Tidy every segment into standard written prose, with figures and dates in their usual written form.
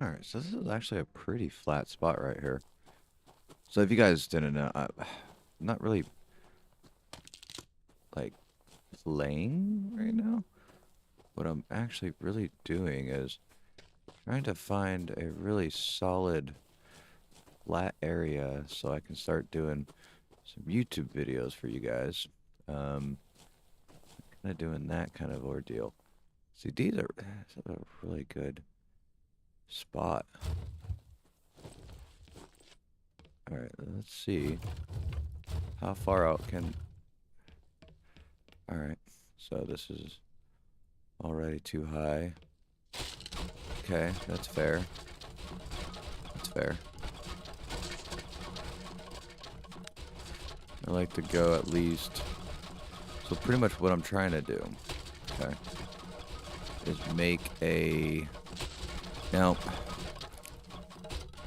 Alright, so this is actually a pretty flat spot right here. So if you guys didn't know, I'm not really, like, playing right now. What I'm actually really doing is trying to find a really solid flat area so I can start doing some YouTube videos for you guys. Kind of doing that kind of ordeal. See, this is a really good spot. Alright, let's see. How far out can... Alright, so this is already too high. Okay, that's fair. That's fair. I like to go at least... So pretty much what I'm trying to do, okay, is make a... Now,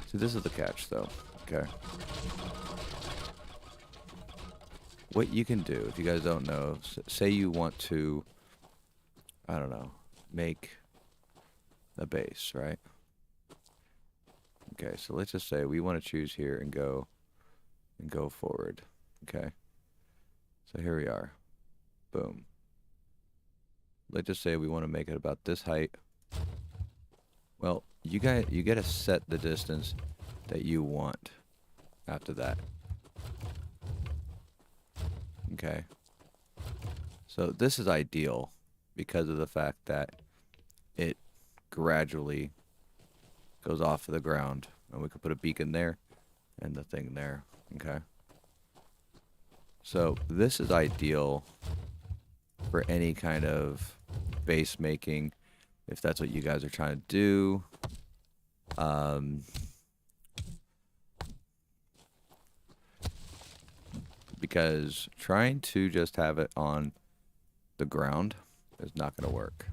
see, this is the catch, though, okay? What you can do, if you guys don't know, say you want to, I don't know, make a base, right? Okay, so let's just say we want to choose here and go forward, okay? So here we are. Boom. Let's just say we want to make it about this height. Well, you get to set the distance that you want after that. Okay. So this is ideal because of the fact that it gradually goes off of the ground, and we could put a beacon there and the thing there. Okay. So this is ideal for any kind of base making, if that's what you guys are trying to do. Because trying to just have it on the ground is not going to work.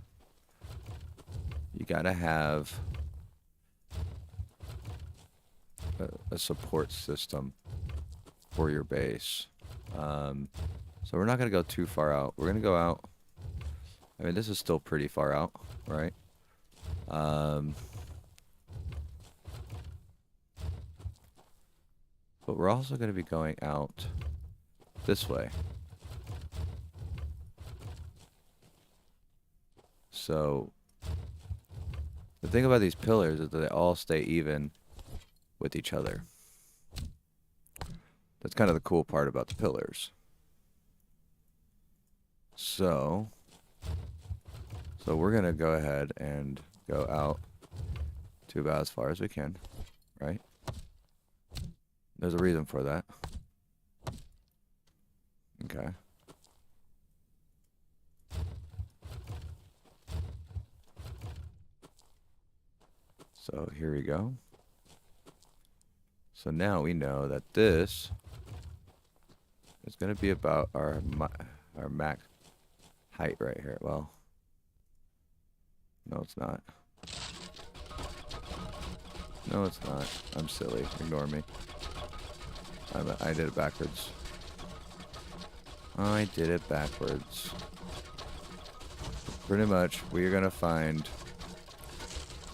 You got to have a support system for your base. So we're not going to go too far out. We're going to go out. I mean, this is still pretty far out, right? But we're also going to be going out this way. So the thing about these pillars is that they all stay even with each other. That's kind of the cool part about the pillars. So we're going to go ahead and go out to about as far as we can, right? There's a reason for that. Okay. So here we go. So now we know that this is going to be about our max height right here. Well, no, it's not. No, it's not. I'm silly. Ignore me. I did it backwards. I did it backwards. Pretty much, we're going to find...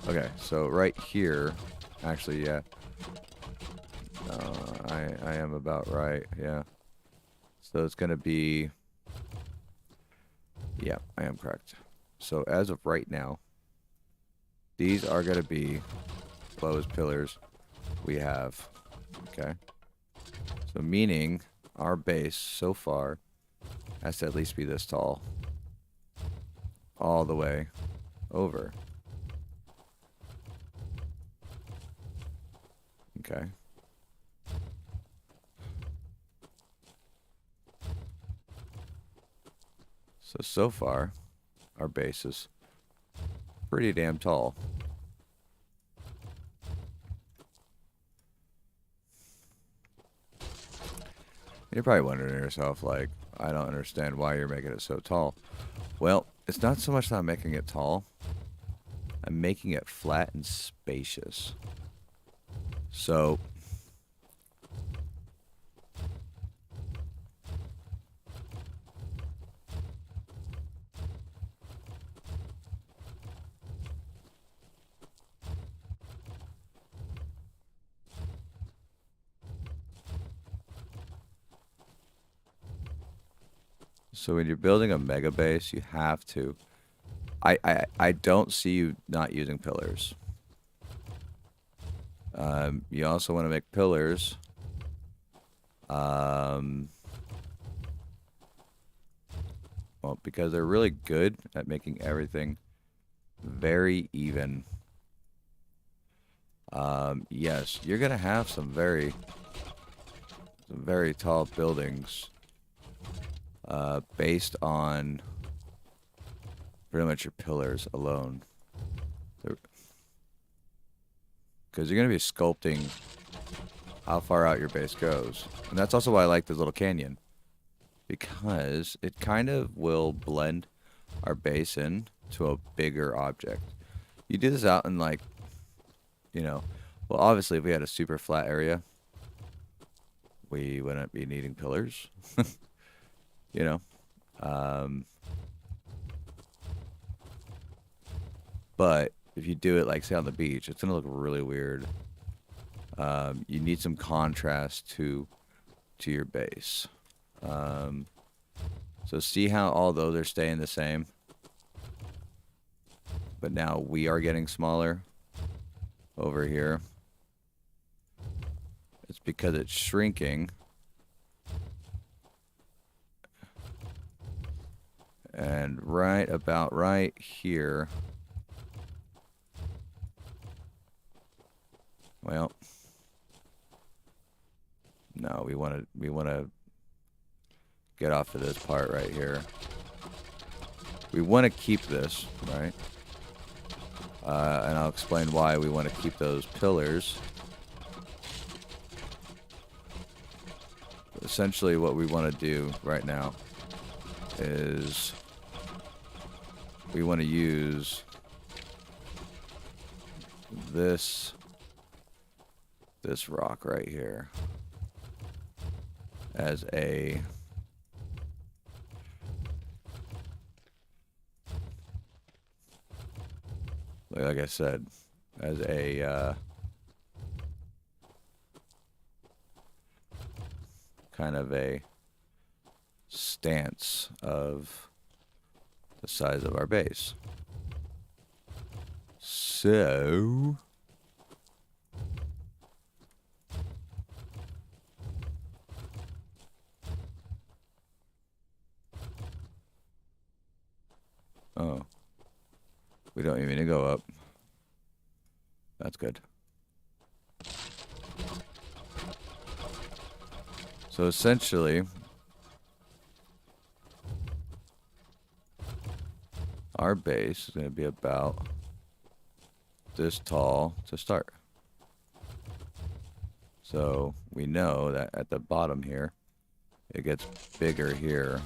Okay, so right here... Actually, yeah. I am about right, yeah. So it's going to be... Yeah, I am correct. So as of right now, these are going to be the lowest pillars we have. Okay? So meaning our base so far has to at least be this tall. All the way over. Okay. So far, our base is pretty damn tall. You're probably wondering to yourself, like, I don't understand why you're making it so tall. Well, it's not so much that I'm making it tall. I'm making it flat and spacious. So... So when you're building a mega base, you have to. I don't see you not using pillars. You also want to make pillars. Well, because they're really good at making everything very even. Yes, you're gonna have some very tall buildings, based on pretty much your pillars alone. Because you're gonna be sculpting how far out your base goes, and that's also why I like this little canyon, because it kind of will blend our base in to a bigger object. You do this out in like, well, obviously if we had a super flat area, we wouldn't be needing pillars, you know. But if you do it like say on the beach, it's gonna look really weird. You need some contrast to your base. So see how all those are staying the same, but now we are getting smaller over here. It's because it's shrinking. And right about right here. Well, no, we want to get off of this part right here. We want to keep this, right? And I'll explain why we want to keep those pillars. Essentially, what we want to do right now is we want to use this rock right here as a like I said, as a kind of a stance of the size of our base. So oh, we don't even need to go up. That's good. So essentially, our base is going to be about this tall to start. So we know that at the bottom here, it gets bigger here.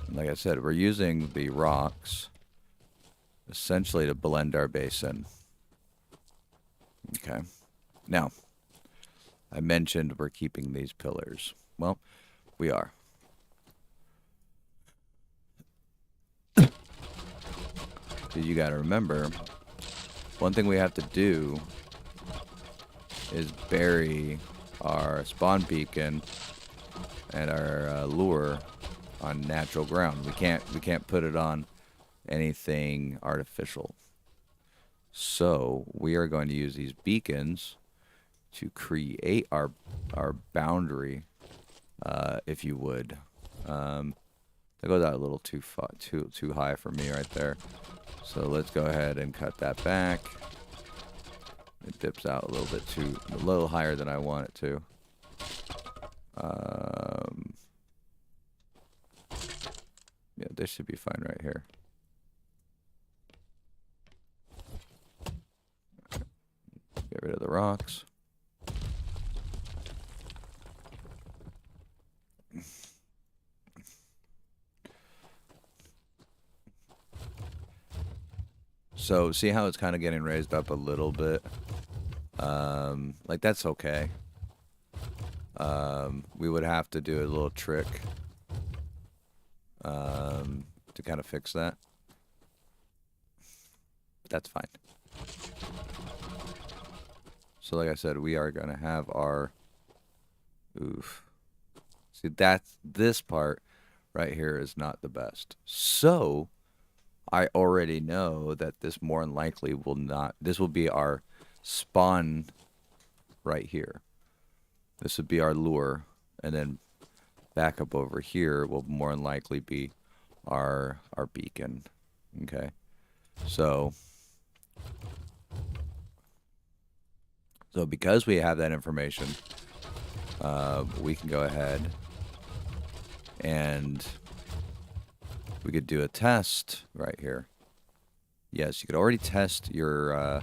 And like I said, we're using the rocks essentially to blend our base in. Okay. Now, I mentioned we're keeping these pillars. Well, we are. Because you got to remember, one thing we have to do is bury our spawn beacon and our lure on natural ground. We can't put it on anything artificial. So we are going to use these beacons to create our boundary, if you would. That goes out a little too far, too high for me right there. So let's go ahead and cut that back. It dips out a little higher than I want it to. Yeah, this should be fine right here. Get rid of the rocks. So see how it's kind of getting raised up a little bit? Like that's okay. We would have to do a little trick to kind of fix that. But that's fine. So like I said, we are going to have our... Oof. See, this part right here is not the best. So I already know that this more than likely will not, this will be our spawn right here. This would be our lure, and then back up over here will more than likely be our beacon. Okay, so because we have that information, we can go ahead and we could do a test right here. Yes, you could already test your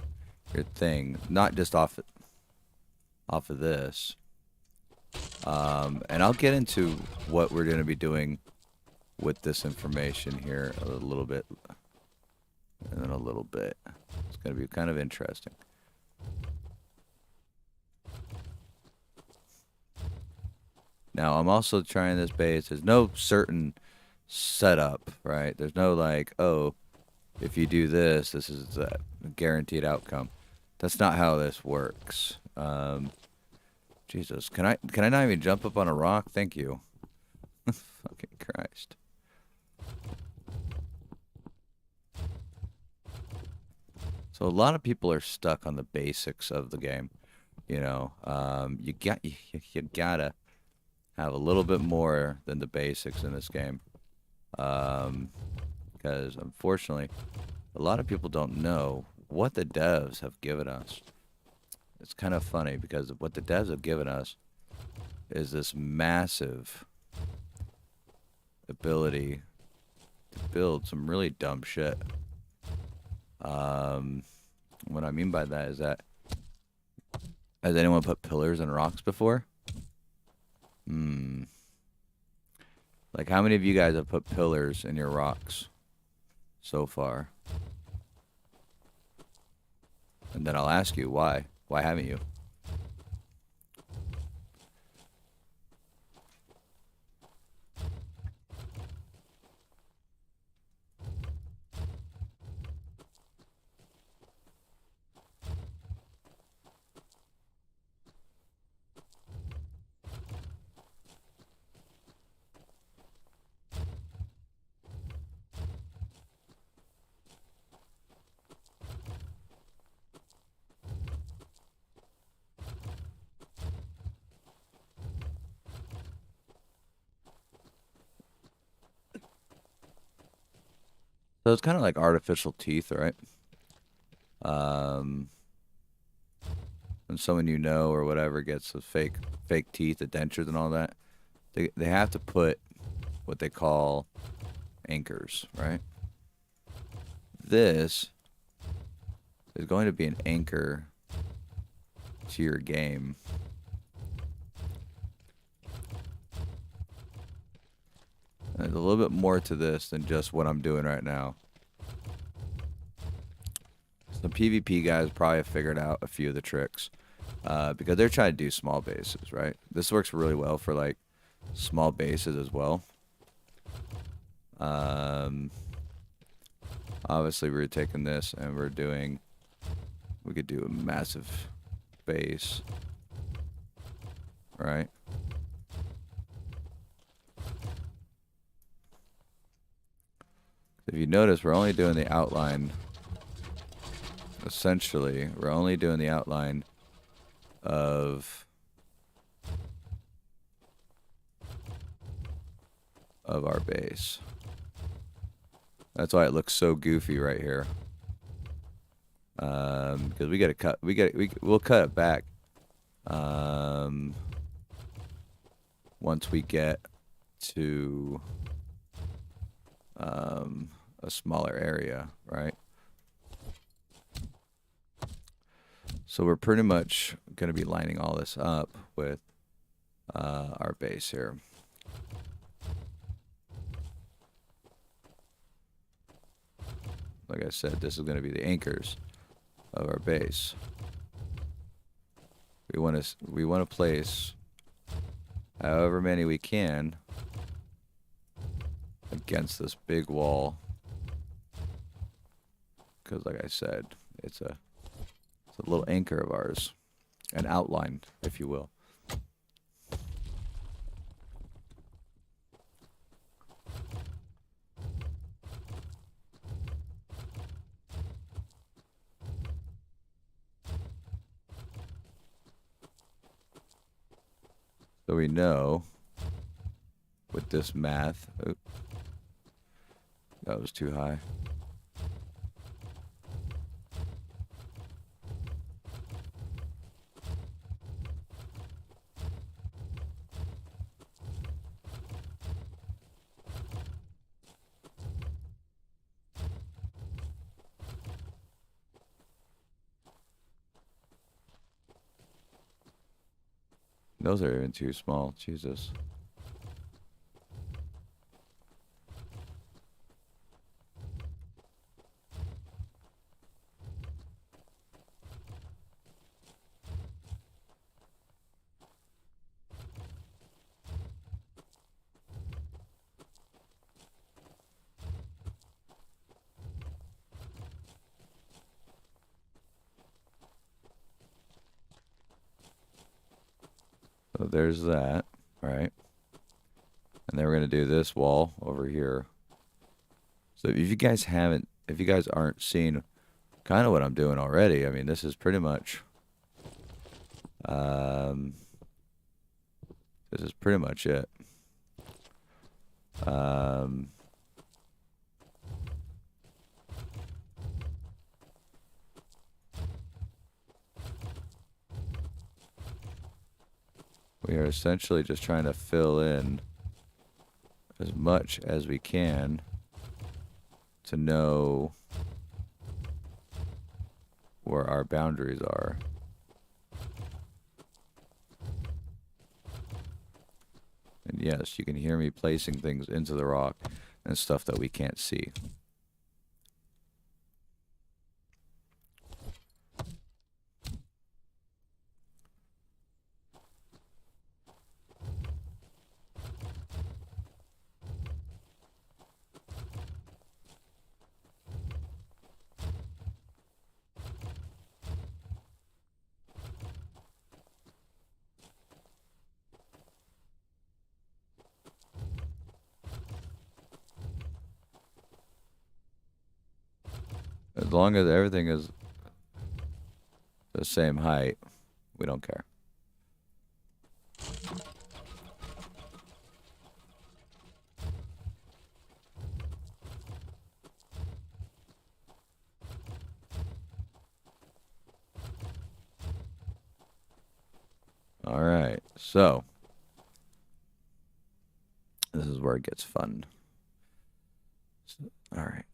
thing, not just off of this. And I'll get into what we're going to be doing with this information here a little bit, and then a little bit. It's going to be kind of interesting. Now, I'm also trying this base. There's no certain setup, right? There's no like, oh, if you do this, this is a guaranteed outcome. That's not how this works. Jesus, can I not even jump up on a rock? Thank you. Fucking Christ. So a lot of people are stuck on the basics of the game. You know, you gotta have a little bit more than the basics in this game. Because unfortunately, a lot of people don't know what the devs have given us. It's kind of funny because what the devs have given us is this massive ability to build some really dumb shit. What I mean by that is that, has anyone put pillars and rocks before? Like, how many of you guys have put pillars in your rocks so far? And then I'll ask you, why? Why haven't you? So it's kind of like artificial teeth, right? When someone you know or whatever gets a fake teeth, the dentures and all that, they have to put what they call anchors, right? This is going to be an anchor to your game. There's a little bit more to this than just what I'm doing right now. The PvP guys probably have figured out a few of the tricks because they're trying to do small bases, right? This works really well for like small bases as well. Obviously, we're taking this and we could do a massive base, right? If you notice, we're only doing the outline. Essentially, we're only doing the outline of our base. That's why it looks so goofy right here. Because we gotta cut. We'll cut it back. Once we get to a smaller area, right? So we're pretty much going to be lining all this up with our base here. Like I said, this is going to be the anchors of our base. We want to place however many we can against this big wall, because like I said, it's a little anchor of ours, an outline, if you will. So we know with this math. Oh, that was too high. Those are even too small. Jesus. So there's that. All right. And then we're going to do this wall over here. So if you guys aren't seeing kind of what I'm doing already, I mean, this is pretty much, um, this is pretty much it. Um, we are essentially just trying to fill in as much as we can to know where our boundaries are. And yes, you can hear me placing things into the rock and stuff that we can't see. As long as everything is the same height, we don't care. All right, so this is where it gets fun. So, all right.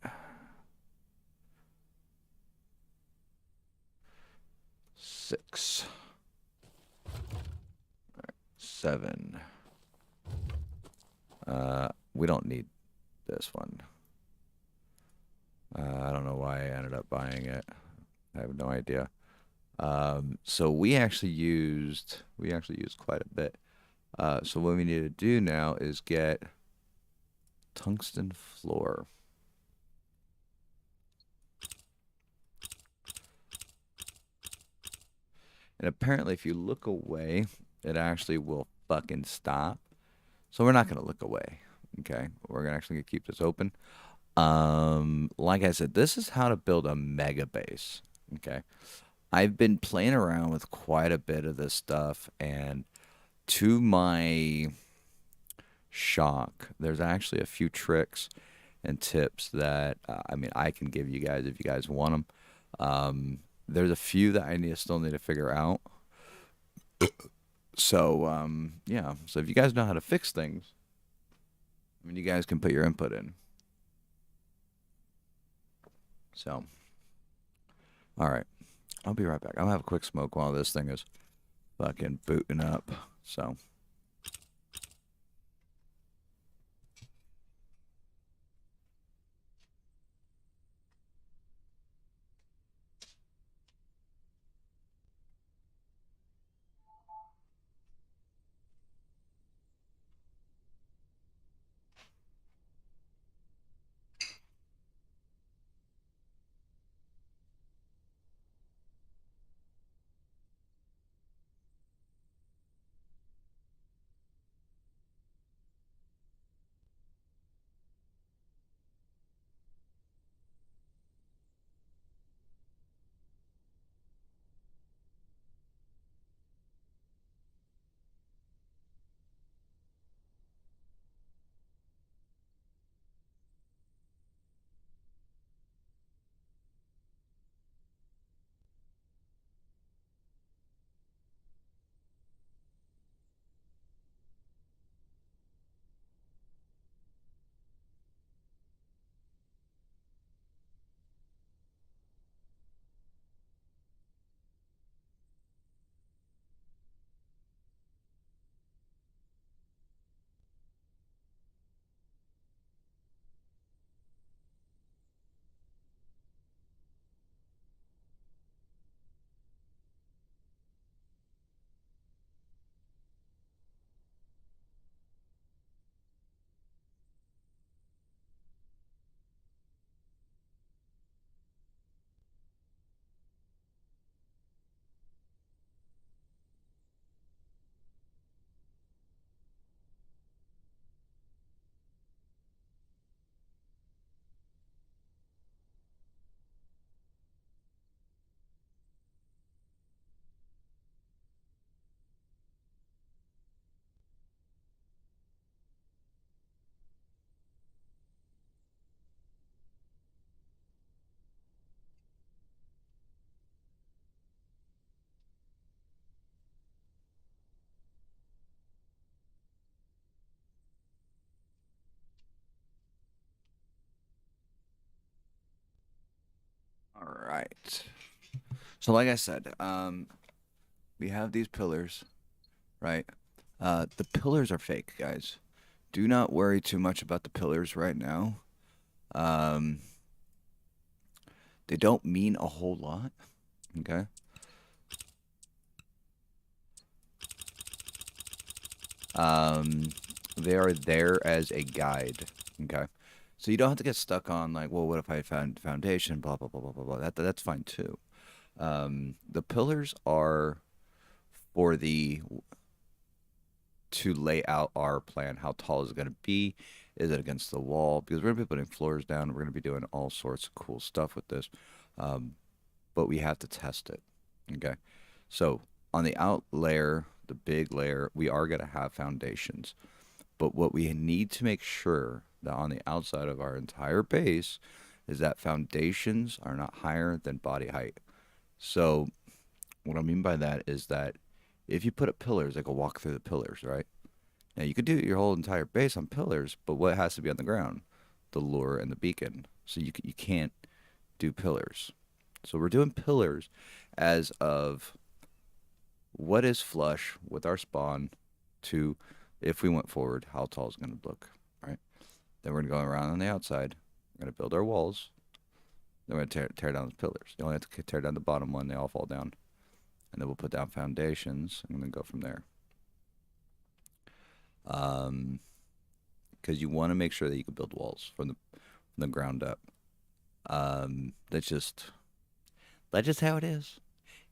6. 7. We don't need this one. I don't know why I ended up buying it. I have no idea. So we actually used quite a bit. So what we need to do now is get tungsten floor. And apparently if you look away, it actually will fucking stop. So we're not going to look away. Okay? We're actually going to keep this open. Like I said, this is how to build a mega base. Okay? I've been playing around with quite a bit of this stuff, and to my shock, there's actually a few tricks and tips that I mean I can give you guys if you guys want them. There's a few that still need to figure out. So yeah. So if you guys know how to fix things, I mean, you guys can put your input in. So, all right, I'll be right back. I'll have a quick smoke while this thing is fucking booting up. So. right. So like I said, we have these pillars, right? The pillars are fake, guys. Do not worry too much about the pillars right now. Um, they don't mean a whole lot, okay? They are there as a guide, okay? So you don't have to get stuck on like, well, what if I found foundation, blah blah blah blah blah blah. That's fine too. The pillars are for the to lay out our plan. How tall is it going to be? Is it against the wall? Because we're going to be putting floors down. We're going to be doing all sorts of cool stuff with this. But we have to test it. Okay. So on the out layer, the big layer, we are going to have foundations. But what we need to make sure that on the outside of our entire base is that foundations are not higher than body height. So what I mean by that is that if you put up pillars, they can walk through the pillars, right? Now you could do your whole entire base on pillars, but what has to be on the ground? The lure and the beacon. So you can't do pillars. So we're doing pillars as of what is flush with our spawn to, if we went forward, how tall is it going to look, right? Then we're going to go around on the outside. We're going to build our walls. Then we're going to tear down the pillars. You only have to tear down the bottom one. They all fall down. And then we'll put down foundations and then go from there. Because you want to make sure that you can build walls from the ground up. That's just how it is.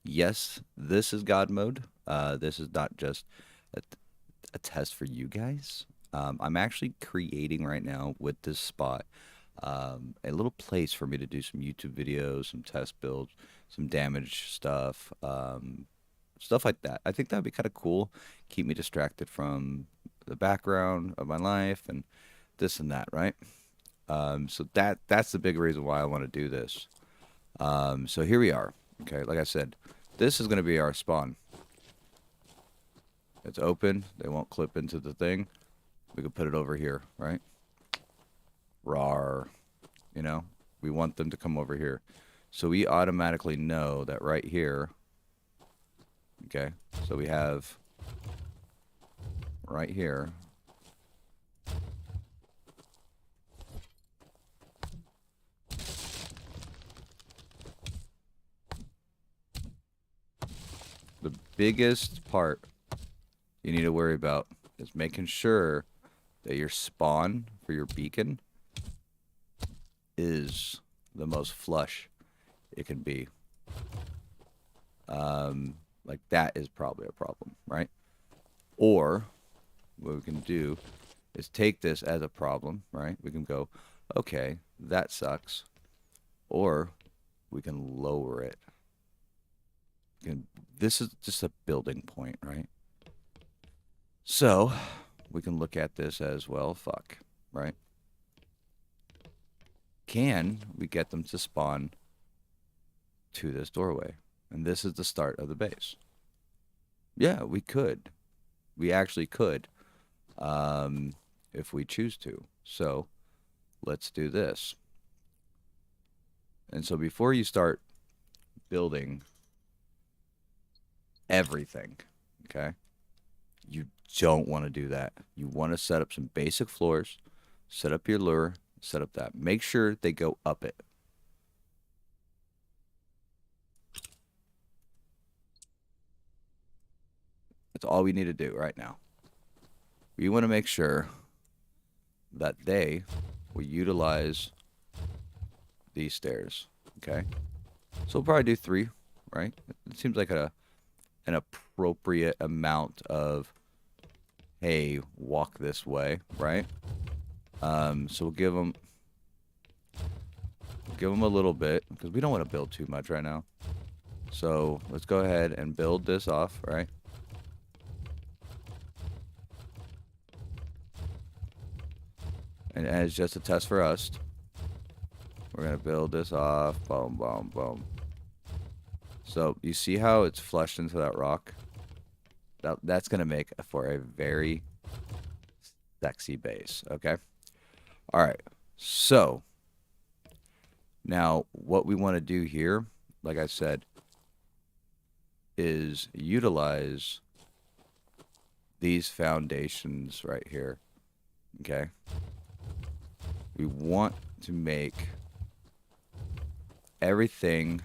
Yes, this is God mode. This is not just a test for you guys. I'm actually creating right now with this spot a little place for me to do some YouTube videos, some test builds, some damage stuff, stuff like that. I think that'd be kind of cool. Keep me distracted from the background of my life and this and that, right? So that's the big reason why I want to do this. So here we are. Okay, like I said, this is going to be our spawn. It's open. They won't clip into the thing. We could put it over here, right? Rawr. You know, we want them to come over here. So we automatically know that right here. Okay, so we have right here. The biggest part you need to worry about is making sure that your spawn for your beacon is the most flush it can be. Like that is probably a problem, right? Or what we can do is take this as a problem, right? We can go, okay, that sucks. Or we can lower it. This is just a building point, right? So we can look at this as, well, fuck, right? Can we get them to spawn to this doorway? And this is the start of the base. Yeah, we could. We actually could, if we choose to. So let's do this. And so before you start building everything, okay, you don't want to do that. You want to set up some basic floors, set up your lure, set up that. Make sure they go up it. That's all we need to do right now. We want to make sure that they will utilize these stairs, okay? So we'll probably do 3, right? It seems like an appropriate amount of, hey, walk this way, right? So we'll give them a little bit because we don't want to build too much right now. So let's go ahead and build this off, right? And as just a test for us, we're going to build this off. Boom, boom, boom. So you see how it's flushed into that rock? That's going to make for a very sexy base, okay? All right. So now what we want to do here like I said, is utilize these foundations right here. Okay? We want to make everything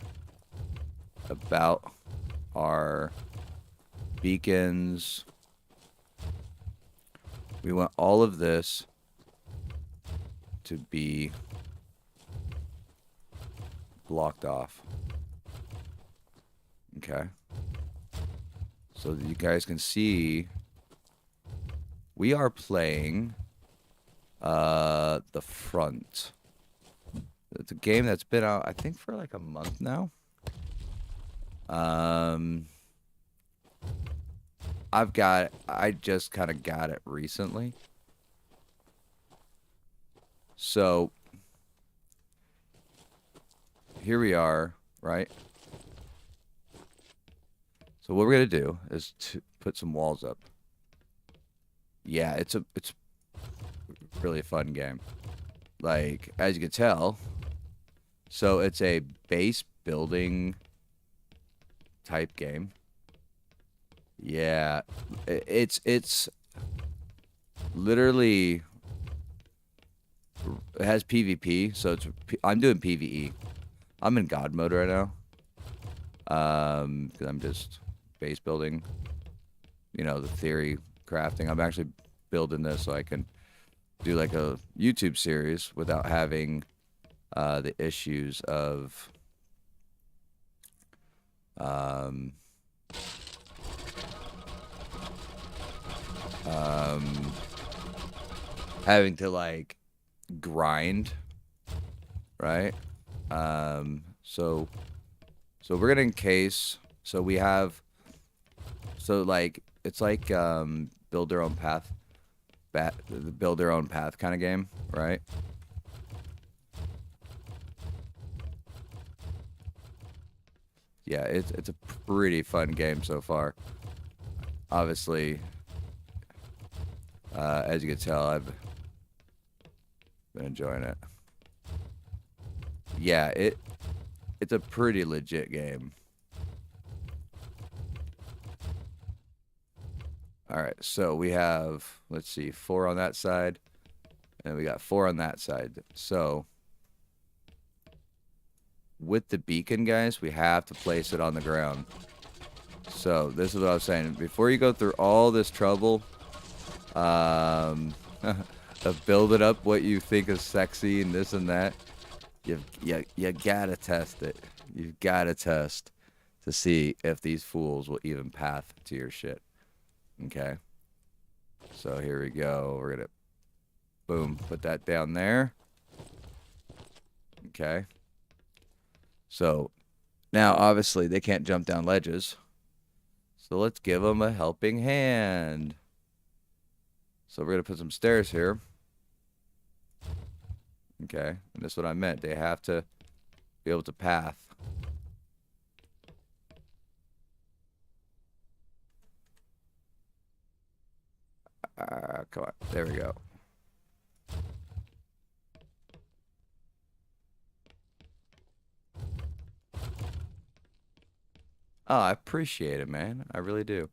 about our beacons. We want all of this to be blocked off. Okay? So that you guys can see we are playing the front. It's a game that's been out, I think, for like a month now. I just kind of got it recently. So here we are, right? So what we're gonna do is to put some walls up. Yeah, it's really a fun game. Like, as you can tell, so it's a base building type game. Yeah, it's literally, it has PvP, so I'm doing PVE. I'm in God mode right now. 'Cause I'm just base building, you know, the theory crafting. I'm actually building this so I can do like a YouTube series without having the issues of um, having to like grind, right? So we're gonna encase. So we have, so like it's like build their own path, build their own path kind of game, right? Yeah, it's a pretty fun game so far. Obviously, as you can tell, I've been enjoying it. Yeah, it's a pretty legit game. All right, so we have, let's see, 4 on that side, and we got 4 on that side. So with the beacon, guys, we have to place it on the ground. So this is what I was saying. Before you go through all this trouble of building up what you think is sexy and this and that, you gotta test it. You've gotta test to see if these fools will even path to your shit. Okay. So here we go. We're gonna, boom, put that down there. Okay. So now obviously they can't jump down ledges. So let's give them a helping hand. So we're gonna put some stairs here. Okay, and that's what I meant. They have to be able to path. Come on. There we go. Oh, I appreciate it, man. I really do.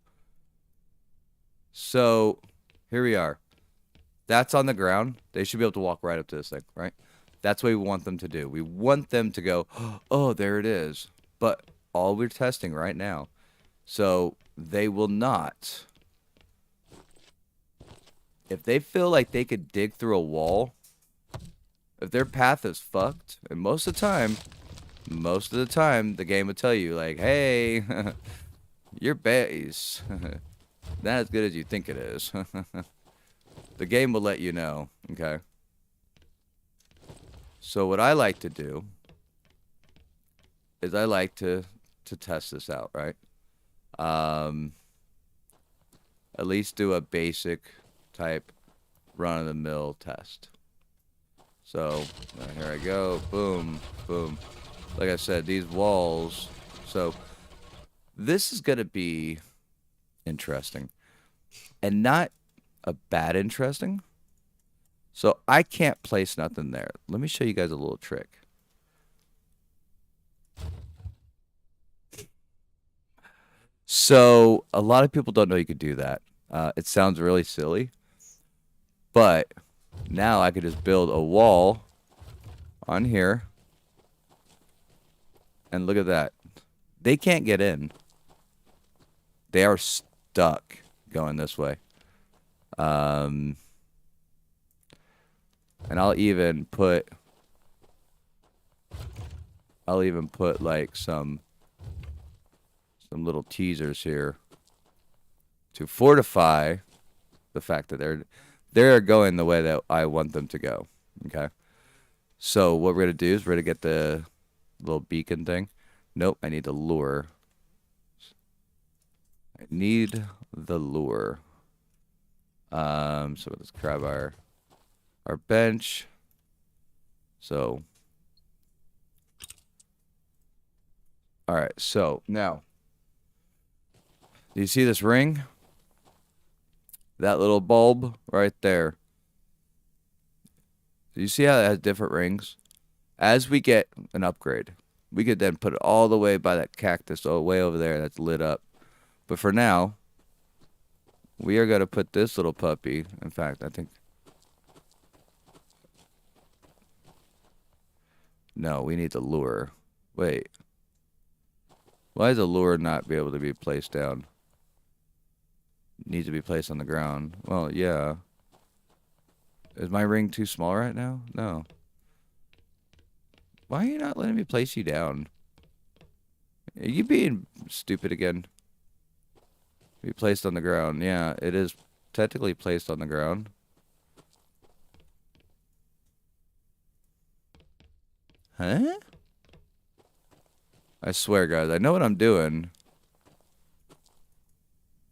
So, here we are. That's on the ground. They should be able to walk right up to this thing, right? That's what we want them to do. We want them to go, oh, there it is. But all we're testing right now. So, they will not. If they feel like they could dig through a wall, if their path is fucked, and most of the time, the game will tell you, like, hey, your base, not as good as you think it is. The game will let you know, okay? So what I like to do is I like to test this out, right? At least do a basic type run-of-the-mill test. So here I go, boom, boom. Like I said, these walls. So this is gonna be interesting, and not a bad interesting. So I can't place nothing there. Let me show you guys a little trick. So a lot of people don't know you could do that. It sounds really silly, but now I could just build a wall on here, and look at that. They can't get in. They are stuck going this way. And I'll even put like some little teasers here to fortify the fact that they're going the way that I want them to go. Okay. So what we're gonna do is we're gonna get the little beacon thing. Nope, I need the lure. I need the lure. So let's grab our bench. So all right, so now do you see this ring? That little bulb right there. Do you see how it has different rings? As we get an upgrade, we could then put it all the way by that cactus way over there that's lit up. But for now, we are going to put this little puppy. In fact, I think... No, we need the lure. Wait. Why does the lure not be able to be placed down? It needs to be placed on the ground. Well, yeah. Is my ring too small right now? No. Why are you not letting me place you down? Are you being stupid again? Be placed on the ground. Yeah, it is technically placed on the ground. Huh? I swear, guys, I know what I'm doing.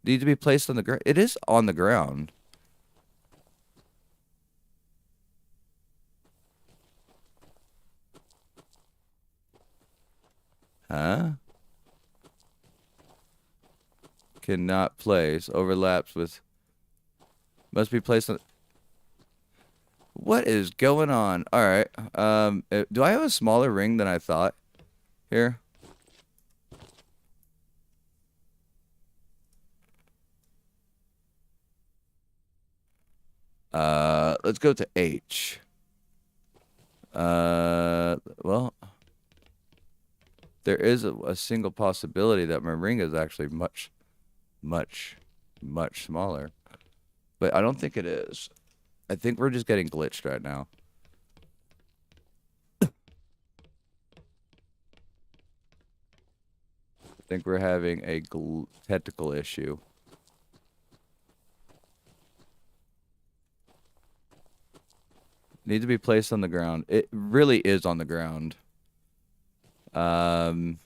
Need to be placed on the ground. It is on the ground. Huh? Cannot place. Overlaps with... Must be placed on... What is going on? Alright. Do I have a smaller ring than I thought? Here? Let's go to H. Well... There is a single possibility that my ring is actually much, much, much smaller. But I don't think it is. I think we're just getting glitched right now. I think we're having a technical issue. Need to be placed on the ground. It really is on the ground. Okay,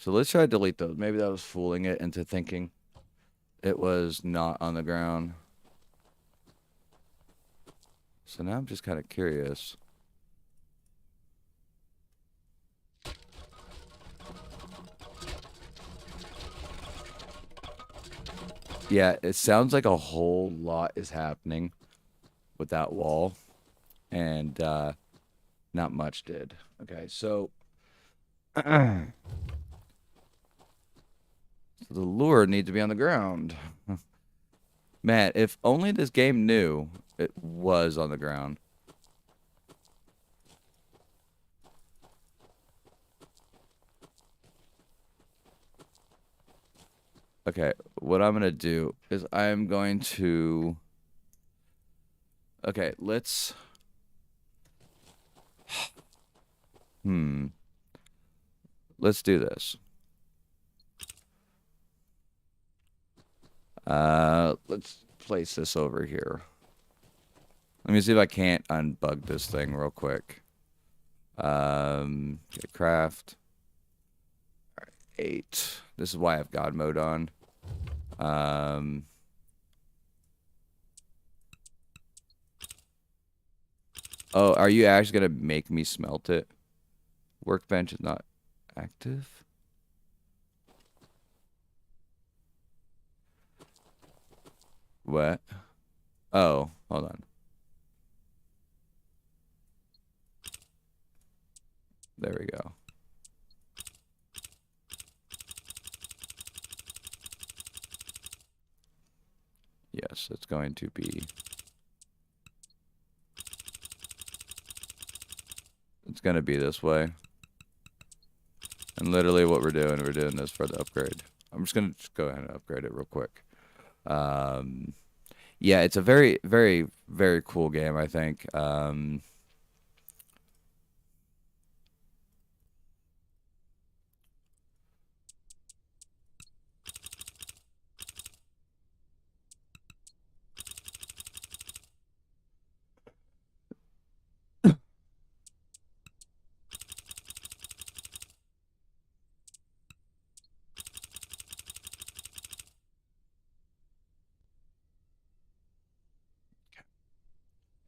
so let's try to delete those. Maybe that was fooling it into thinking it was not on the ground. So now I'm just kind of curious. Yeah, it sounds like a whole lot is happening with that wall. And not much did. Okay, so... so the lure needs to be on the ground. Man, if only this game knew it was on the ground. Okay, what I'm going to do is I'm going to... Okay, let's... Let's do this. Let's place this over here. Let me see if I can't unbug this thing real quick. Get craft. All right, 8. This is why I have God mode on. Oh, are you actually gonna make me smelt it? Workbench is not active. What? Oh, hold on. There we go. Yes, it's going to be... It's going to be this way. And literally what we're doing this for the upgrade. I'm just going to go ahead and upgrade it real quick. Yeah, it's a very, very, very cool game, I think.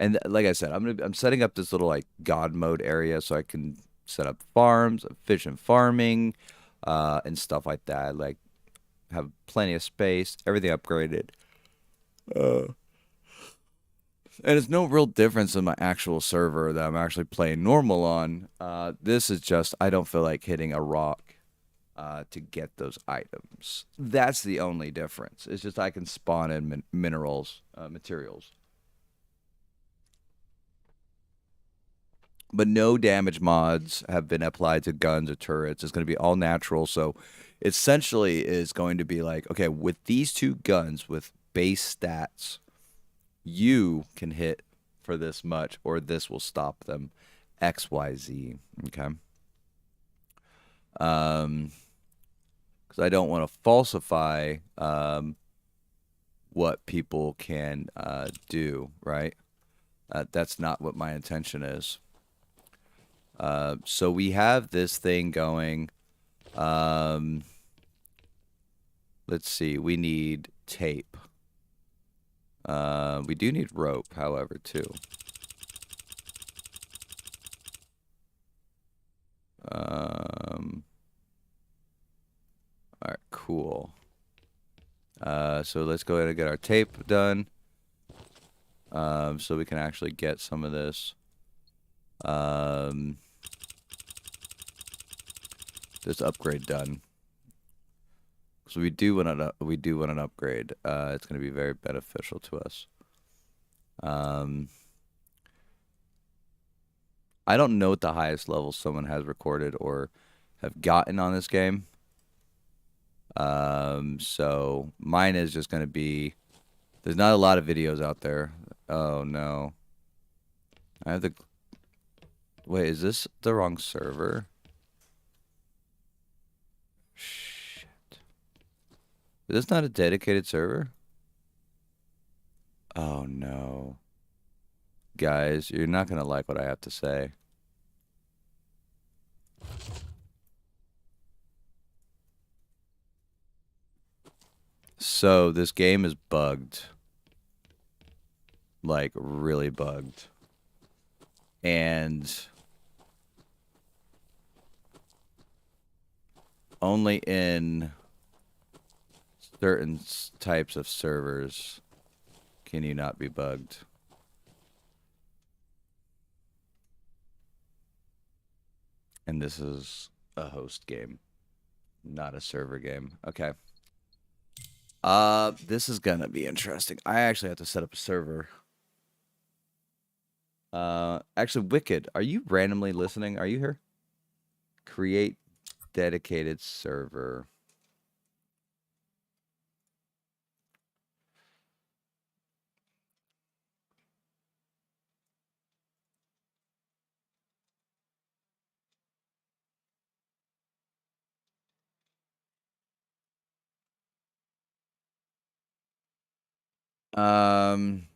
And like I said, I'm setting up this little like God mode area so I can set up farms, efficient farming, and stuff like that. Like have plenty of space, everything upgraded. Uh, and it's no real difference in my actual server that I'm actually playing normal on. This is just I don't feel like hitting a rock to get those items. That's the only difference. It's just I can spawn in minerals, materials. But no damage mods have been applied to guns or turrets. It's going to be all natural. So essentially is going to be like, okay, with these two guns with base stats, you can hit for this much or this will stop them. XYZ. Okay. Because I don't want to falsify what people can do, right? That's not what my intention is. So we have this thing going. Let's see. We need tape. We do need rope, however, too. All right, cool. So let's go ahead and get our tape done. So we can actually get some of this. This upgrade done. So we do want an upgrade. It's going to be very beneficial to us. I don't know what the highest level someone has recorded or have gotten on this game. So mine is just going to be. There's not a lot of videos out there. Oh no. I have the. Wait, is this the wrong server? Shit. Is this not a dedicated server? Oh no. Guys, you're not going to like what I have to say. So this game is bugged. Like really bugged. And only in certain types of servers can you not be bugged. And this is a host game, not a server game. Okay. This is gonna be interesting. I actually have to set up a server. Actually, Wicked, are you randomly listening? Are you here? Create dedicated server. Um,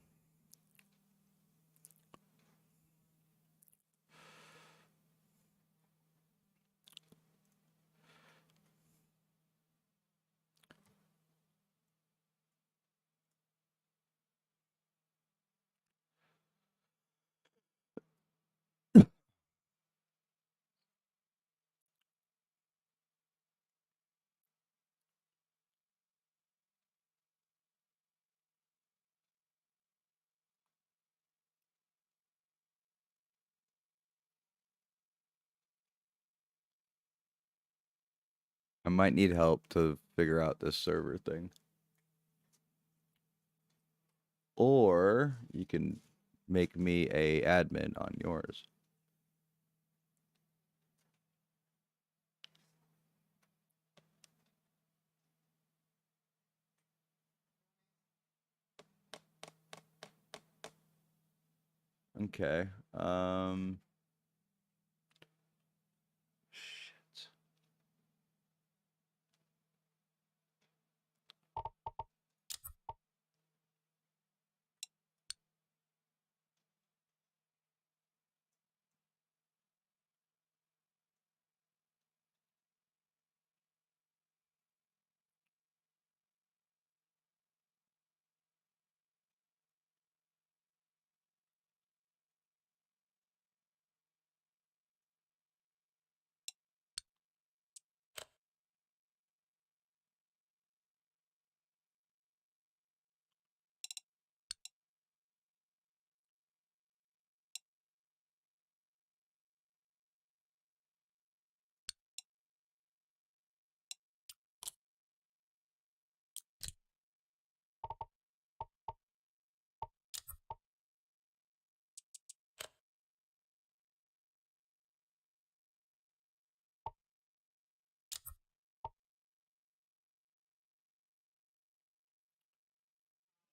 I might need help to figure out this server thing. Or you can make me a admin on yours. Okay. Shit.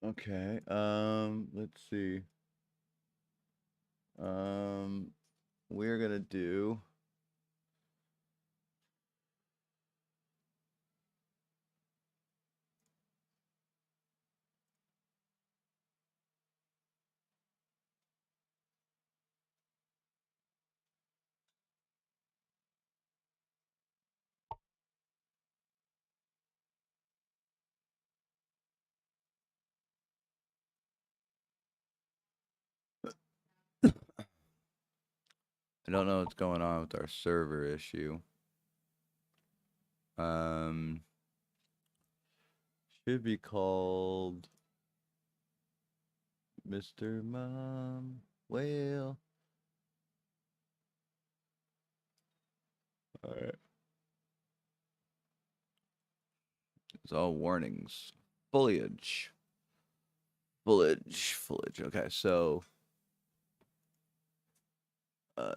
Okay. Let's see. Um, we're gonna do. I don't know what's going on with our server issue. Um, should be called Mr. Mom Whale. All right. It's all warnings. Foliage. Foliage. Foliage. Okay, so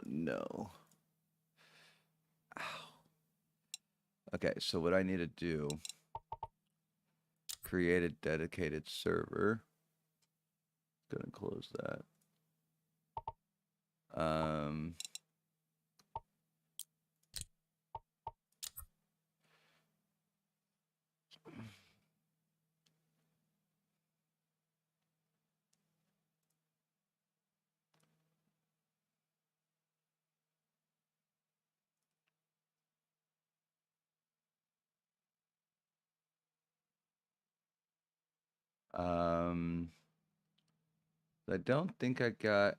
no. Ow. Okay, so what I need to do, create a dedicated server. Gonna close that. Um um I don't think I got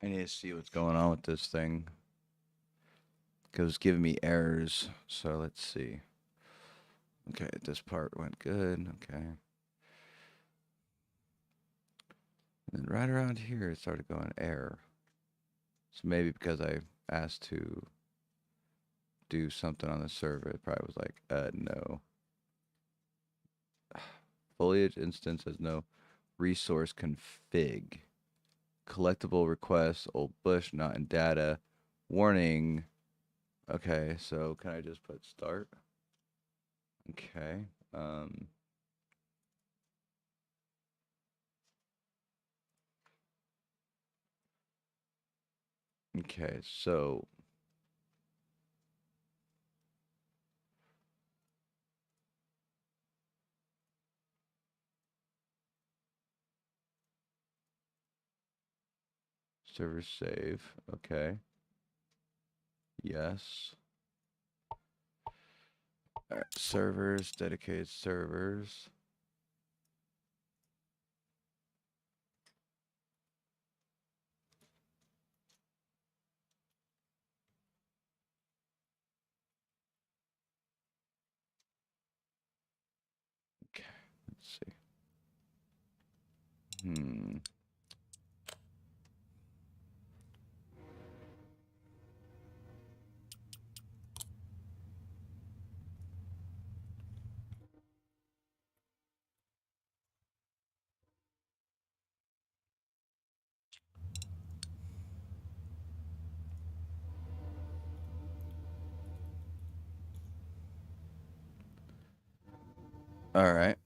I need to see what's going on with this thing. Because it's giving me errors. So let's see. Okay, this part went good. Okay. And then right around here it started going error. So maybe because I asked to do something on the server, it probably was like, no. Foliage instance has no resource config. Collectible requests, old bush, not in data. Warning. Okay, so can I just put start? Okay. Um, okay, so server save. Okay. Yes. Alright, servers, dedicated servers. Okay, let's see. All right.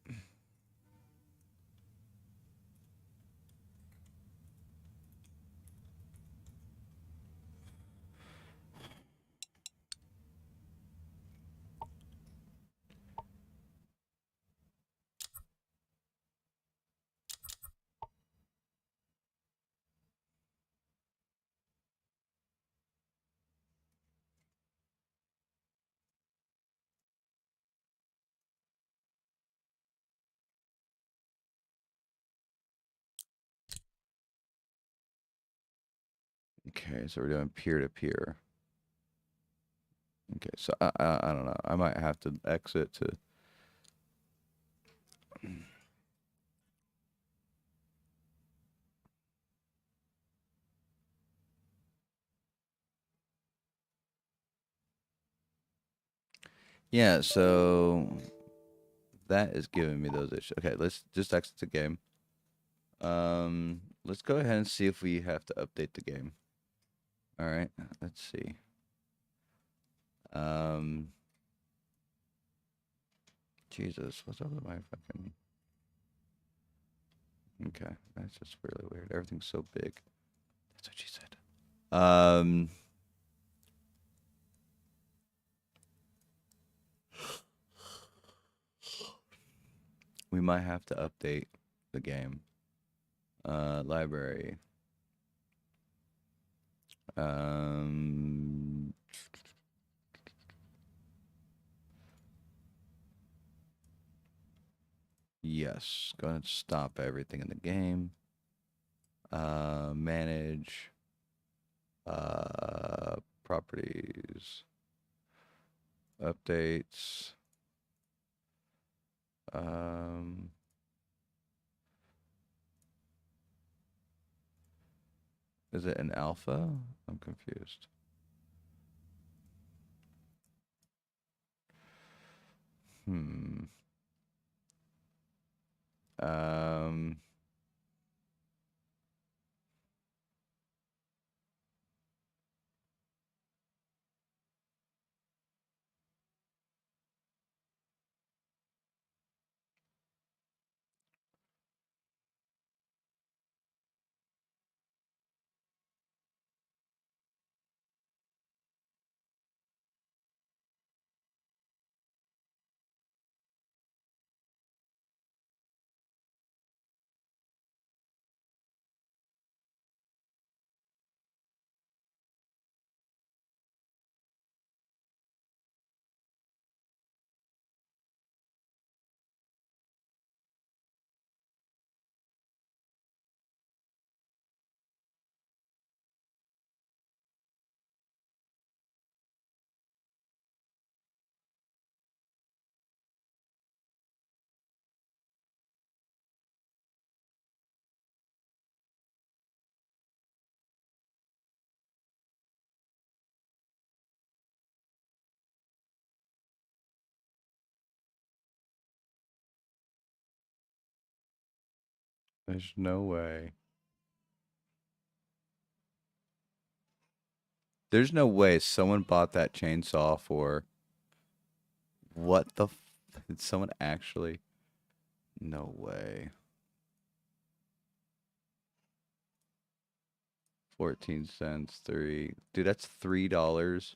Okay, so we're doing peer to peer. Okay, so I don't know. I might have to exit to. Yeah, so that is giving me those issues. Okay, let's just exit the game. Let's go ahead and see if we have to update the game. All right, let's see. Um, Jesus, what's up with my fucking? Okay, that's just really weird. Everything's so big. That's what she said. Um, we might have to update the game. Library. Um, yes. Go ahead and stop everything in the game. Manage. Properties. Updates. Um, is it an alpha? I'm confused. Hmm. Um, there's no way. There's no way someone bought that chainsaw for what the did someone actually? No way. 14 cents, three. Dude, that's $3.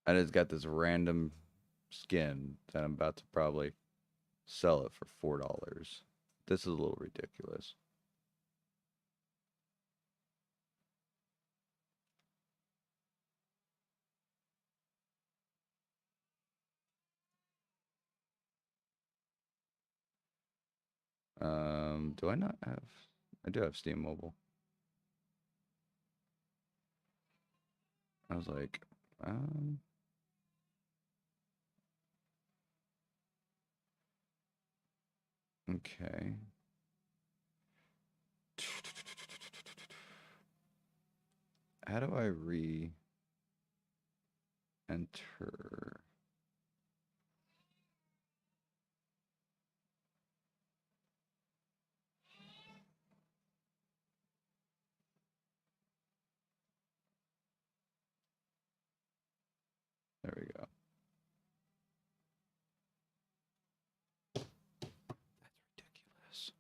I just got this random skin that I'm about to probably sell it for $4. This is a little ridiculous. Do I not have? I do have Steam Mobile. I was like, okay. How do I re-enter? There we go. That's ridiculous.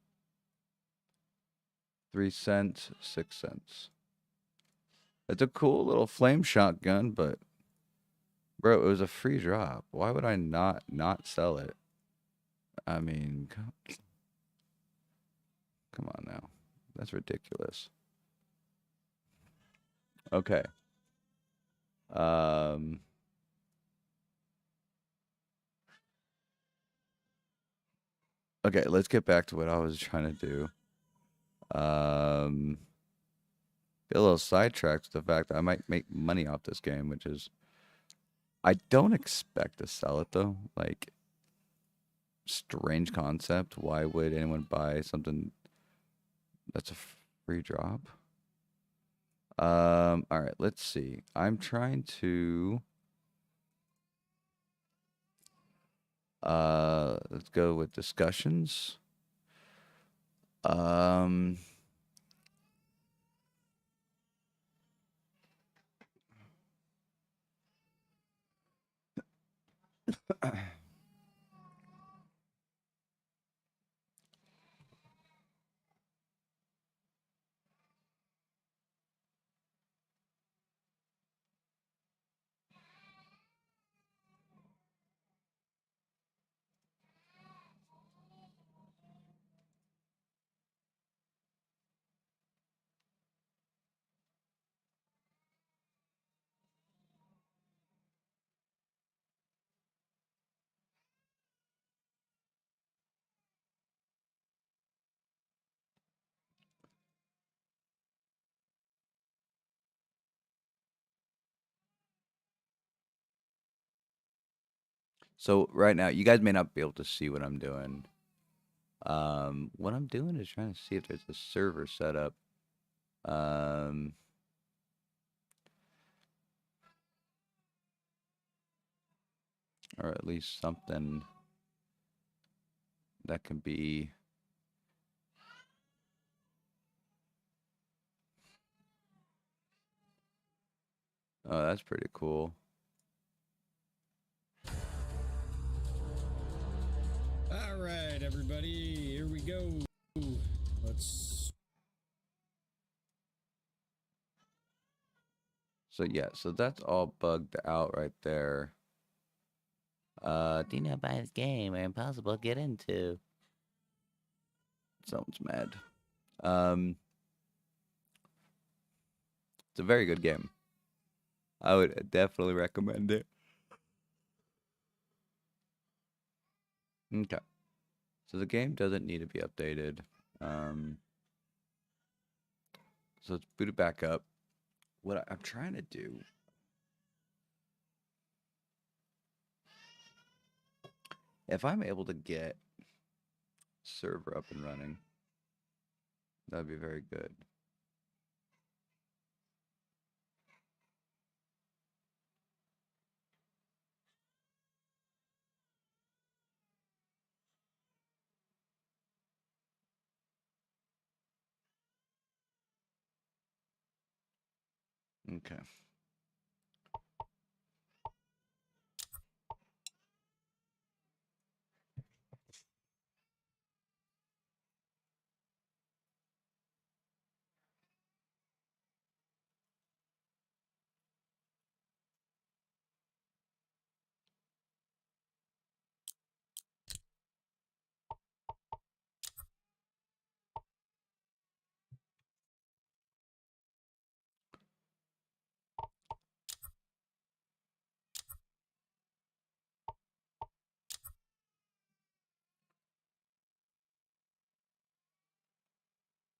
3 cents, 6 cents. It's a cool little flame shotgun, but bro, it was a free drop. Why would I not sell it? I mean, come on now. That's ridiculous. Okay. Um, okay, let's get back to what I was trying to do. Get a little sidetracked with the fact that I might make money off this game, which is I don't expect to sell it though. Like, strange concept. Why would anyone buy something that's a free drop? All right, let's see. I'm trying to let's go with discussions. Um so right now you guys may not be able to see what I'm doing. What I'm doing is trying to see if there's a server set up. Um or at least something that can be oh, that's pretty cool. All right, everybody, here we go. Let's. So yeah, so that's all bugged out right there. Do you know about this game or impossible to get into? Someone's mad. Um, it's a very good game. I would definitely recommend it. Okay. So the game doesn't need to be updated. Um, so let's boot it back up. What I'm trying to do, if I'm able to get server up and running, that'd be very good. Okay.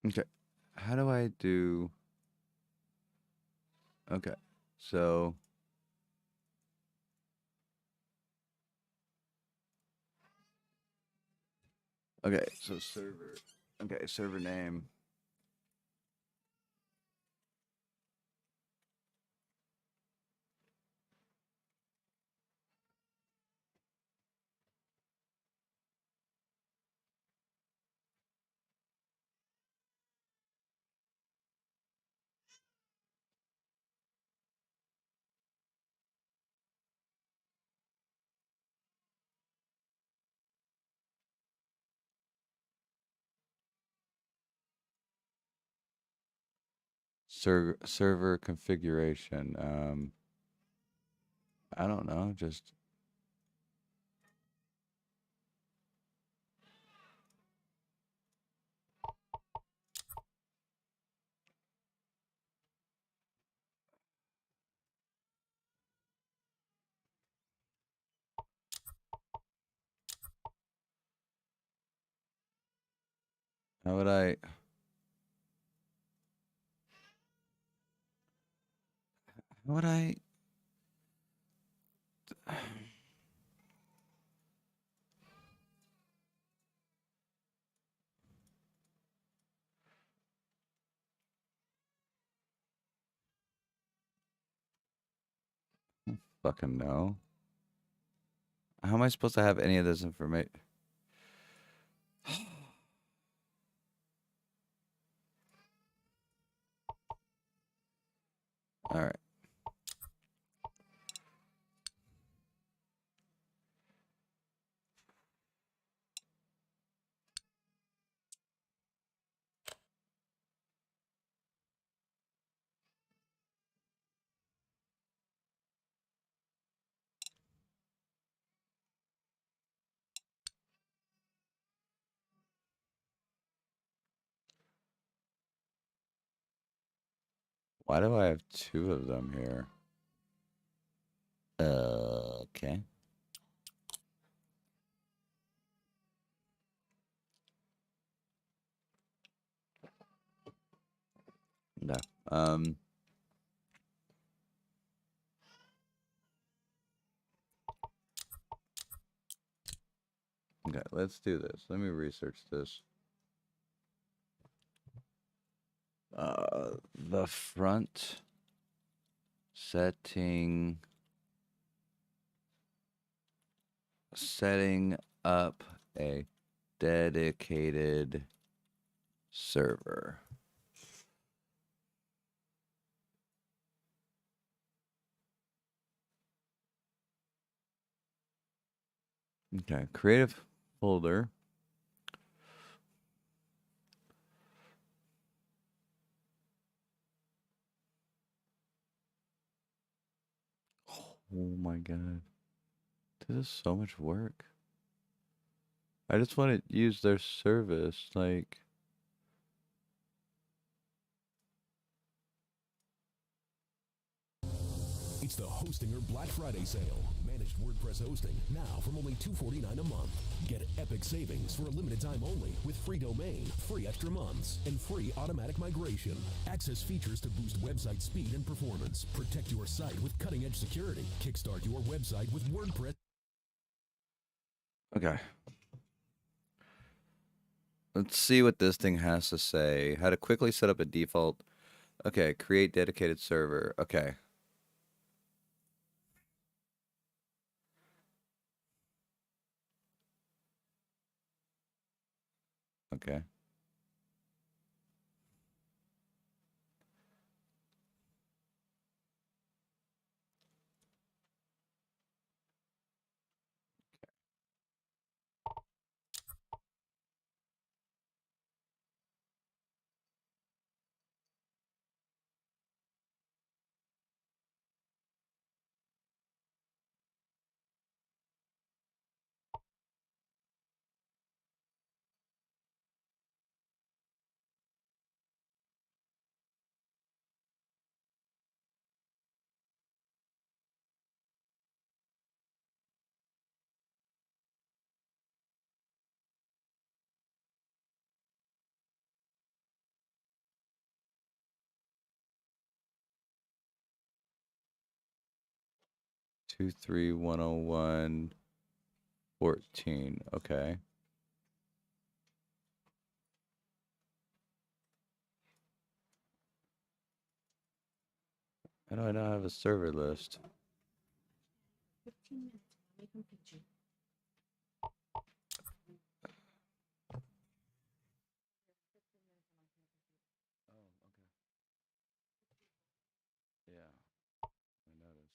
Okay. How do I do... Okay. So... Okay, so server. Okay, server name. Server configuration. I don't know. Just how would I... How would I... Fucking know. How am I supposed to have any of this information? All right. Why do I have two of them here? Okay. No. Um. Okay, let's do this. Let me research this. The front setting setting up a dedicated server. Okay, creative folder. Oh my god. This is so much work. I just want to use their service, like... It's the Hostinger Black Friday sale. Managed WordPress hosting now from only $249 a month. Get epic savings for a limited time only with free domain, free extra months, and free automatic migration. Access features to boost website speed and performance. Protect your site with cutting-edge security. Kickstart your website with WordPress. Okay. Let's see what this thing has to say. How to quickly set up a default. Okay, create dedicated server. Okay. Okay. 23-101-14. Okay. How do I not have a server list? 15 minutes. I'll make them picture. Oh, okay. Yeah, I noticed.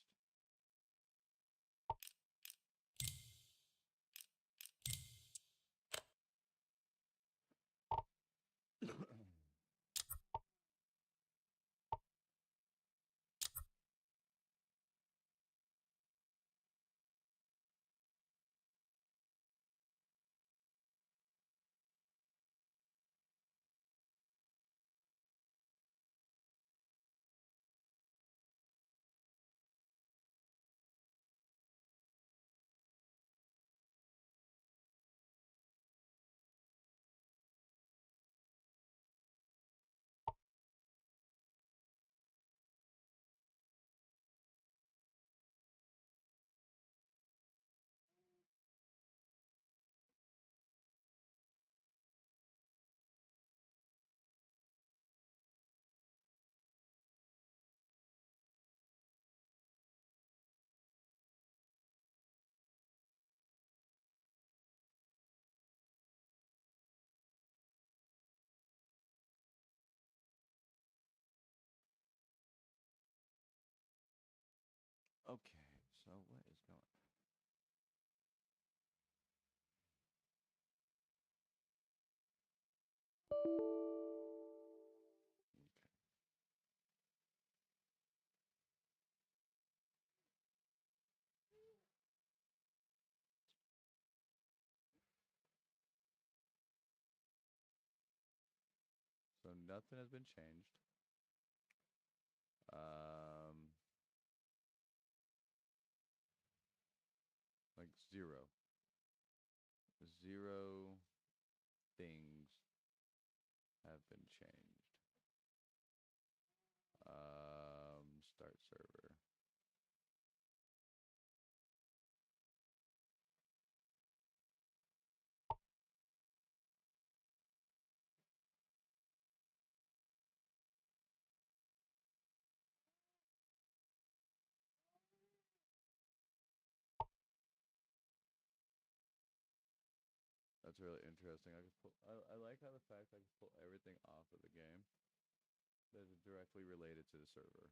Okay, so what is going on? So nothing has been changed. Like zero. Zero things have been changed. Start server. That's really interesting. I could pull. I like how the fact I can pull everything off of the game that is directly related to the server.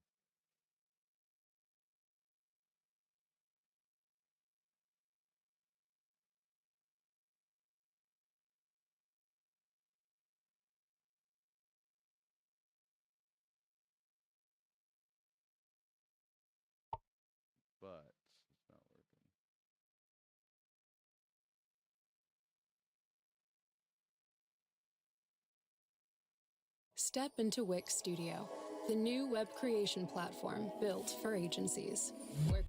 But it's not working. Step into Wix Studio, the new web creation platform built for agencies. Where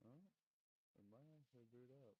Oh, it might actually boot up.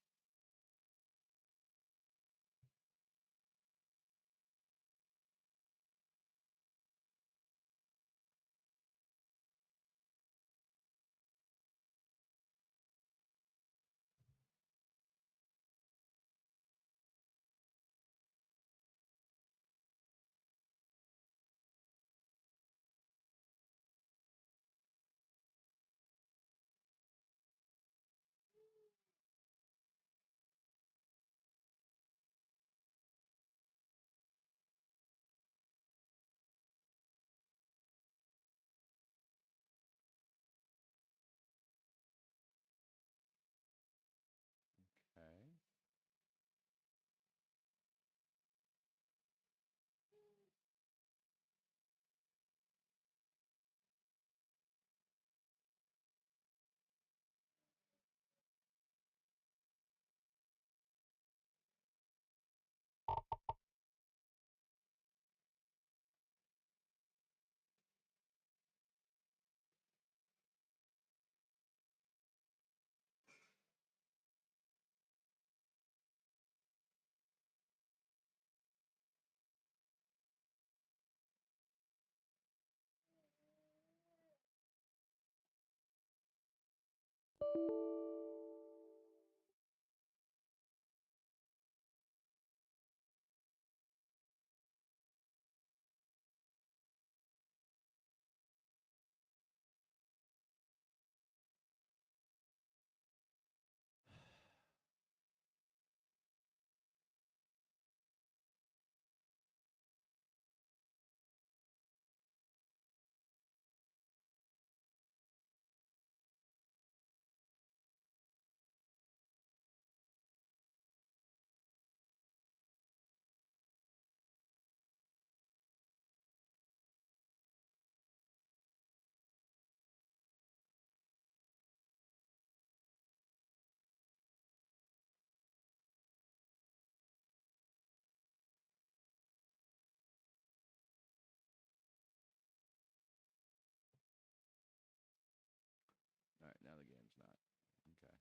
All right, now the game's not. Okay.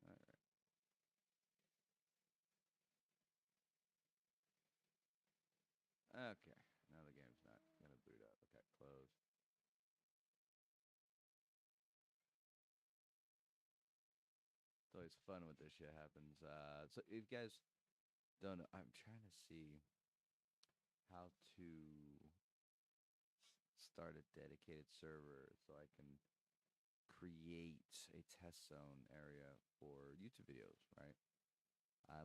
All right. Okay. Now the game's not gonna boot up. Okay, close. It's always fun when this shit happens. So if you guys don't know, I'm trying to see how to start a dedicated server so I can create a test zone area for YouTube videos, right?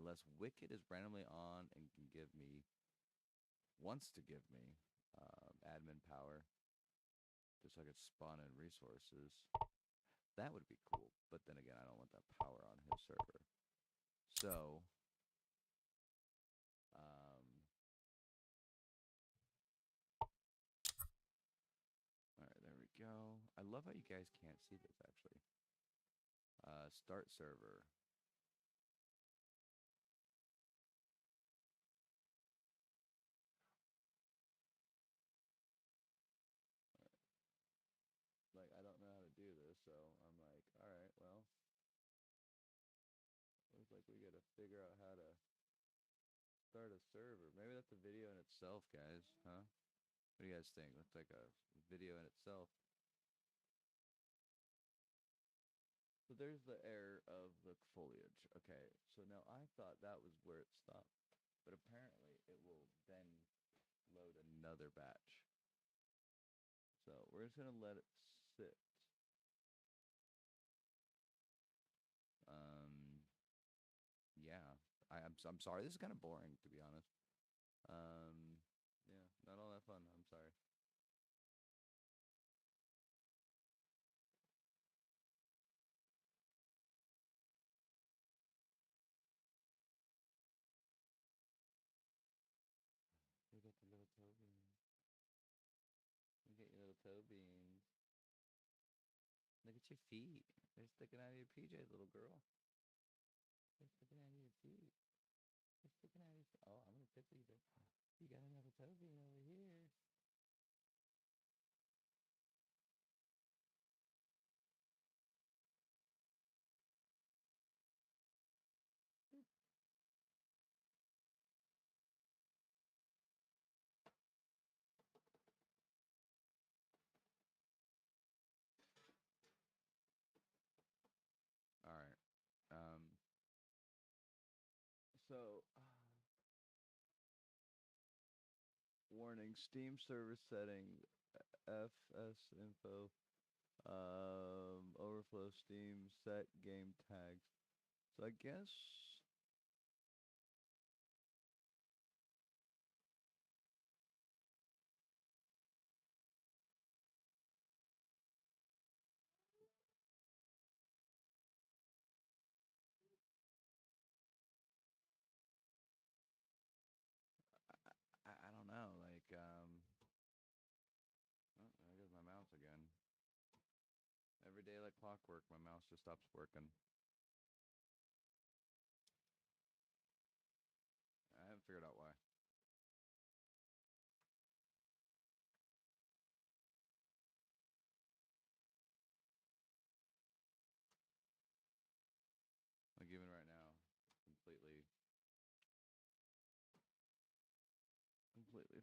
Unless Wicked is randomly on and can give me, wants to give me admin power just so I could spawn in resources. That would be cool. But then again, I don't want that power on his server. So, all right, there we go. I love how you guys can't see this, actually. Start server. Like, I don't know how to do this, so I'm like, all right, well, looks like we got to figure out how to start a server. Maybe that's a video in itself, guys, huh? What do you guys think? Looks like a video in itself. So there's the error of the foliage. Okay, so now I thought that was where it stopped. But apparently it will then load another batch. So we're just going to let it sit. Yeah. I'm sorry. This is kind of boring, to be honest. Yeah, not all that fun. I'm sorry. Look at the little toe beans. Look at your little toe beans. Look at your feet. They're sticking out of your PJ, little girl. They're sticking out of your feet. They're sticking out of your feet. Oh, I'm gonna tickle you. You got another toe bean over here. All right. Um. So, warning: Steam server setting FS info. Overflow Steam set game tags. So I guess I don't know. Like oh, there goes my mouse again. Every day like clockwork, my mouse just stops working. I haven't figured out why. Like even right now, completely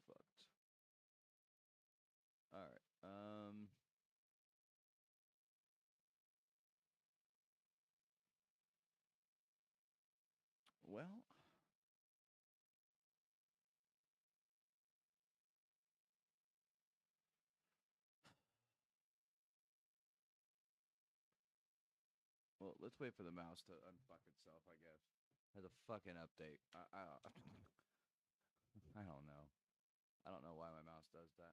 fucked. All right. Well, let's wait for the mouse to unfuck itself, I guess. Has a fucking update. I don't know. I don't know why my mouse does that.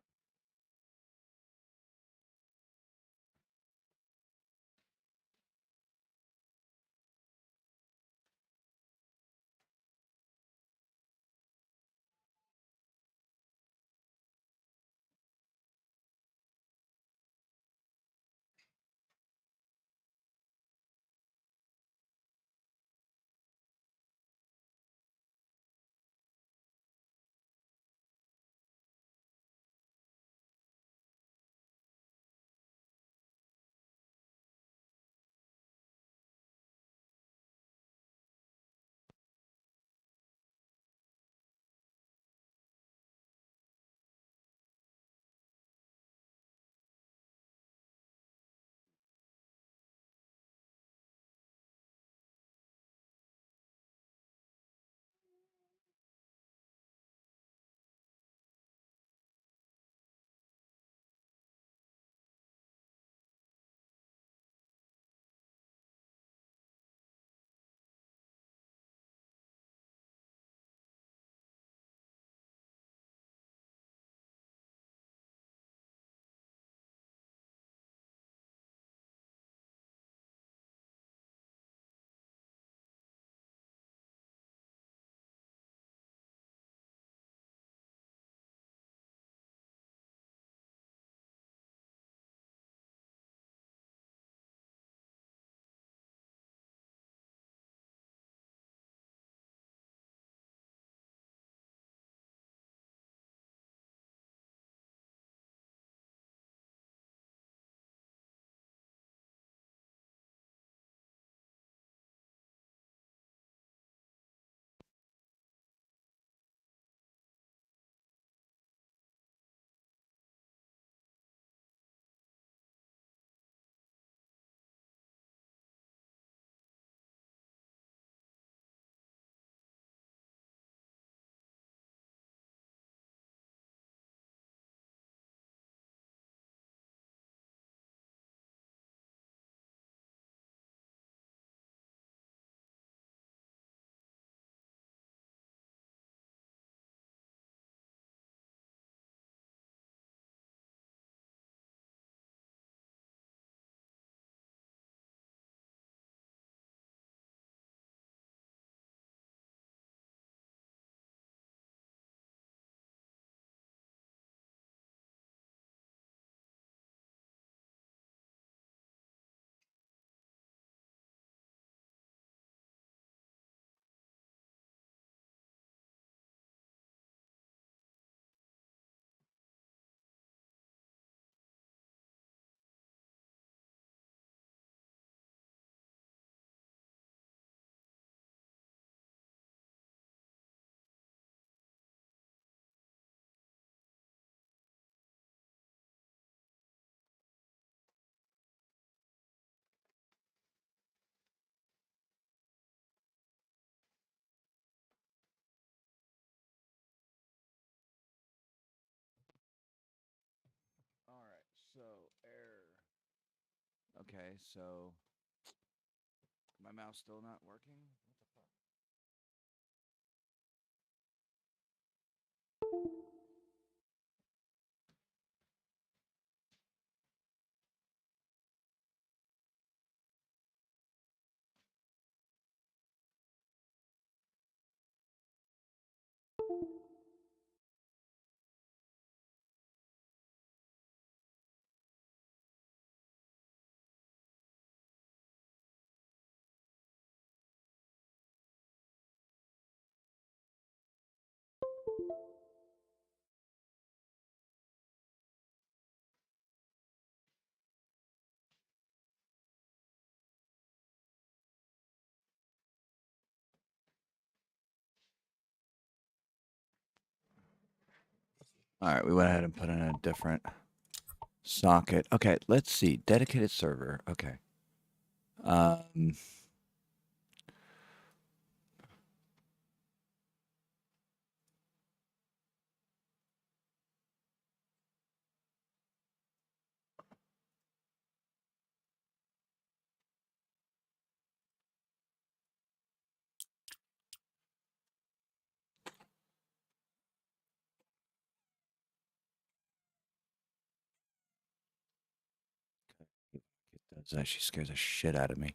All right, so error. Okay, so my mouse still not working? What the fuck? All right, we went ahead and put in a different socket. Okay, let's see. Dedicated server. Okay. Um, That actually scares the shit out of me.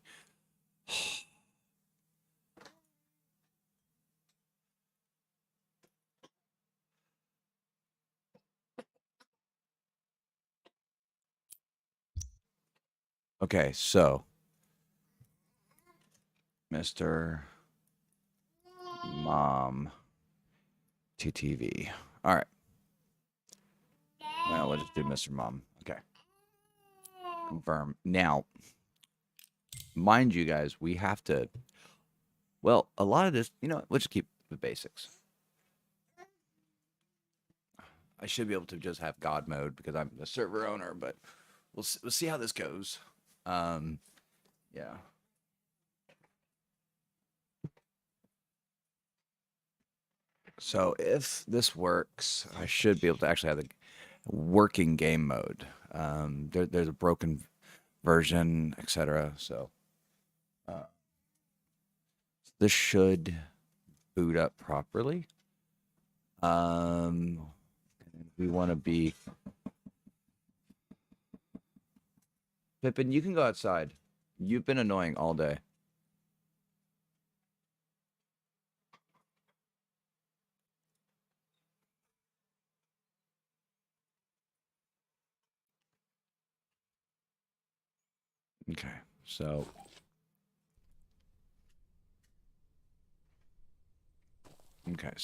Okay, so Mr. Mom TTV. All right. Well, we'll just do Mr. Mom. Okay. Confirm. Now, mind you guys, we have to. Well, a lot of this, we'll just keep the basics. I should be able to just have God mode because I'm the server owner, but we'll see how this goes. Yeah. So if this works, I should be able to actually have the working game mode. There's a broken version, etc. So this should boot up properly. We want to be Pippin. You can go outside. You've been annoying all day. Okay, so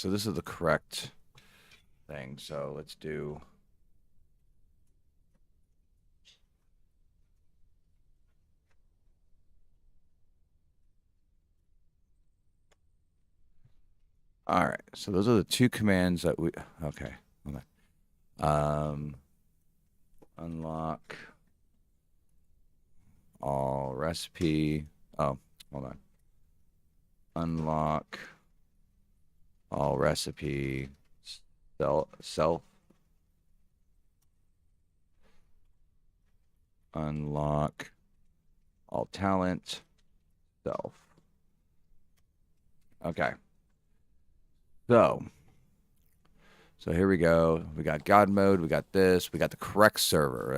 this is the correct thing. So let's do. All right, so those are the two commands that we. Okay, hold on. Unlock all recipe. Oh, hold on. Unlock all recipe. Self. Unlock all talent. Self. Okay. So here we go. We got God mode. We got this. We got the correct server.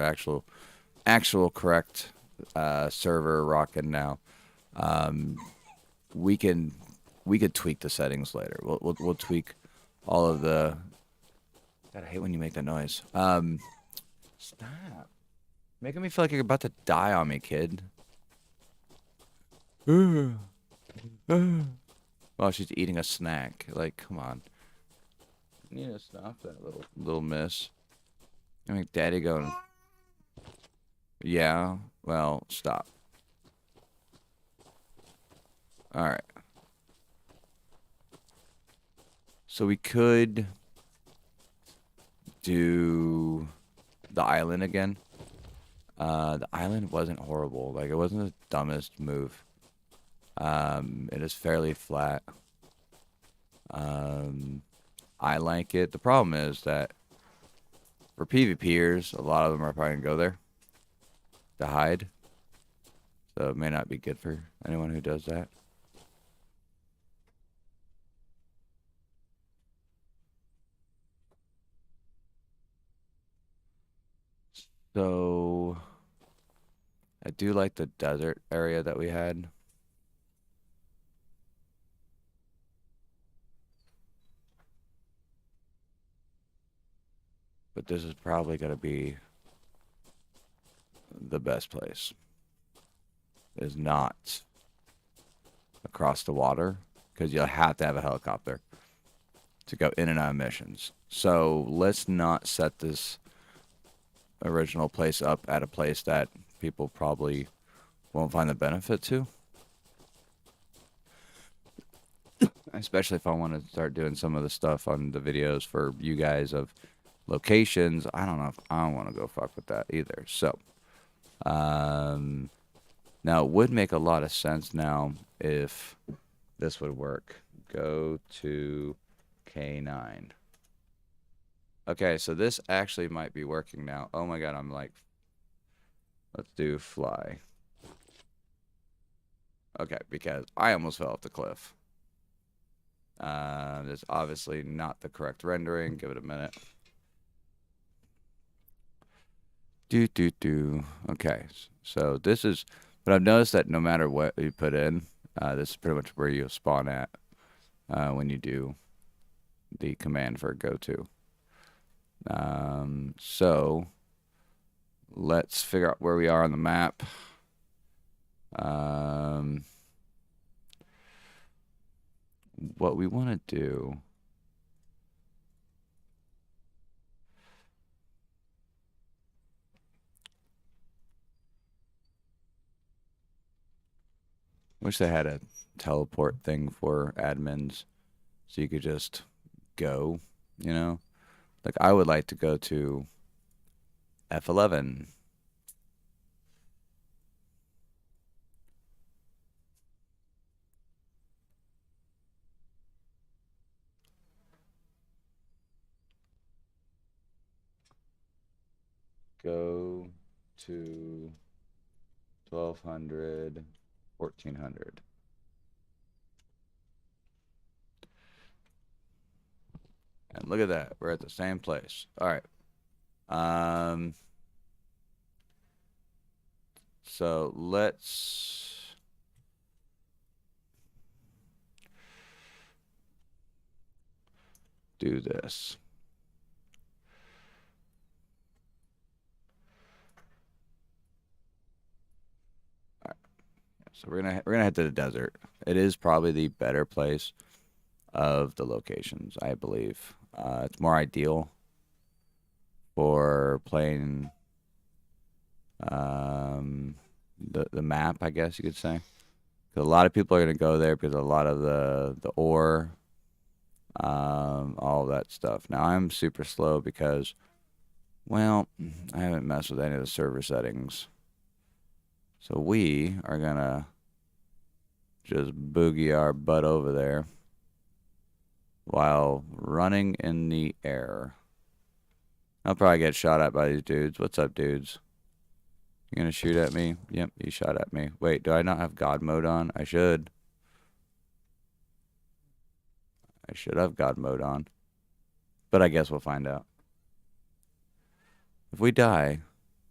Actual correct server rocking now. We could tweak the settings later. We'll tweak all of the. God, I hate when you make that noise. Stop. Making me feel like you're about to die on me, kid. While she's eating a snack. Like, come on. You need to stop that little miss. I mean, Daddy going. Yeah. Well, stop. All right. So we could do the island again. The island wasn't horrible. Like, it wasn't the dumbest move. It is fairly flat. I like it. The problem is that for PvPers, a lot of them are probably gonna go there to hide. So it may not be good for anyone who does that. So I do like the desert area that we had. But this is probably going to be the best place. It is not across the water because you'll have to have a helicopter to go in and out of missions. So let's not set this original place up at a place that people probably won't find the benefit to. Especially if I want to start doing some of the stuff on the videos for you guys of locations. I don't know if I want to go fuck with that either. So, now it would make a lot of sense now if this would work. Go to K9. Okay, so this actually might be working now. Oh my god, I'm like, let's do fly. Okay, because I almost fell off the cliff. There's obviously not the correct rendering. Give it a minute. Okay, so this is, but I've noticed that no matter what you put in, this is pretty much where you'll spawn at when you do the command for go to. So let's figure out where we are on the map. What we want to do. Wish they had a teleport thing for admins so you could just go, you know? Like I would like to go to F11. Go to 1200, 1400. And look at that. We're at the same place. All right. So let's do this. All right. So we're gonna head to the desert. It is probably the better place of the locations, I believe. It's more ideal for playing the map, I guess you could say. 'Cause a lot of people are gonna go there because a lot of the ore, all of that stuff. Now I'm super slow because, well, I haven't messed with any of the server settings. So we are gonna just boogie our butt over there while running in the air. I'll probably get shot at by these dudes. What's up, dudes? You gonna shoot at me? Yep, you shot at me. Wait, do I not have God mode on? I should. I should have God mode on. But I guess we'll find out. If we die,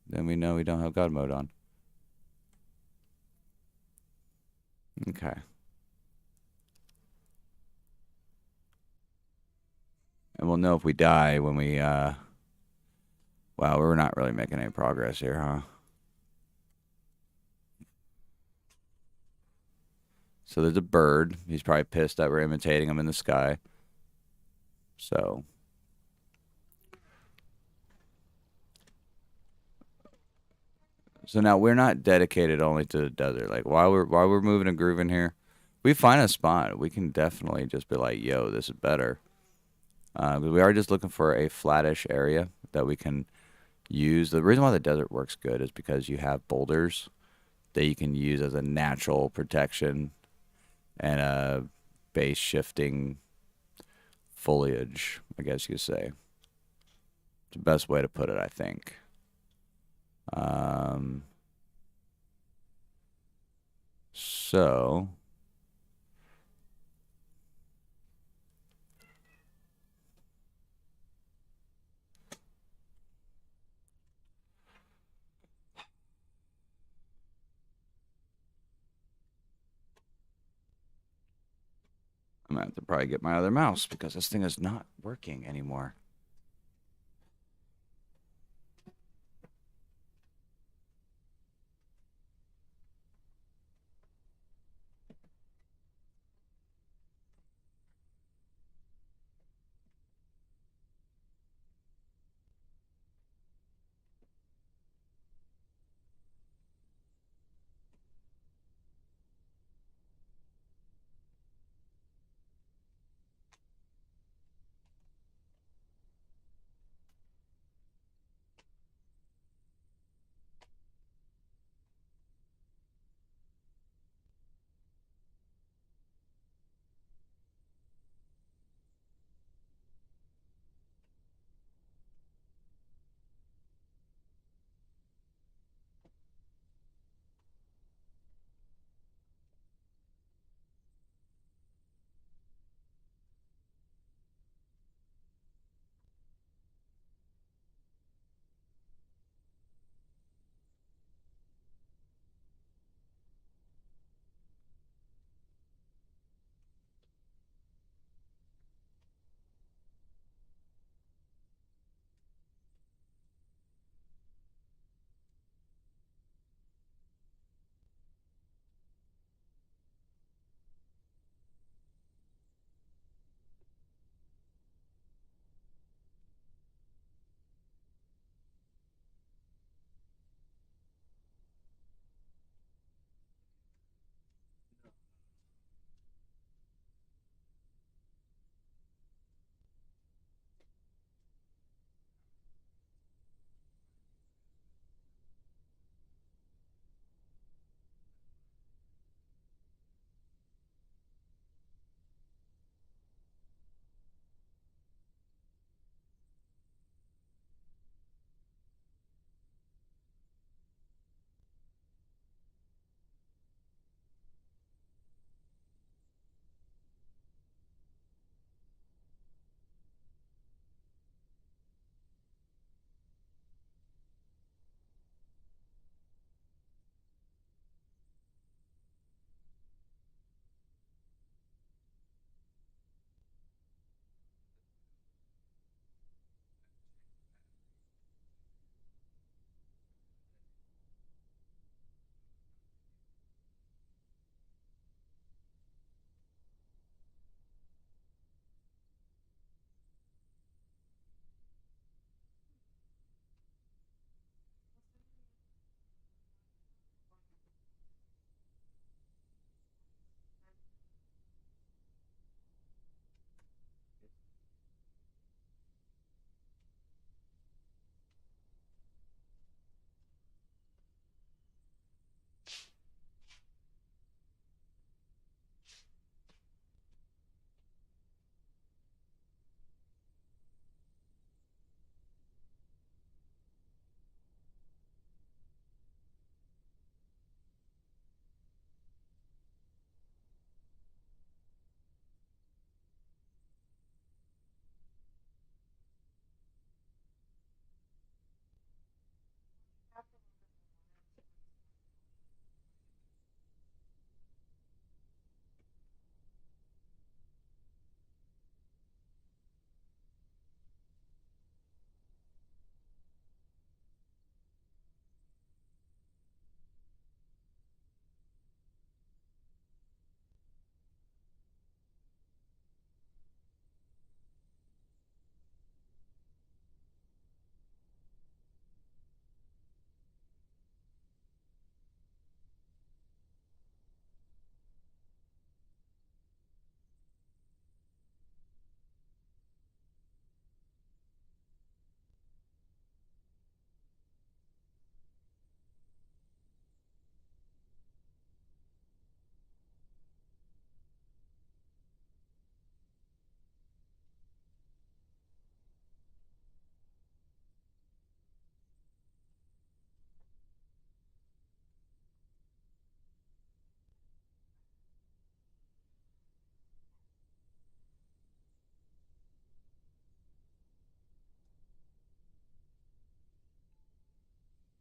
then we know we don't have God mode on. Okay. And we'll know if we die when we, wow, we're not really making any progress here, huh? So there's a bird. He's probably pissed that we're imitating him in the sky. So now we're not dedicated only to the desert. Like while we're moving and grooving here, we find a spot. We can definitely just be like, "Yo, this is better." We are just looking for a flattish area that we can use. The reason why the desert works good is because you have boulders that you can use as a natural protection and a base shifting foliage, I guess you could say. It's the best way to put it, I think. So I'm gonna have to probably get my other mouse because this thing is not working anymore.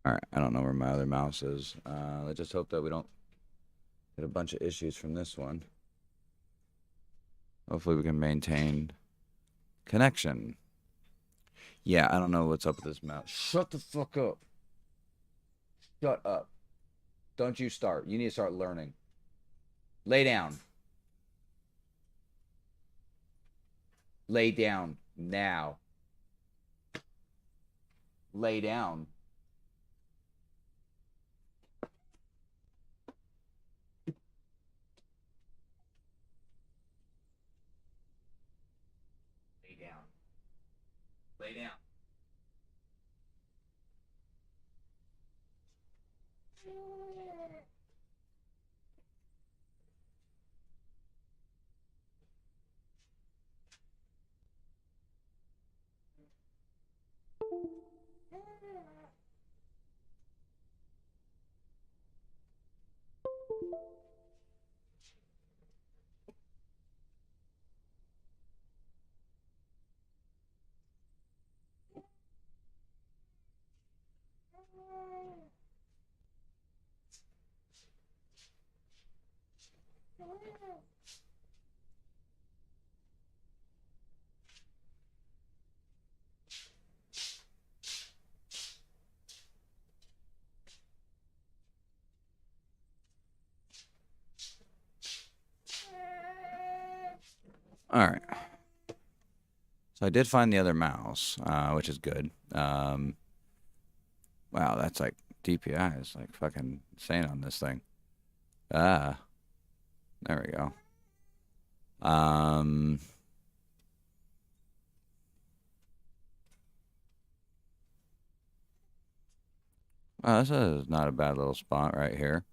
Alright, I don't know where my other mouse is. Let's just hope that we don't get a bunch of issues from this one. Hopefully we can maintain connection. Yeah, I don't know what's up with this mouse. Shut the fuck up. Shut up. Don't you start. You need to start learning. Lay down. Lay down now. Lay down. Lay down. Lay down. Alright. So I did find the other mouse, which is good. Wow, that's like DPI is like fucking insane on this thing. There we go. Wow, this is not a bad little spot right here.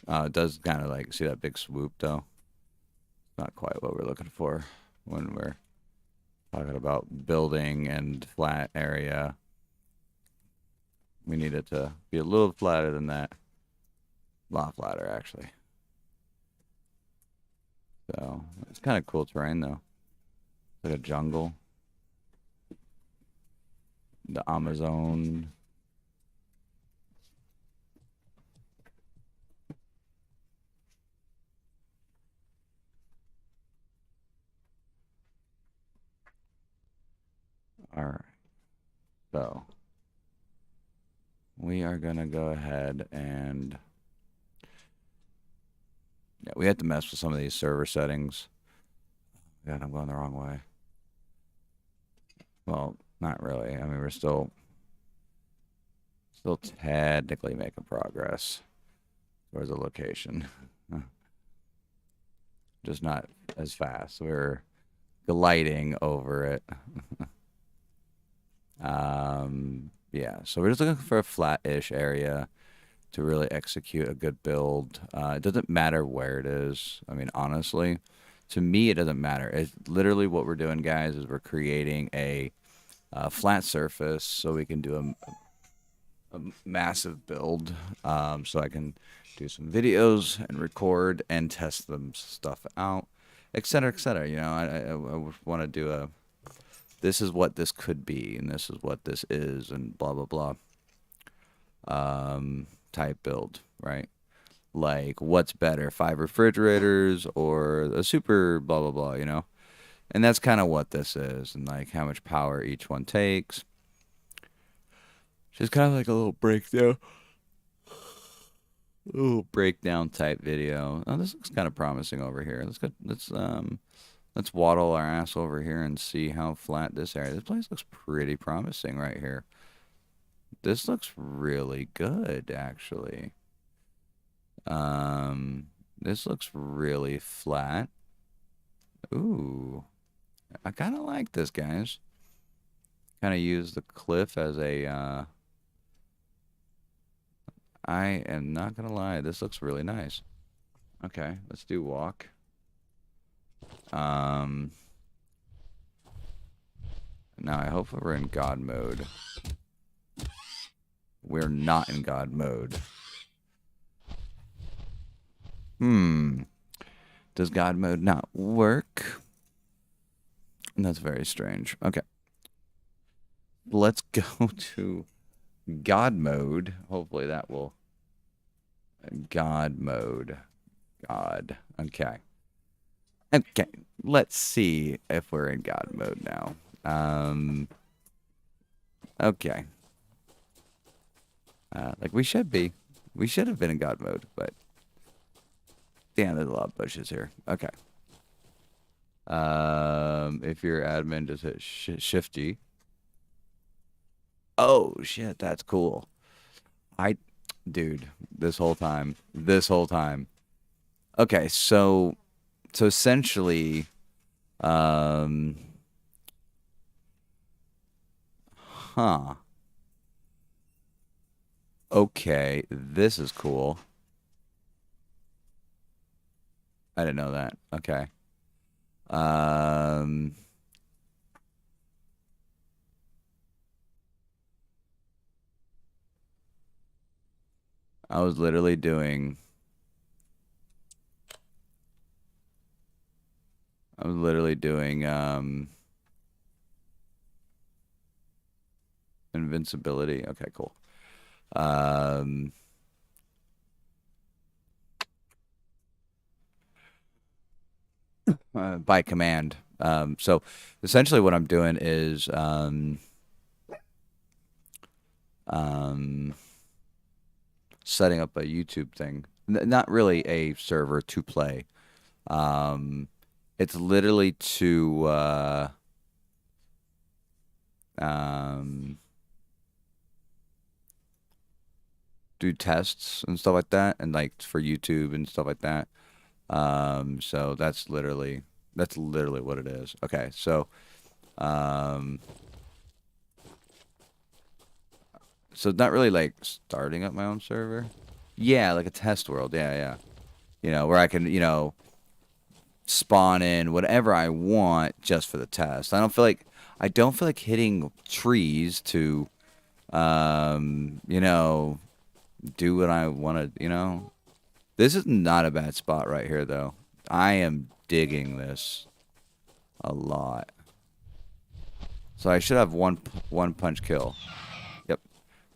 It does kind of like, see that big swoop though? Not quite what we're looking for when we're talking about building and flat area. We need it to be a little flatter than that. A lot flatter, actually. So, it's kind of cool terrain, though. It's like a jungle. The Amazon. Alright. So, we are going to go ahead and... yeah, we have to mess with some of these server settings. God, I'm going the wrong way. Well, not really. I mean, we're still technically making progress towards a location. Just not as fast. We're gliding over it. Yeah, so we're just looking for a flat-ish area to really execute a good build. It doesn't matter where it is. I mean, honestly, to me, it doesn't matter. It's literally what we're doing, guys, is we're creating a flat surface so we can do a massive build. So I can do some videos and record and test them stuff out, etc., etc. You know, I want to do a, this is what this could be, and this is what this is, and blah, blah, blah. Type build, right? Like, what's better, 5 refrigerators or a super blah, blah, blah, you know? And that's kind of what this is, and like how much power each one takes. Just kind of like a little breakdown. Ooh, breakdown type video. Oh, this looks kind of promising over here. Let's waddle our ass over here and see how flat this area. This place looks pretty promising right here. This looks really good, actually. This looks really flat. Ooh, I kind of like this, guys. Kind of use the cliff as a, I am not gonna lie, this looks really nice. Okay, let's do walk. Now I hope we're in God mode. We're not in God mode. Does God mode not work? That's very strange. Okay. let's go to God mode. Hopefully that will... God mode. God. Okay. Okay. Let's see if we're in God mode now. Okay. Like we should be. We should have been in God mode, but... Damn, there's a lot of bushes here. Okay. If you're admin, just hit Shift G. Oh, shit, that's cool. Dude, this whole time. Okay, so essentially, huh. Okay, this is cool. I didn't know that. Okay. I was literally doing invincibility. Okay, cool. By command. So essentially what I'm doing is setting up a YouTube thing. Not really a server to play. It's literally to do tests and stuff like that, and like for YouTube and stuff like that. So that's literally what it is. Okay, so so it's not really like starting up my own server. Yeah, like a test world. Yeah, yeah. You know, where I can, spawn in whatever I want just for the test. I don't feel like hitting trees to do what I want to. This is not a bad spot right here though. I am digging this a lot. So I should have one punch kill. Yep.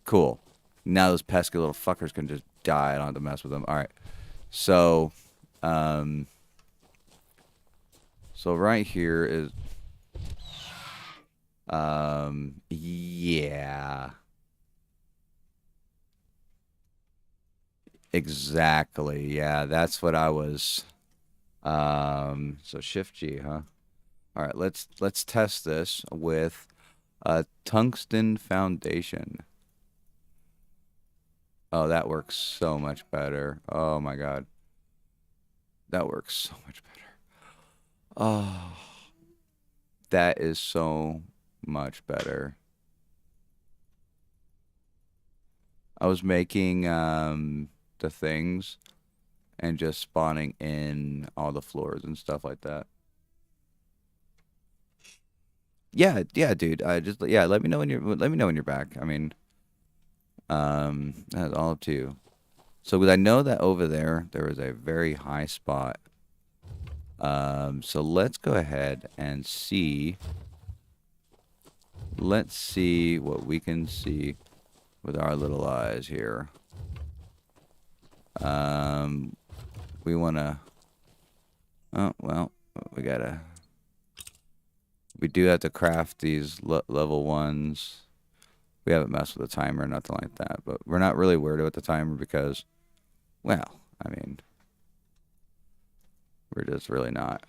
Cool. Now those pesky little fuckers can just die. I don't have to mess with them. All right. So so right here is yeah. Exactly. Yeah, that's what I was so Shift G, huh? All right, let's test this with a tungsten foundation. Oh, that works so much better. Oh my God. That works so much better. Oh, that is so much better. I was making the things and just spawning in all the floors and stuff like that. Yeah, yeah, dude. Let me know when you're back. I mean, that's all up to you. So, because I know that over there was a very high spot. So let's go ahead and see. Let's see what we can see with our little eyes here. We wanna. Oh well, we do have to craft these level ones. We haven't messed with the timer or nothing like that, but we're not really worried about the timer because, well, I mean, we're just really not.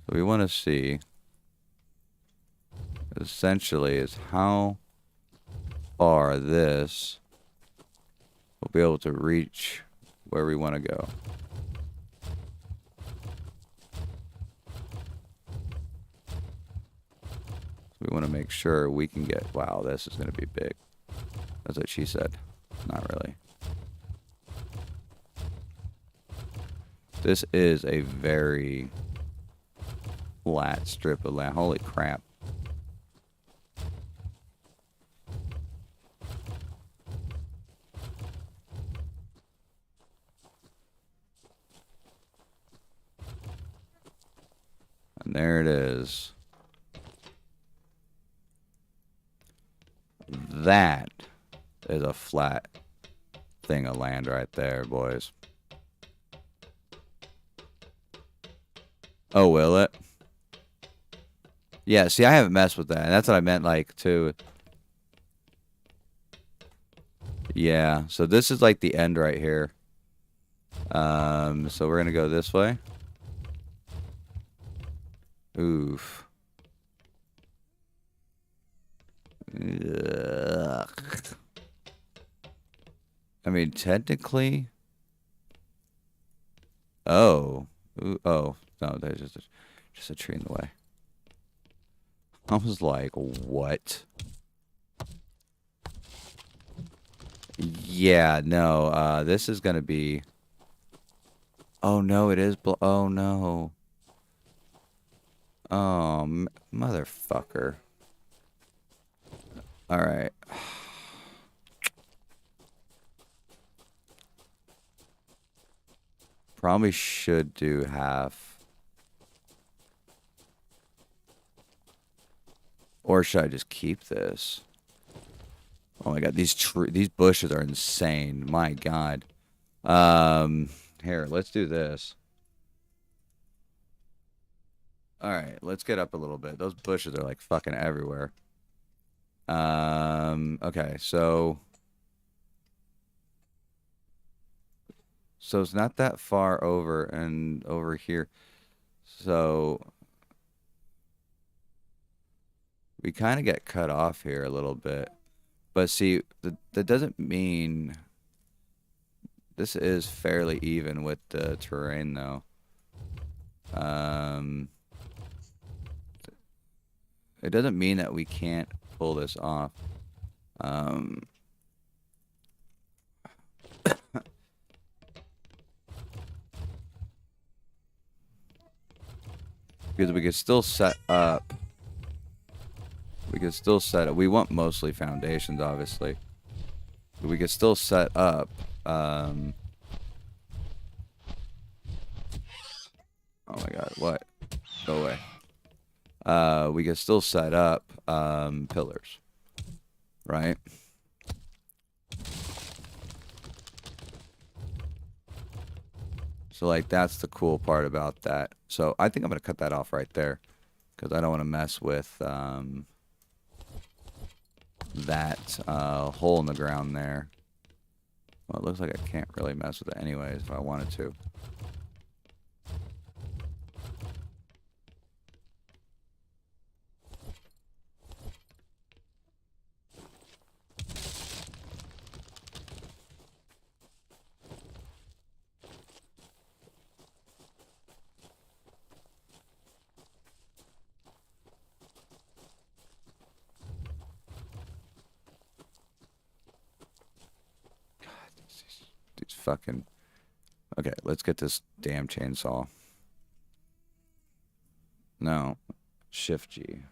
So we want to see, essentially, is how far this will be able to reach where we want to go. We want to make sure we can get... Wow, this is going to be big. That's what she said. Not really. This is a very flat strip of land. Holy crap. And there it is. That is a flat thing of land right there, boys. Oh, will it? Yeah, see, I haven't messed with that. That's what I meant, like, too. Yeah, so this is like the end right here. So we're gonna go this way. Oof. Ugh. I mean, technically. Oh. Ooh, oh. No, there's just a tree in the way. I was like, what? Yeah, no. This is gonna be. Oh no, it is. Oh no. Oh, motherfucker. All right. Probably should do half. Or should I just keep this? Oh my god, these bushes are insane. My god. Here, let's do this. All right, let's get up a little bit. Those bushes are like fucking everywhere. Okay, so it's not that far over and over here. So we kind of get cut off here a little bit. But see, that doesn't mean this is fairly even with the terrain though. It doesn't mean that we can't pull this off. Because we could still set up. We could still set up. We want mostly foundations, obviously. But we could still set up. Oh my god, what? Go away. We could still set up pillars. Right? So, like, that's the cool part about that. So, I think I'm going to cut that off right there. Because I don't want to mess with that hole in the ground there. Well, it looks like I can't really mess with it anyways if I wanted to. These fucking... Okay, let's get this damn chainsaw. No. Shift G.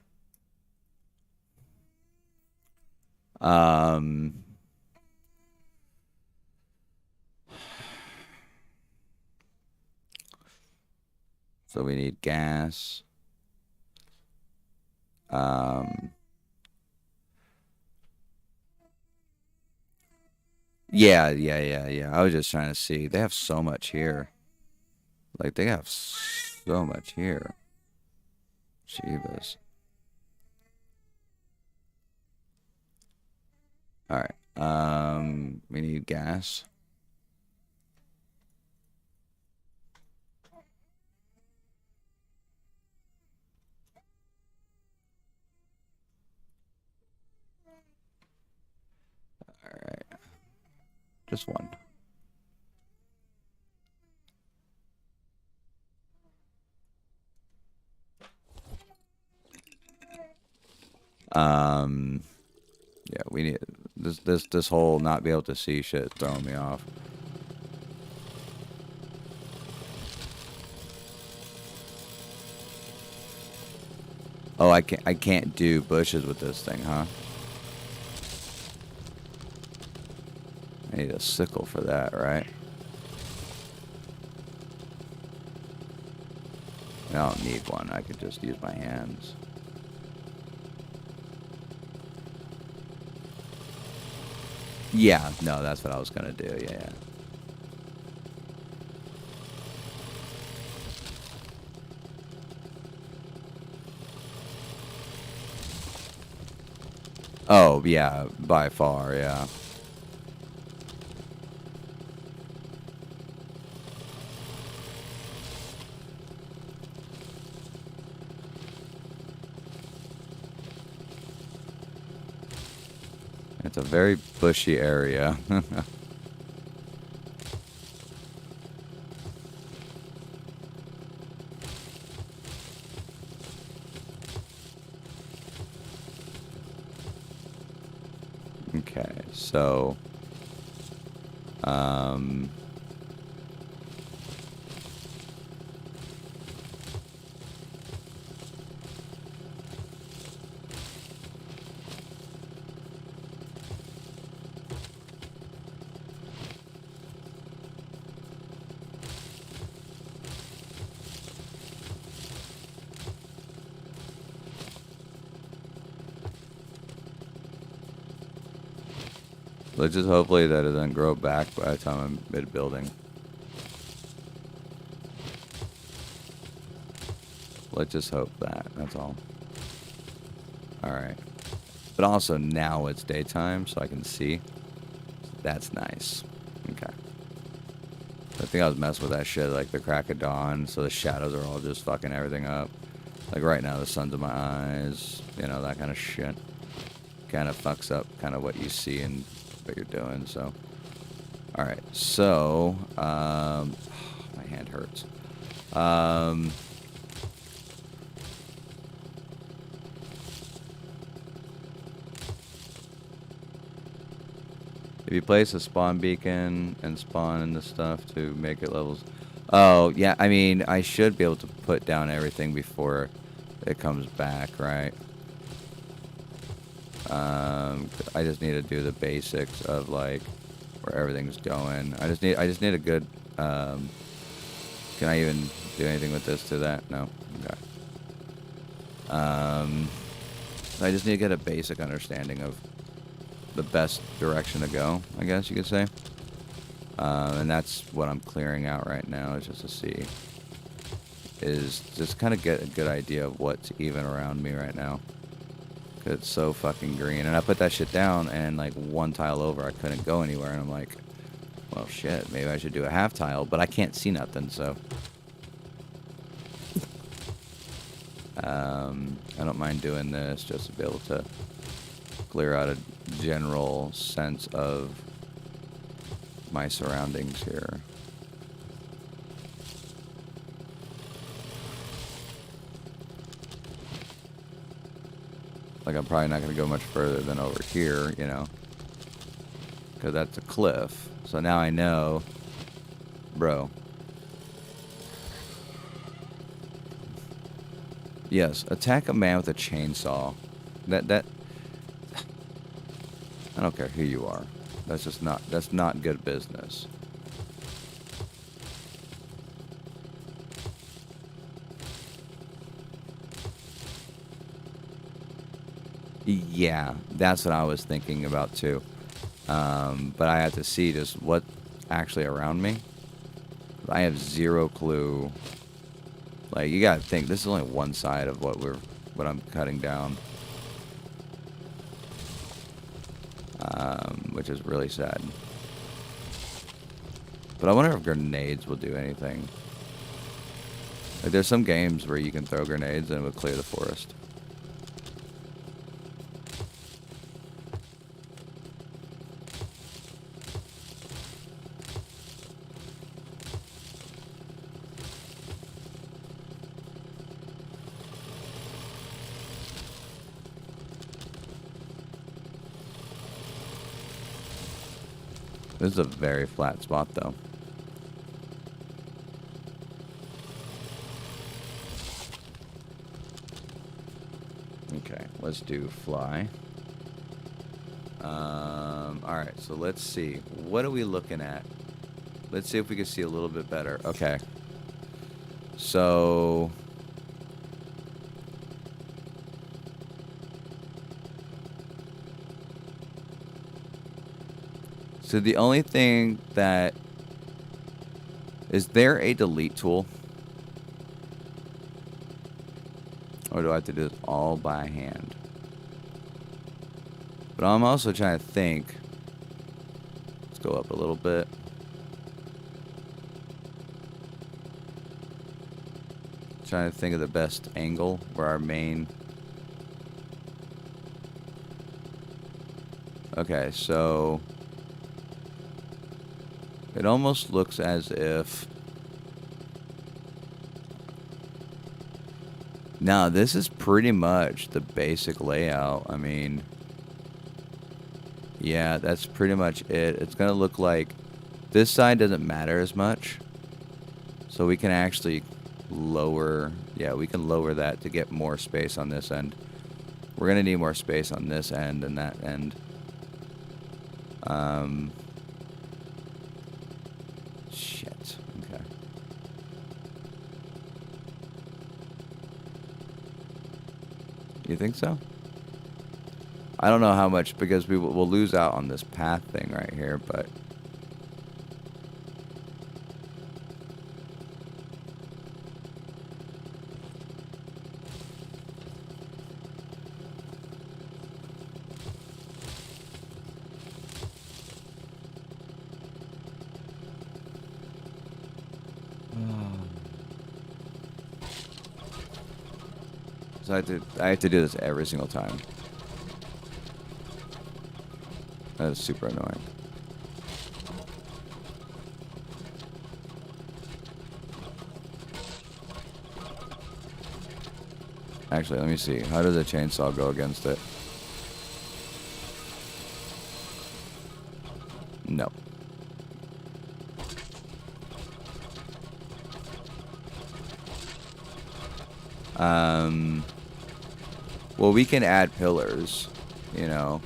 So we need gas. Yeah. I was just trying to see. They have so much here. Like, they have so much here. Jeebus. Alright. We need gas. Alright. Just one. Yeah, we need this whole not be able to see shit is throwing me off. Oh, I can't do bushes with this thing, huh? I need a sickle for that, right? I don't need one. I could just use my hands. Yeah, no, that's what I was gonna do. Yeah. Oh, yeah, by far, yeah. It's a very bushy area. Okay, so let's just hopefully that it doesn't grow back by the time I'm mid-building. Let's just hope that, that's all. Alright. But also now it's daytime, so I can see. That's nice. Okay. I think I was messing with that shit like the crack of dawn, so the shadows are all just fucking everything up. Like right now the sun's in my eyes, you know, that kind of shit. Kind of fucks up kind of what you see and what you're doing, so. Alright, so, my hand hurts. If you place a spawn beacon and spawn in the stuff to make it levels... Oh, yeah, I mean, I should be able to put down everything before it comes back, right? I just need to do the basics of, like, where everything's going. I just need a good... can I even do anything with this to that? No? Okay. I just need to get a basic understanding of the best direction to go, I guess you could say. And that's what I'm clearing out right now, is just to see. Is just kind of get a good idea of what's even around me right now. 'Cause it's so fucking green. And I put that shit down, and like one tile over, I couldn't go anywhere. And I'm like, well, shit, maybe I should do a half tile, but I can't see nothing, so. I don't mind doing this just to be able to clear out a general sense of my surroundings here. Like, I'm probably not going to go much further than over here, you know, because that's a cliff. So now I know, bro. Yes, attack a man with a chainsaw. That I don't care who you are. That's not good business. Yeah, that's what I was thinking about too. But I have to see just what actually around me. I have zero clue. Like, you gotta think, this is only one side of what I'm cutting down. Which is really sad. But I wonder if grenades will do anything. Like, there's some games where you can throw grenades and it would clear the forest. This is a very flat spot, though. Okay, let's do fly. Alright, so let's see. What are we looking at? Let's see if we can see a little bit better. Okay. So, So the only thing that... Is there a delete tool? Or do I have to do this all by hand? But I'm also trying to think. Let's go up a little bit. Trying to think of the best angle where our main... Okay, so... It almost looks as if... No, this is pretty much the basic layout. I mean... Yeah, that's pretty much it. It's going to look like... This side doesn't matter as much. So we can actually lower... Yeah, we can lower that to get more space on this end. We're going to need more space on this end and that end. Shit. Okay. You think so? I don't know how much, because we'll lose out on this path thing right here, but... So I have to do this every single time. That is super annoying. Actually, let me see. How does a chainsaw go against it? No. Well, we can add pillars, you know.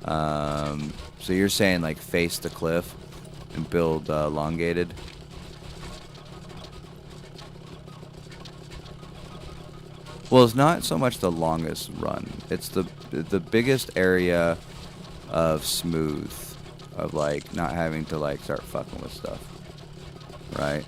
So you're saying like face the cliff and build elongated? Well, it's not so much the longest run. It's the biggest area of smooth, of like not having to like start fucking with stuff, right?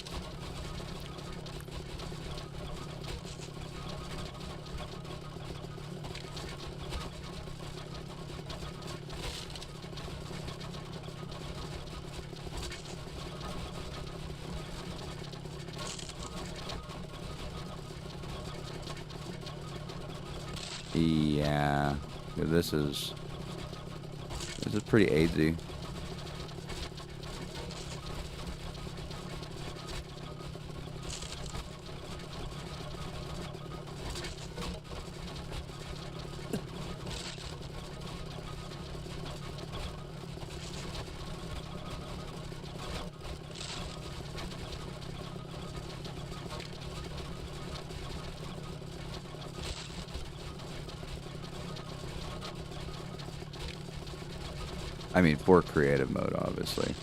Yeah, this is pretty easy. I mean, for creative mode, obviously.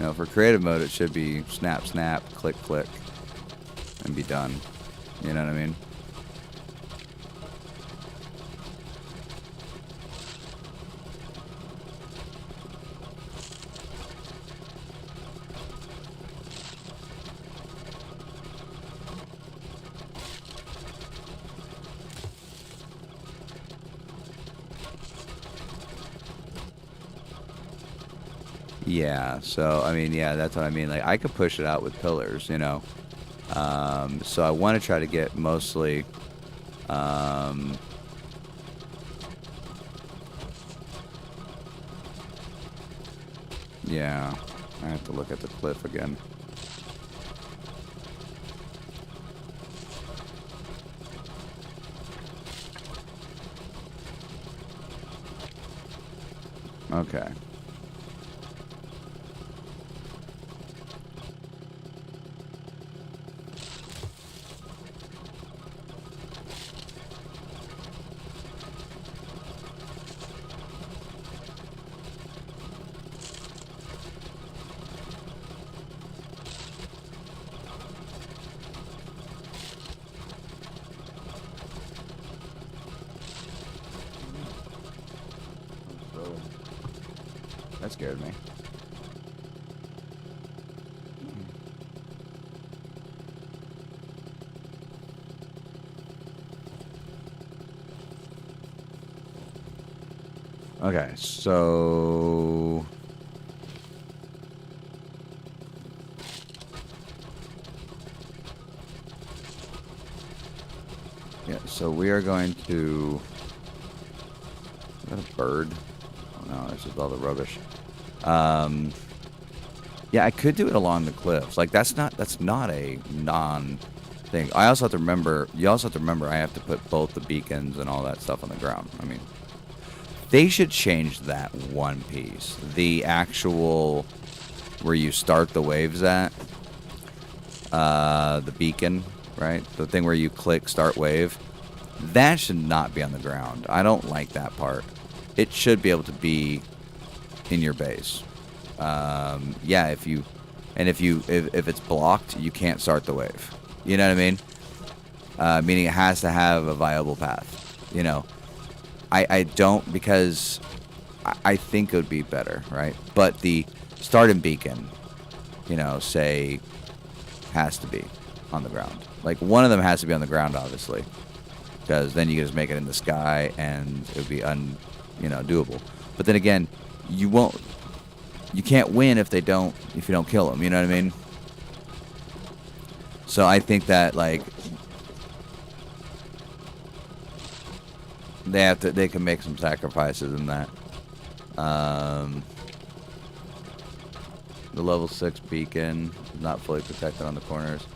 You know, for creative mode, it should be snap, snap, click, click, and be done. You know what I mean? Yeah, so, I mean, yeah, that's what I mean. Like, I could push it out with pillars, you know. So I want to try to get mostly... yeah, I have to look at the cliff again. Okay. That scared me. Okay, so... Yeah, so we are going to... Is that a bird? Oh no, it's just all the rubbish. Yeah, I could do it along the cliffs. Like, that's not a non-thing. I also have to remember... You also have to remember I have to put both the beacons and all that stuff on the ground. I mean... They should change that one piece. The actual... Where you start the waves at. The beacon, right? The thing where you click start wave. That should not be on the ground. I don't like that part. It should be able to be in your base. Yeah, if it's blocked, you can't start the wave. You know what I mean? Meaning it has to have a viable path. You know, I don't, because I think it would be better, right? But the start and beacon, you know, say, has to be on the ground. Like, one of them has to be on the ground, obviously, because then you can just make it in the sky and it would be doable. But then again, you can't win if you don't kill them. You know what I mean? So I think that, like, they can make some sacrifices in that. The level 6 beacon is not fully protected on the corners.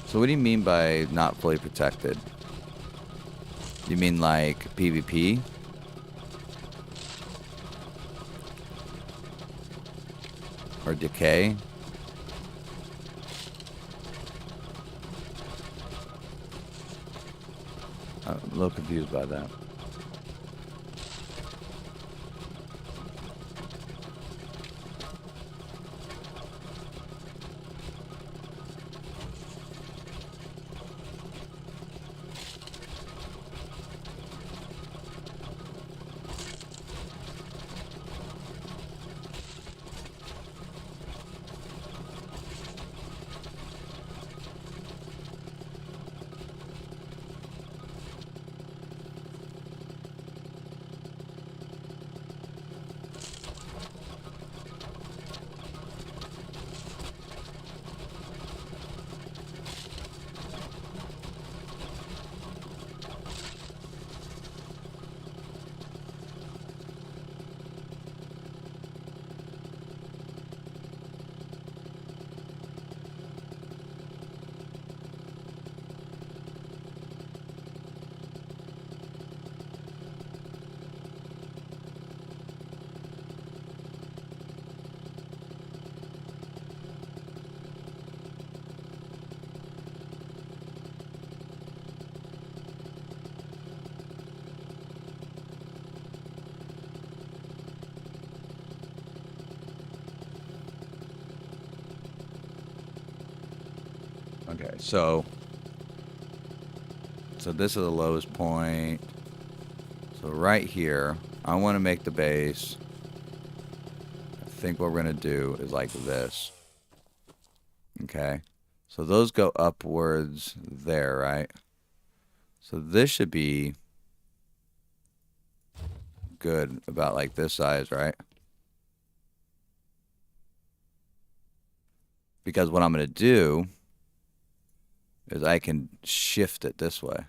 So what do you mean by not fully protected? You mean like PvP? Or decay? I'm a little confused by that. Okay, so this is the lowest point. So right here, I want to make the base. I think what we're going to do is like this. Okay, so those go upwards there, right? So this should be good, about like this size, right? Because what I'm going to do is I can shift it this way,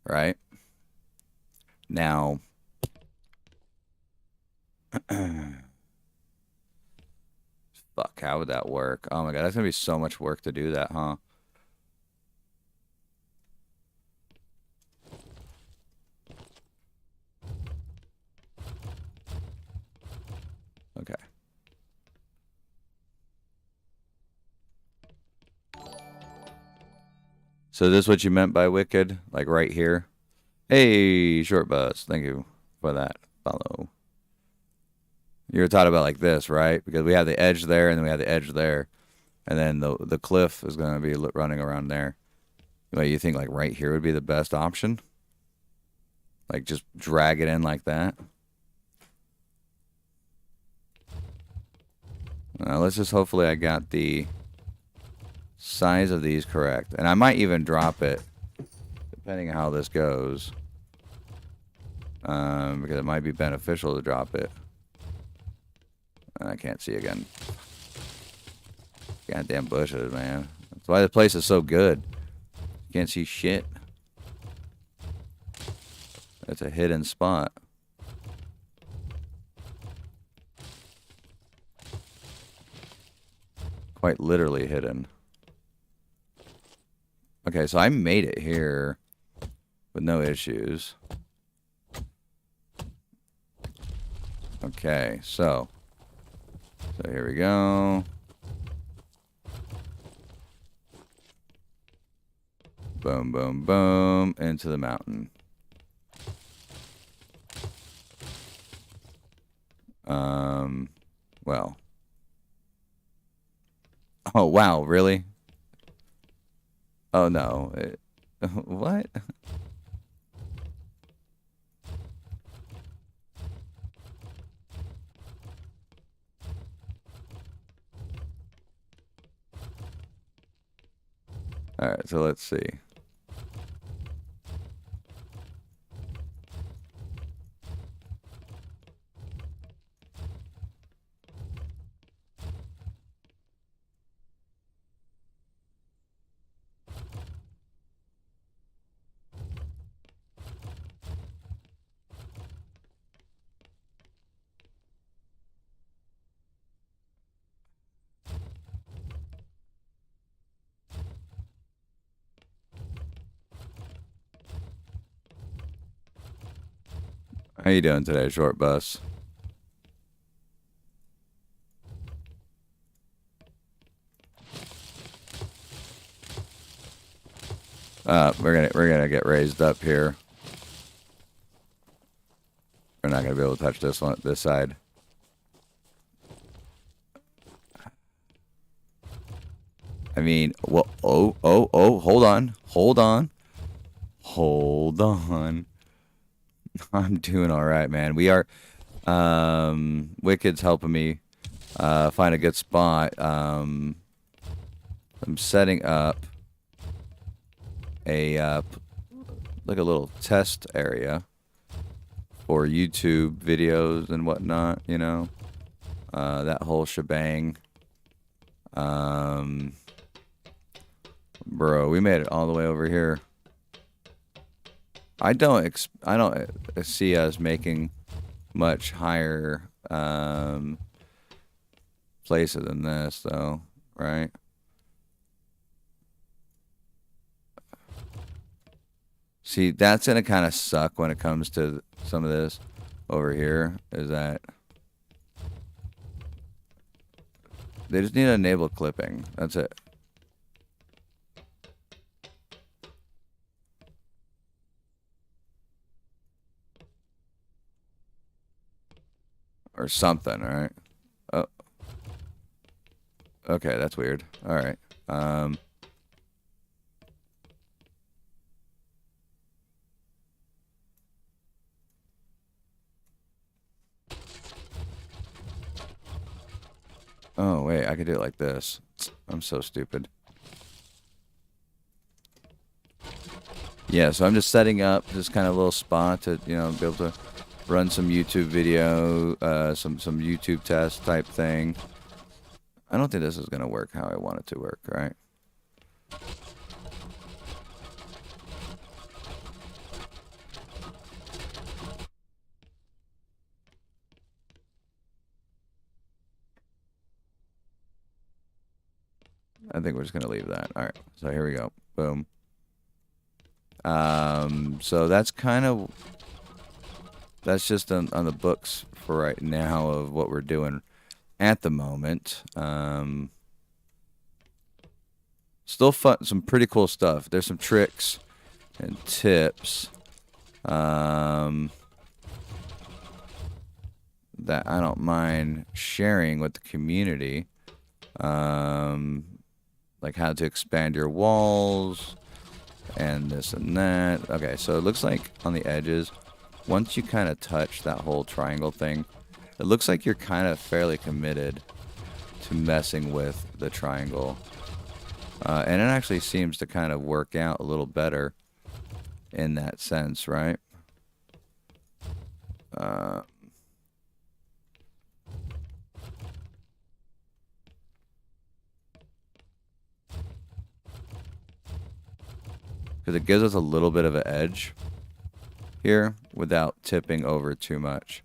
right? Now, fuck, how would that work? Oh my god, that's gonna be so much work to do that, huh? Okay. So this is what you meant by wicked? Like right here? Hey, short bus. Thank you for that follow. You were talking about like this, right? Because we have the edge there, and then we have the edge there. And then the cliff is going to be running around there. Well, you think like right here would be the best option? Like, just drag it in like that. Let's just hopefully I got the size of these correct. And I might even drop it, depending on how this goes. Because it might be beneficial to drop it. I can't see again. Goddamn bushes, man. That's why the place is so good. You can't see shit. It's a hidden spot. Quite literally hidden. Okay, so I made it here with no issues. Okay, so here we go. Boom, boom, boom, into the mountain. Well. Oh, wow, really? Oh, no. What? Alright, so let's see. How you doing today, short bus? We're gonna get raised up here. We're not gonna be able to touch this side. I mean, well, oh, hold on. I'm doing all right, man. We are, Wicked's helping me, find a good spot. I'm setting up like a little test area for YouTube videos and whatnot, you know, that whole shebang. Bro, we made it all the way over here. I don't see us making much higher places than this, though, right? See, that's gonna kind of suck when it comes to some of this over here. Is that they just need to enable clipping. That's it. Or something, right? Oh. Okay, that's weird. All right. Oh, wait, I could do it like this. I'm so stupid. Yeah, so I'm just setting up this kind of little spot to, you know, be able to run some YouTube video, some YouTube test type thing. I don't think this is going to work how I want it to work, right? I think we're just going to leave that. All right, so here we go. Boom. So that's kind of... That's just on the books for right now of what we're doing at the moment. Still fun, some pretty cool stuff. There's some tricks and tips that I don't mind sharing with the community. Like how to expand your walls and this and that. Okay, so it looks like on the edges once you kind of touch that whole triangle thing, it looks like you're kind of fairly committed to messing with the triangle. And it actually seems to kind of work out a little better in that sense, right? Because it gives us a little bit of an edge here without tipping over too much.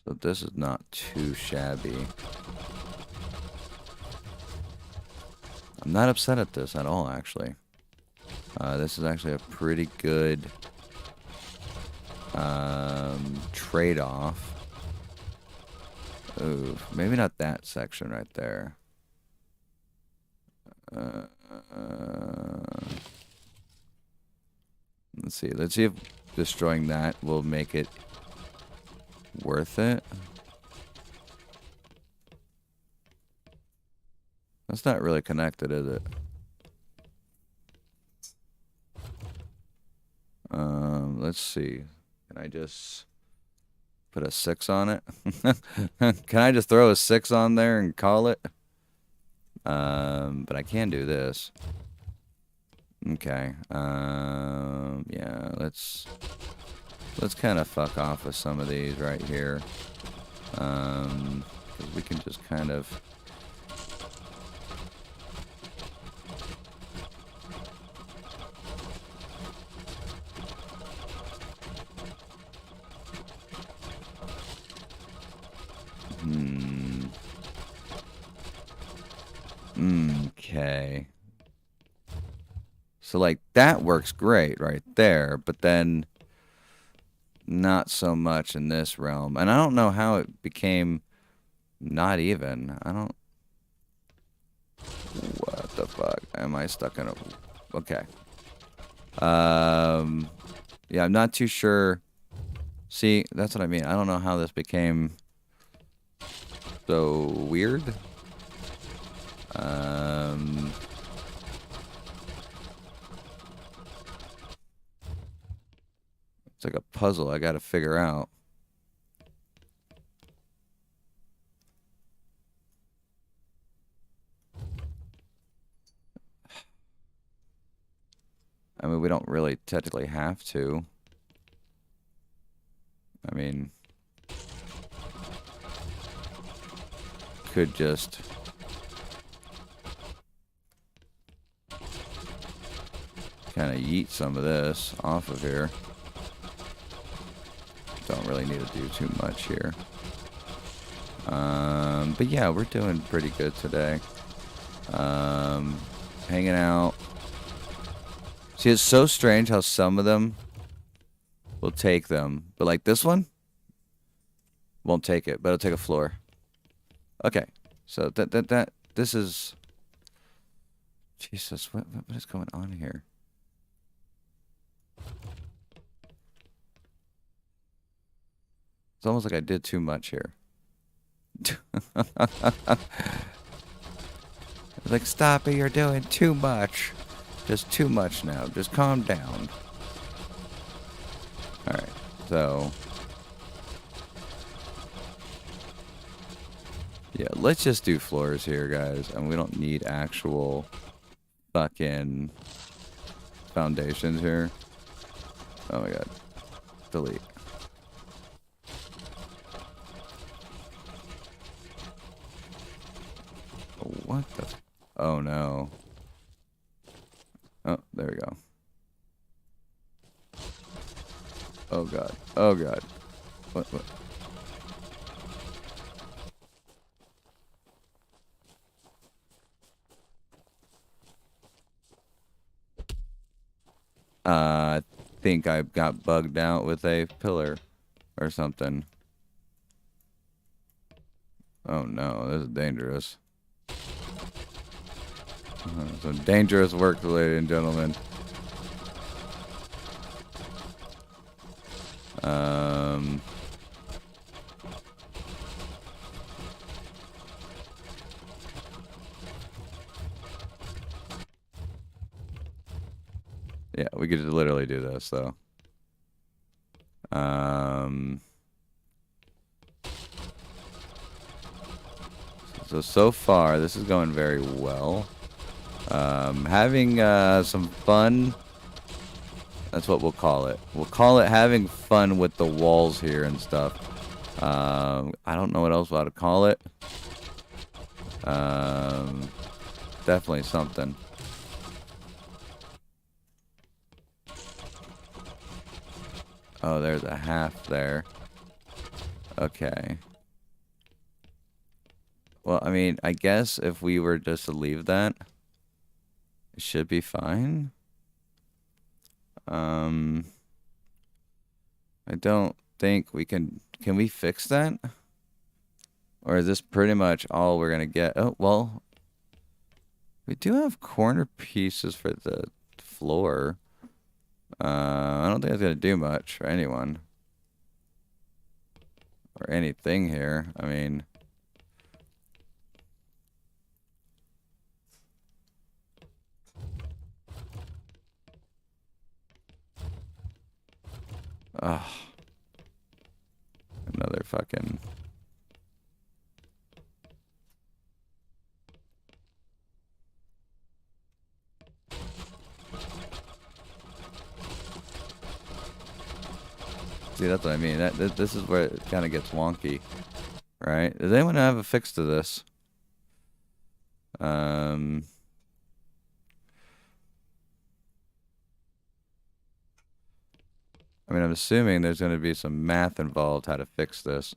So this is not too shabby. I'm not upset at this at all, actually. This is actually a pretty good trade-off. Ooh, maybe not that section right there. Let's see. Let's see if destroying that will make it worth it. That's not really connected, is it? Let's see. Can I just put a 6 on it? Can I just throw a 6 on there and call it? But I can do this. Okay. Yeah, let's kind of fuck off with some of these right here. 'Cause we can just kind of... Okay. So, like, that works great right there, but then not so much in this realm. And I don't know how it became not even. I don't... What the fuck? Am I stuck in a... Okay. Yeah, I'm not too sure. See, that's what I mean. I don't know how this became so weird. It's like a puzzle I gotta figure out. I mean, we don't really technically have to. I mean, could just... kind of yeet some of this off of here. Don't really need to do too much here. But yeah, we're doing pretty good today. Hanging out. See, it's so strange how some of them will take them. But like this one won't take it, but it'll take a floor. Okay. So this is... Jesus, what is going on here? It's almost like I did too much here. It's like, stop it, you're doing too much. Just too much now. Just calm down. Alright, so... yeah, let's just do floors here, guys. And we don't need actual fucking foundations here. Oh my god. Delete. What the... Oh no. Oh, there we go. Oh god. Oh god. What? I think I got bugged out with a pillar or something. Oh no, this is dangerous. Some dangerous work, ladies and gentlemen. Yeah, we could literally do this though. So far this is going very well. Having some fun. That's what we'll call it. We'll call it having fun with the walls here and stuff. I don't know what else to call it. Definitely something. Oh, there's a half there. Okay. Well, I mean, I guess if we were just to leave that, it should be fine. I don't think we can we fix that? Or is this pretty much all we're gonna get? Oh, well, we do have corner pieces for the floor. I don't think it's gonna do much for anyone. Or anything here. I mean... Ugh. Another fucking... See, that's what I mean. This is where it kind of gets wonky. Right? Does anyone have a fix to this? I mean, I'm assuming there's going to be some math involved how to fix this.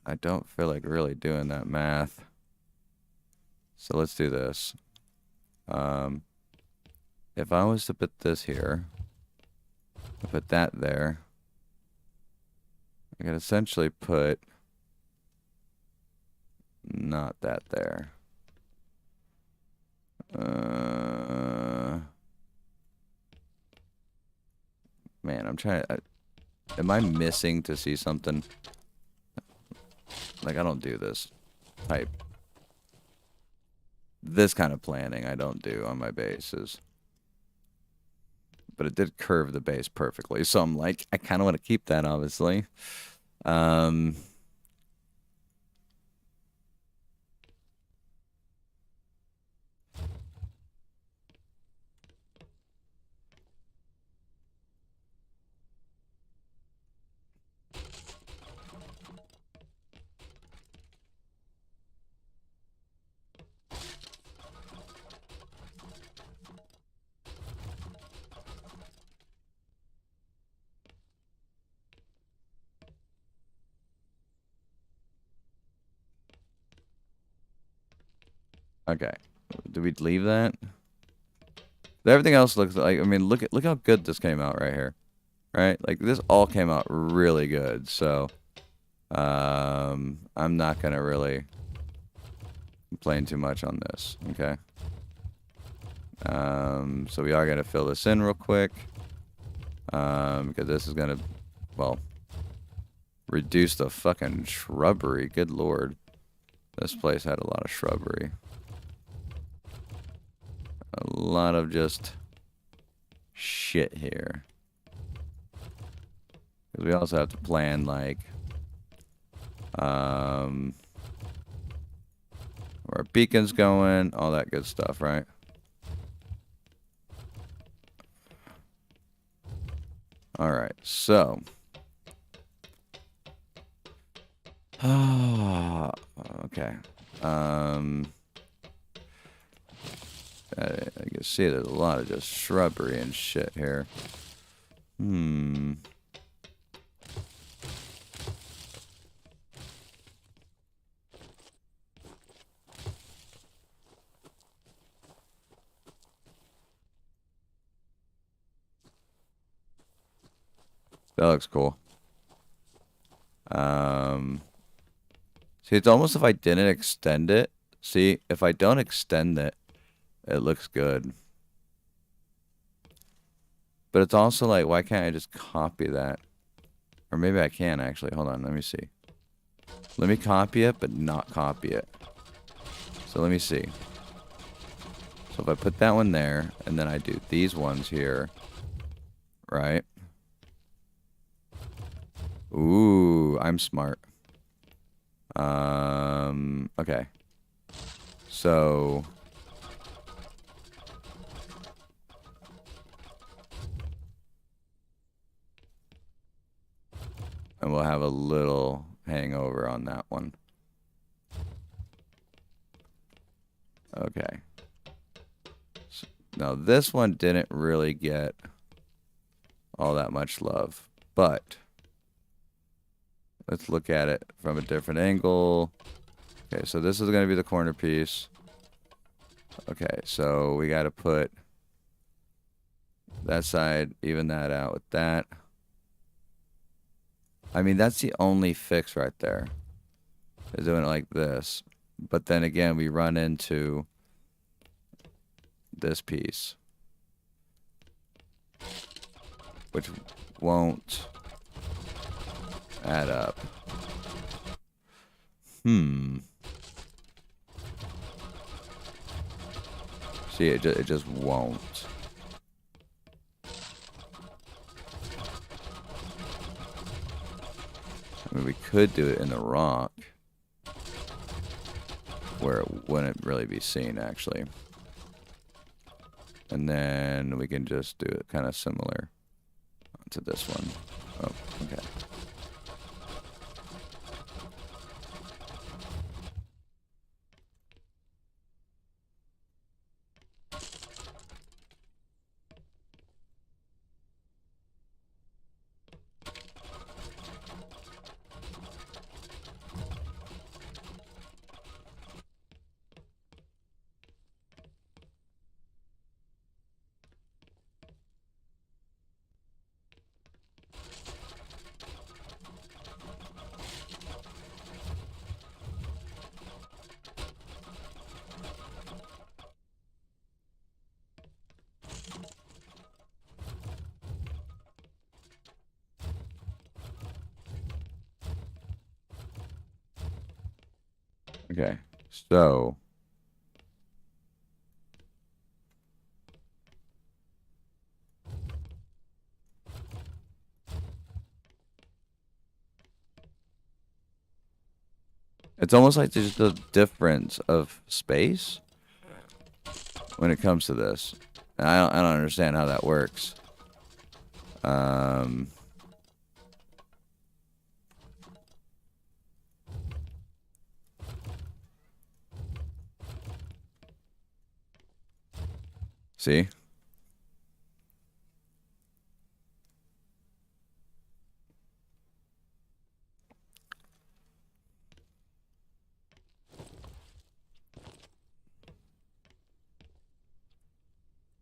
I don't feel like really doing that math. So let's do this. If I was to put this here, put that there, I could essentially put not that there. Man, I'm trying to... am I missing to see something? Like, I don't do this type. This kind of planning I don't do on my bases. But it did curve the base perfectly. So I'm like, I kind of want to keep that, obviously. Okay. Do we leave that? Everything else looks like, I mean, look how good this came out right here. Right? Like, this all came out really good. So, I'm not going to really complain too much on this. Okay. So we are going to fill this in real quick. Because this is going to, well, reduce the fucking shrubbery. Good lord. This place had a lot of shrubbery. A lot of just shit here. Because we also have to plan, like, where our beacon's going, all that good stuff, right? Alright, so. Okay. I can see there's a lot of just shrubbery and shit here. That looks cool. See, it's almost if I didn't extend it. See, if I don't extend it, it looks good. But it's also like, why can't I just copy that? Or maybe I can actually. Hold on, let me see. Let me copy it, but not copy it. So let me see. So if I put that one there, and then I do these ones here, right? Ooh, I'm smart. Okay. So and we'll have a little hangover on that one. Okay. So, now this one didn't really get all that much love, but let's look at it from a different angle. Okay, so this is going to be the corner piece. Okay, so we got to put that side, even that out with that. I mean, that's the only fix right there, is doing it like this. But then again, we run into this piece, which won't add up. See, it just won't. I mean, we could do it in the rock, where it wouldn't really be seen, actually. And then we can just do it kind of similar to this one. Oh, okay. Okay, so it's almost like there's a difference of space when it comes to this. And I don't understand how that works. See?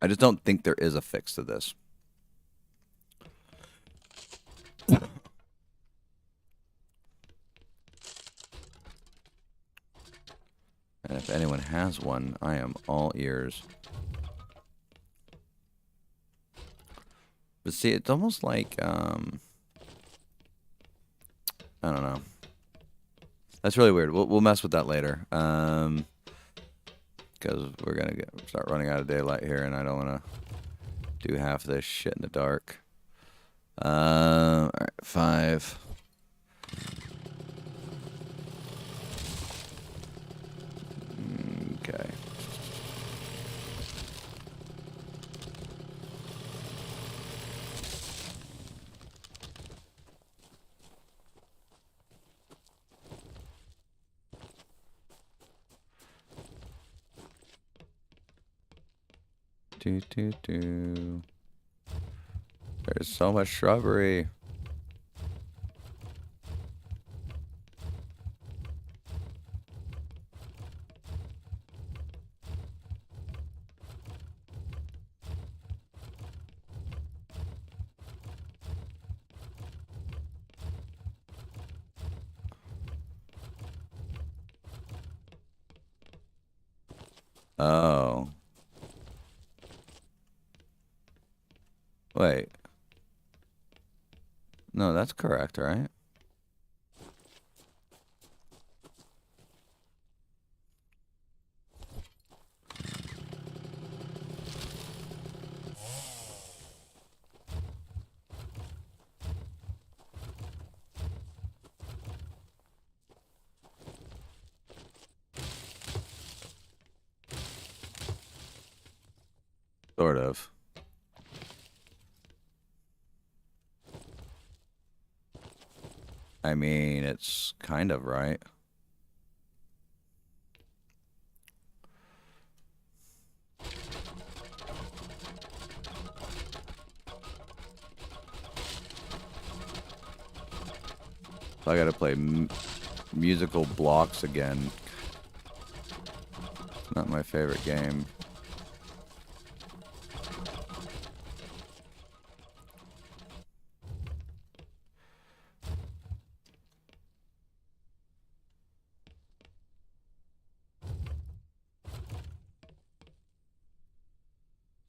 I just don't think there is a fix to this. And if anyone has one, I am all ears. But see, it's almost like, I don't know. That's really weird. We'll mess with that later. Because we're gonna start running out of daylight here, and I don't want to do half this shit in the dark. All right, 5. Okay. Do. There's so much shrubbery. Oh. Wait. No, that's correct, right? Sort of. I mean, it's kind of right. So I gotta play musical blocks again. Not my favorite game.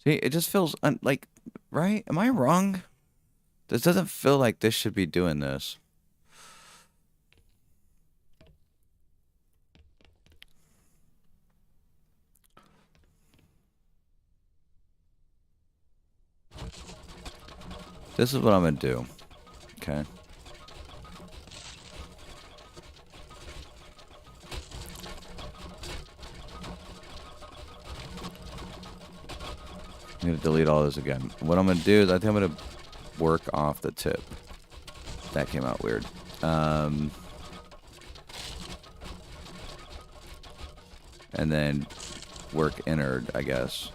See, it just feels like, right? Am I wrong? This doesn't feel like this should be doing this. This is what I'm gonna do. Okay. I'm gonna delete all this again. What I'm gonna do is I think I'm gonna work off the tip. That came out weird. And then work innard, I guess.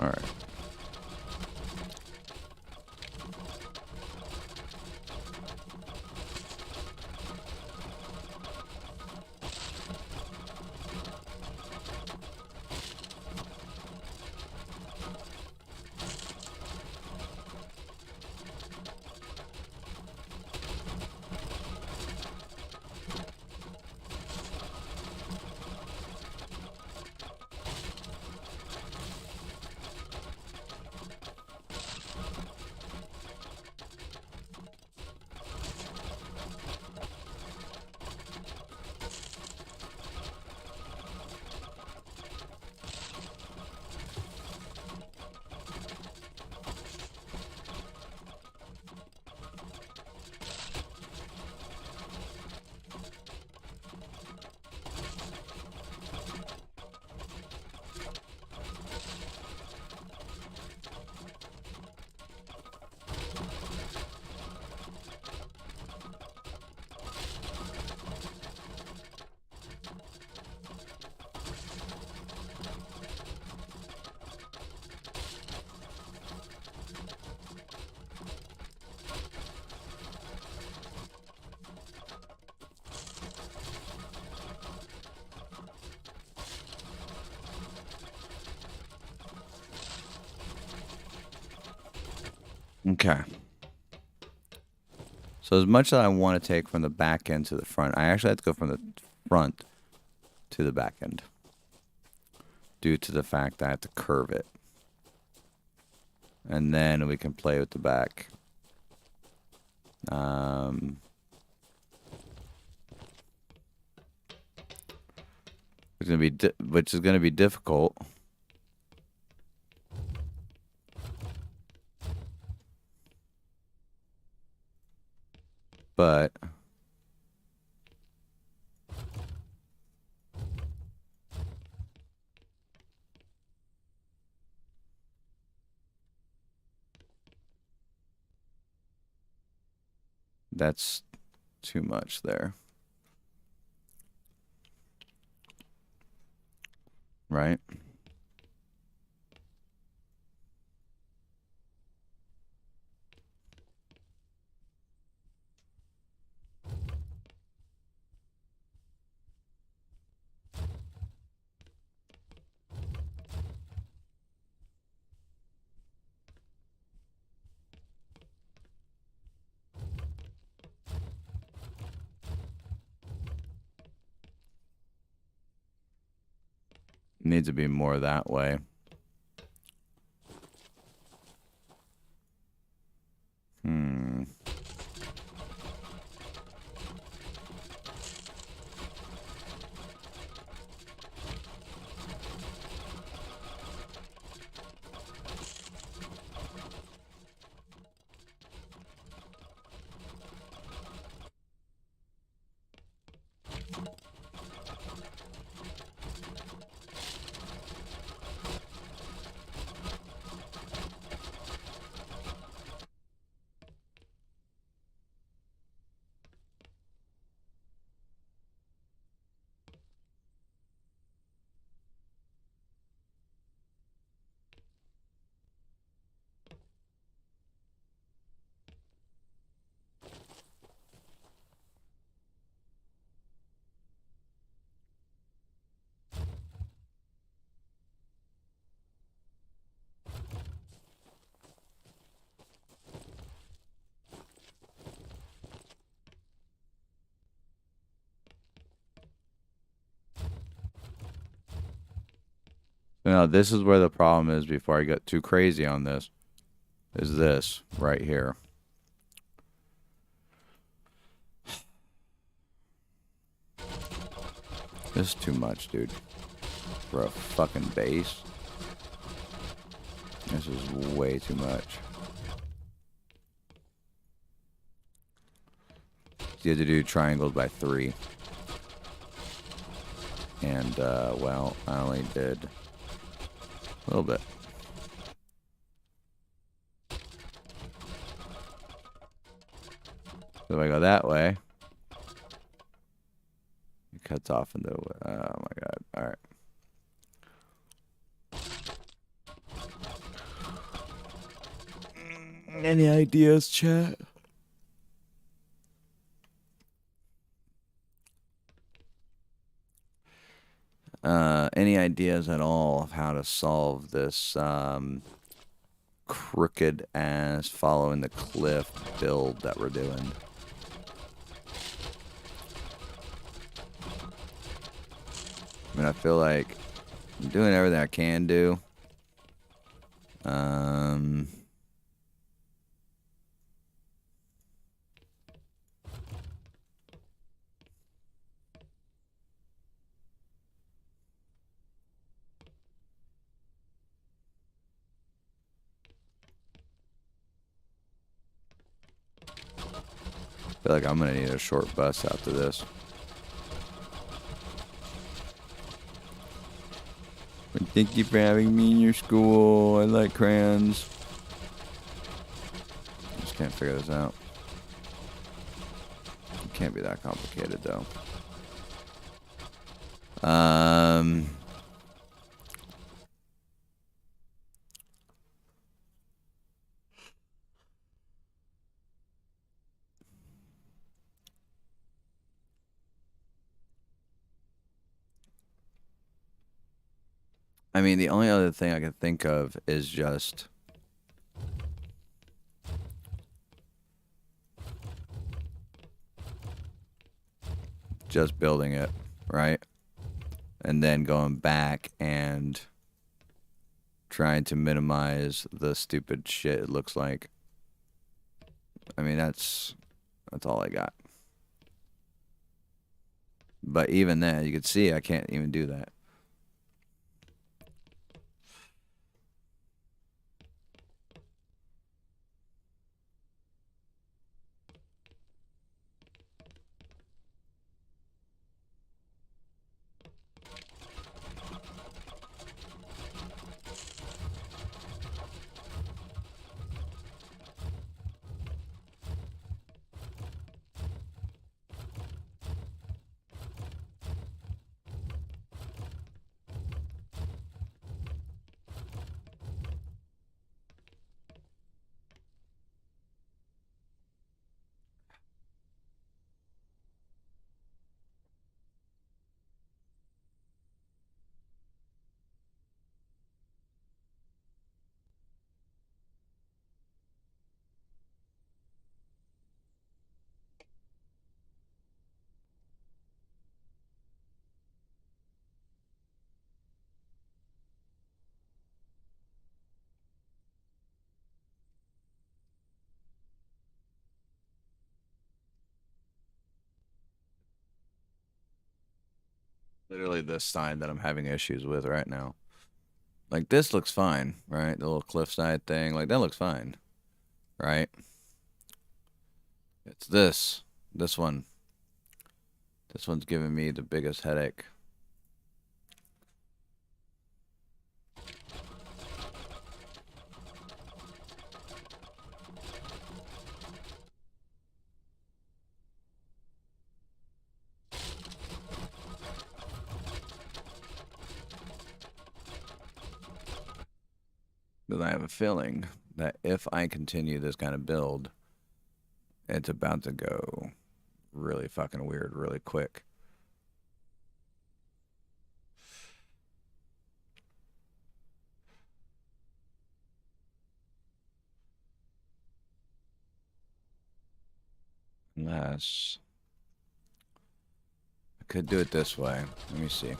All right. Okay. So as much as I want to take from the back end to the front, I actually have to go from the front to the back end. due to the fact that I have to curve it. And then we can play with the back. It's gonna be which is gonna be difficult. But that's too much there. Right? Needs to be more that way. Now, this is where the problem is before I get too crazy on this. Is this right here. This is too much, dude. For a fucking base. This is way too much. You had to do triangles by 3. And, well, I only did a little bit. So if I go that way, it cuts off into, oh my god, alright. Any ideas, chat? Any ideas at all of how to solve this crooked ass following the cliff build that we're doing? I mean, I feel like I'm doing everything I can do. I feel like I'm gonna need a short bus after this. Thank you for having me in your school. I like crayons. I just can't figure this out. It can't be that complicated, though. I mean, the only other thing I can think of is just building it, right? and then going back and trying to minimize the stupid shit it looks like. I mean, that's all I got. But even then, you can see I can't even do that. Literally this sign that I'm having issues with right now. Like, this looks fine, right? The little cliffside thing, like, that looks fine, right? It's this one. This one's giving me the biggest headache. Because I have a feeling that if I continue this kind of build, it's about to go really fucking weird really quick. Unless I could do it this way. Let me see.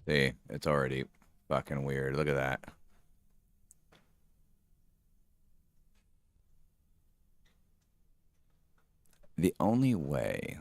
See, it's already fucking weird. Look at that. The only way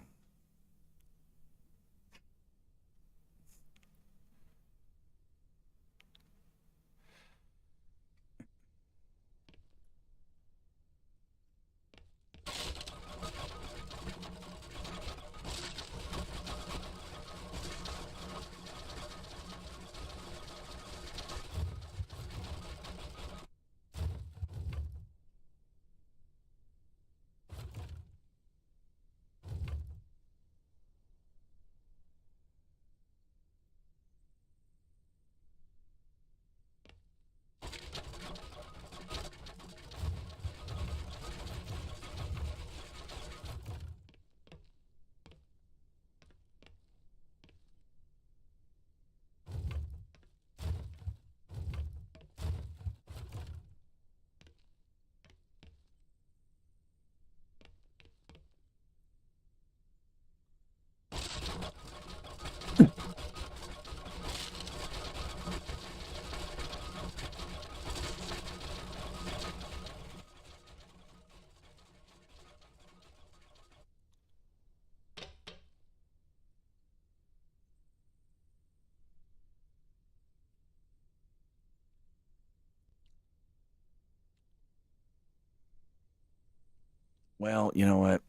Well, you know what?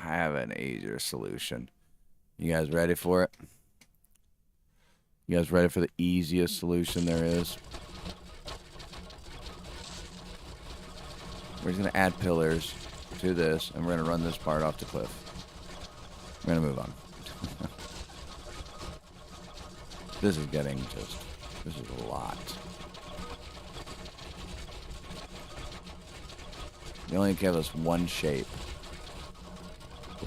I have an easier solution. You guys ready for it? You guys ready for the easiest solution there is? We're just gonna add pillars to this, and we're gonna run this part off the cliff. We're gonna move on. This is getting just... This is a lot. They only give us one shape.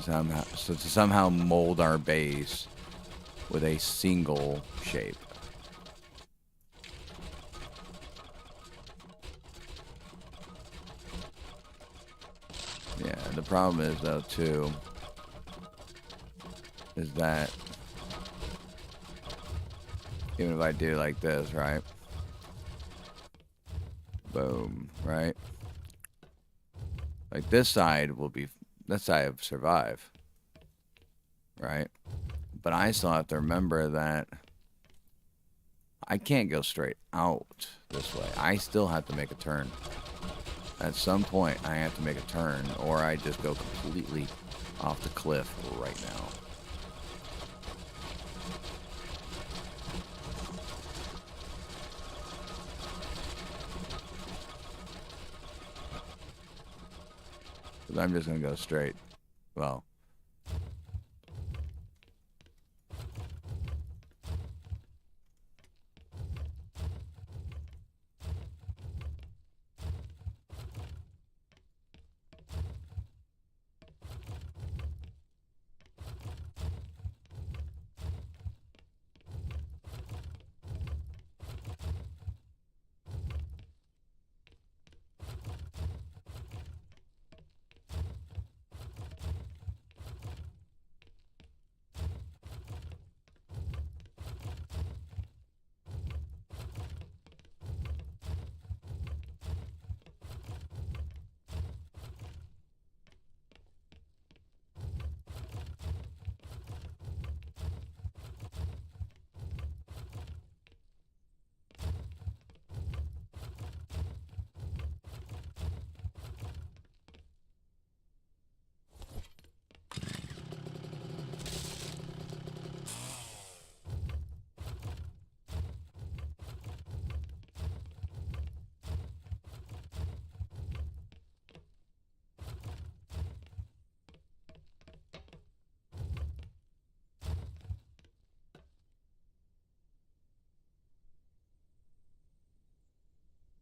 So to somehow mold our base with a single shape. Yeah, the problem is though too is that even if I do like this, right? Boom, right? Like this side will be, this side will survive, right? But I still have to remember that I can't go straight out this way. I still have to make a turn. At some point, I have to make a turn, or I just go completely off the cliff right now. Because I'm just going to go straight. Well.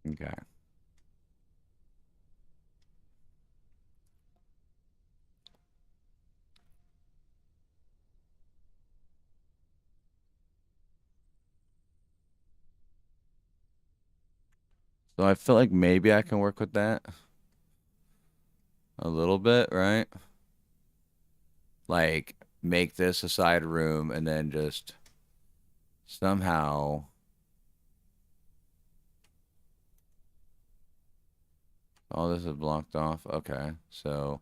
Okay. So I feel like maybe I can work with that a little bit, right? Like make this a side room and then just somehow... All this is blocked off. Okay, so...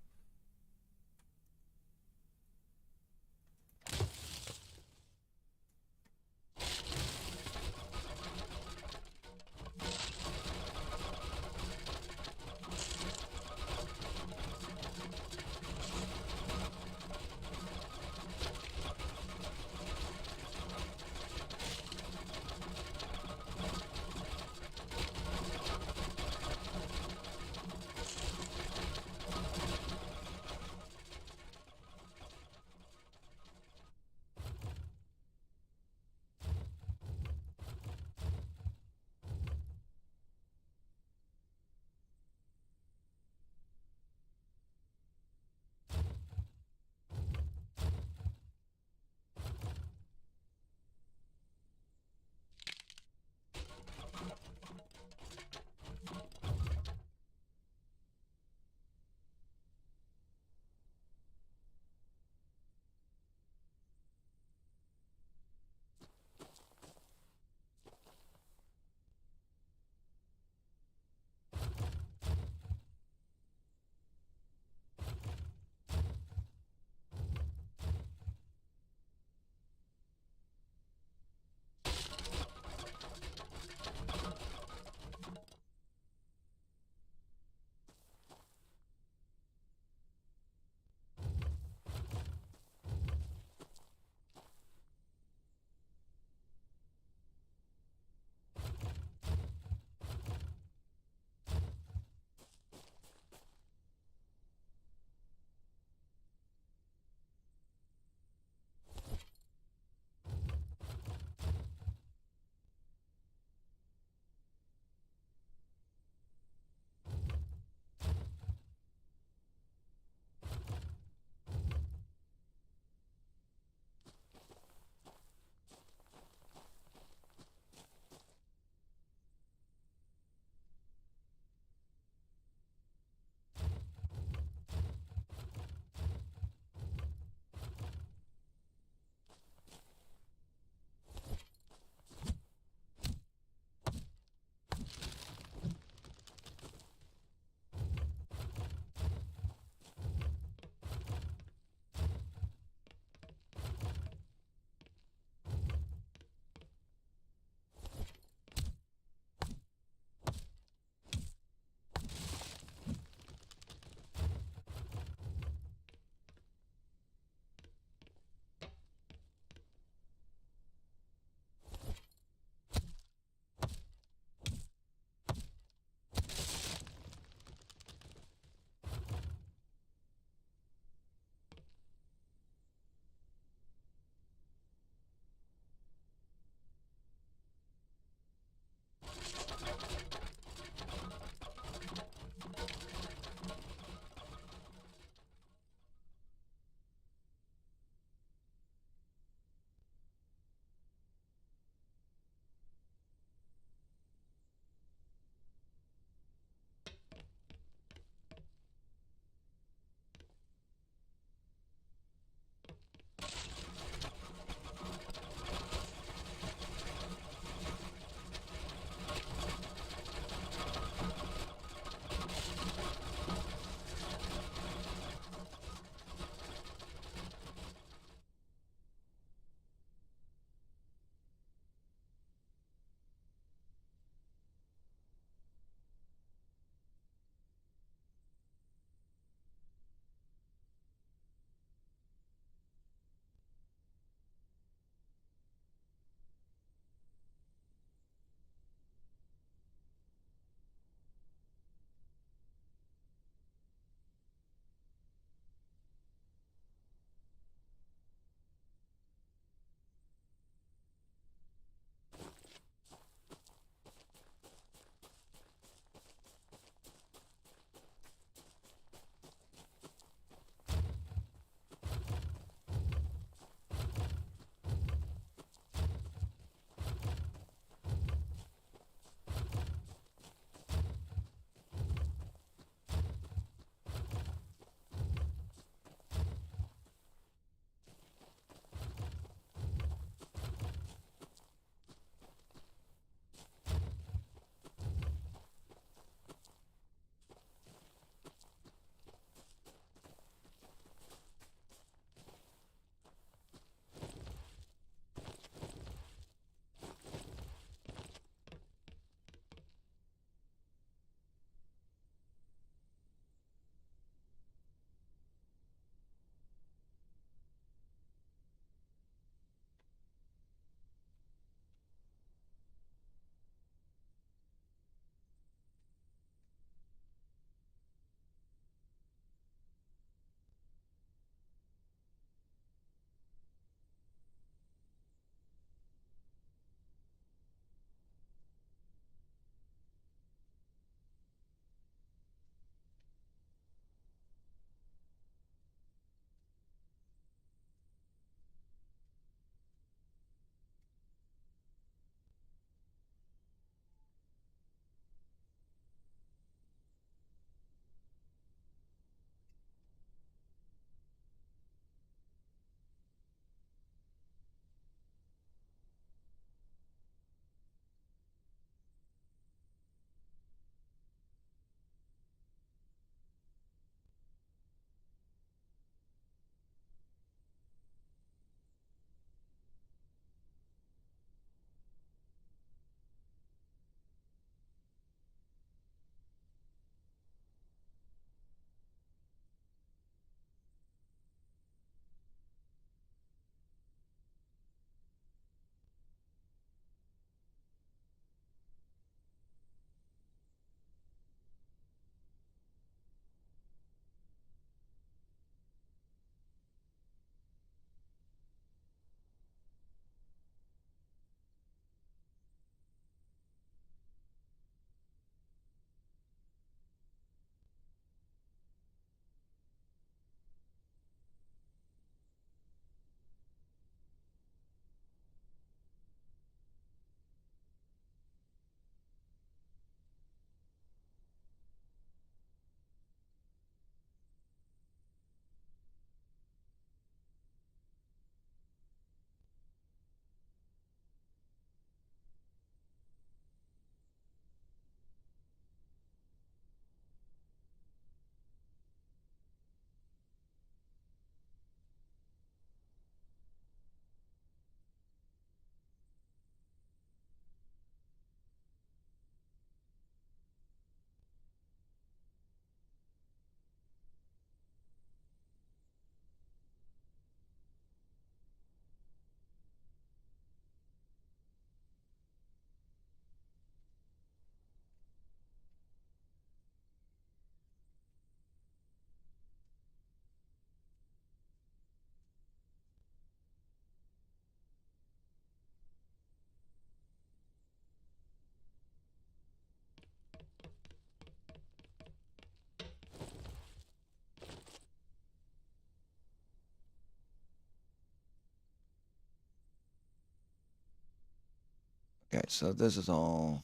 Okay, so this is all...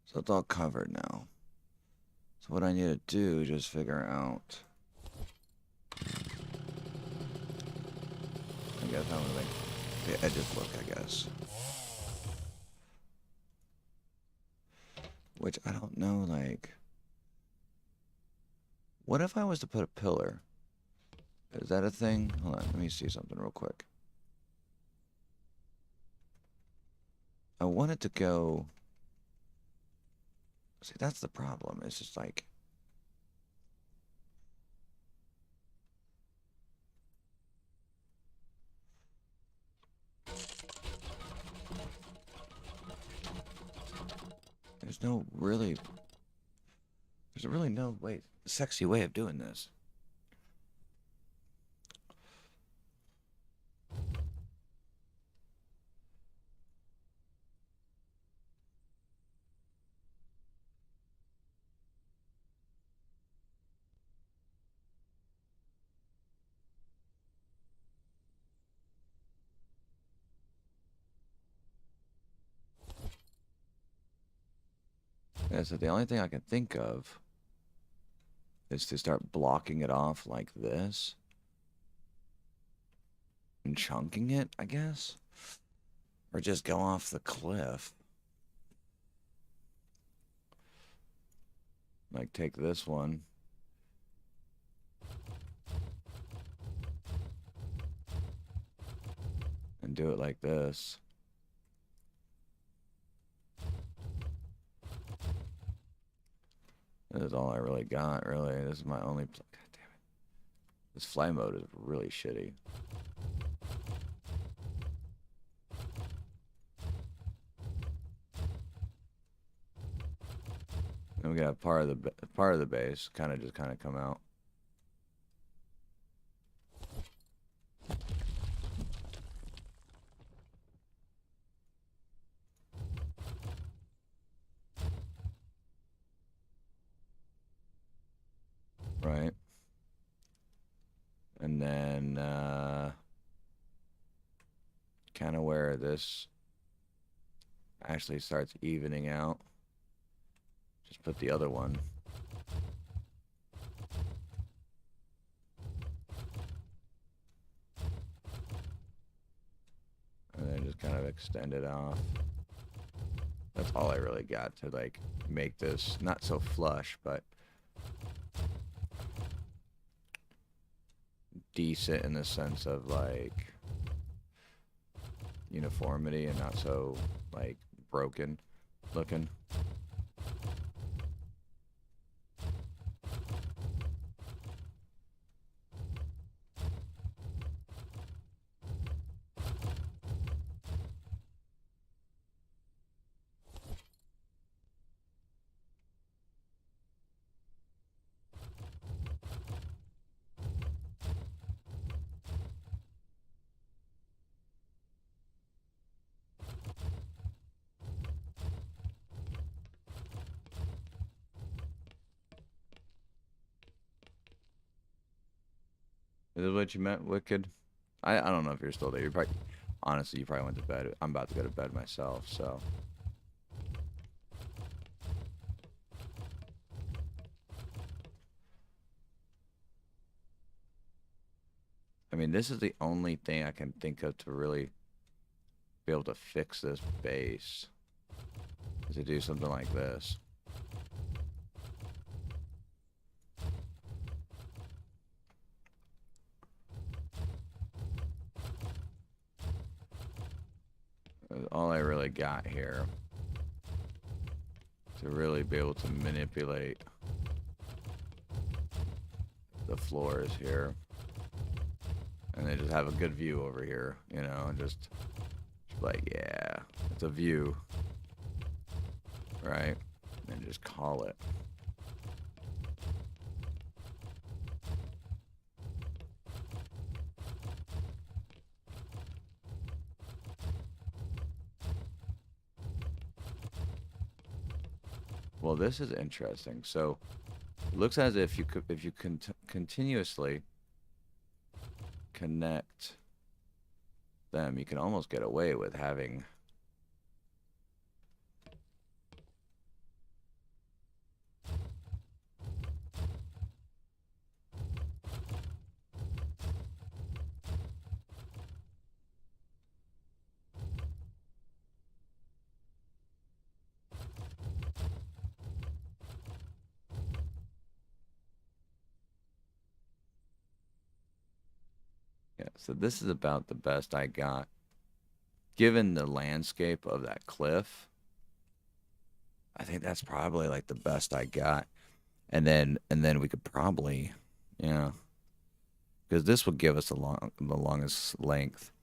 So it's all covered now. So what I need to do is just figure out... I guess I'm gonna make the edges look, I guess. Which I don't know, like... What if I was to put a pillar? Is that a thing? Hold on, let me see something real quick. I want it to go... See, that's the problem. It's just like... There's no really... There's really no way... Sexy way of doing this. Yeah, so the only thing I can think of is to start blocking it off like this. And chunking it, I guess? Or just go off the cliff. Like, take this one. And do it like this. This is all I really got, really. This is my only... God damn it. This fly mode is really shitty. Then we got part of the base kind of come out. Right. And then kind of where this actually starts evening out. Just put the other one. And then just kind of extend it off. That's all I really got to like make this not so flush, but decent in the sense of like uniformity and not so like broken looking. Is this what you meant, Wicked? I don't know if you're still there. You're probably, honestly, you probably went to bed. I'm about to go to bed myself, so. I mean, this is the only thing I can think of to really be able to fix this base. Is to do something like this. That's all I really got here. To really be able to manipulate the floors here. And then just have a good view over here, you know, and just like, yeah, it's a view. Right? And just call it. Well, this is interesting. So, it looks as if you continuously connect them, you can almost get away with having... Yeah, so this is about the best I got. Given the landscape of that cliff, I think that's probably like the best I got. And then we could probably, yeah, because this would give us the longest length.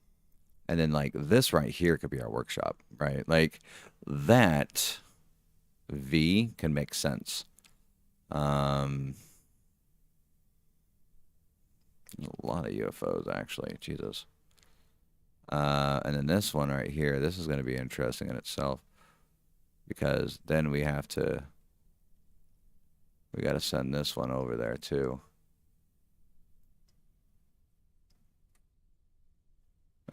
And then like this right here could be our workshop, right? Like that V can make sense. A lot of UFOs actually, Jesus. And then this one right here, this is going to be interesting in itself because then we got to send this one over there too.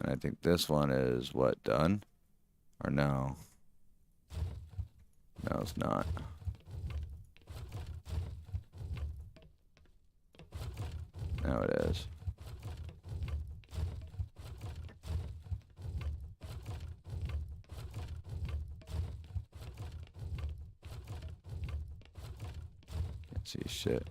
And I think this one is what, done? Or no? No, it's not. No, it is. Can't see shit.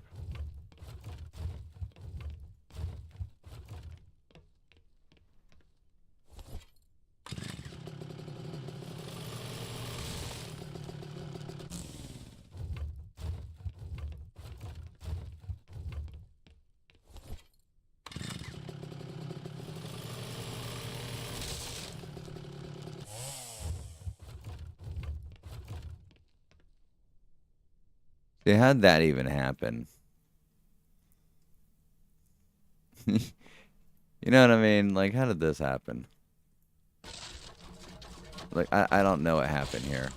How'd that even happen? You know what I mean? Like, how did this happen? Like, I don't know what happened here.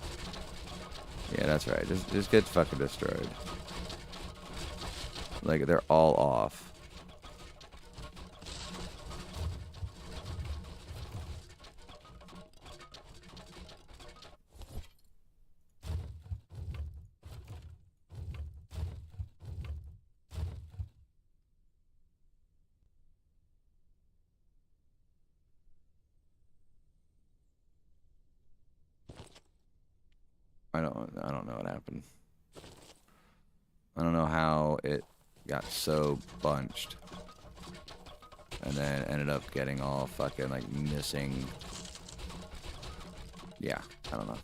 Yeah, that's right. Just get fucking destroyed. Like, they're all off. I don't know what happened. I don't know how it got so bunched. And then ended up getting all fucking like missing. Yeah, I don't know.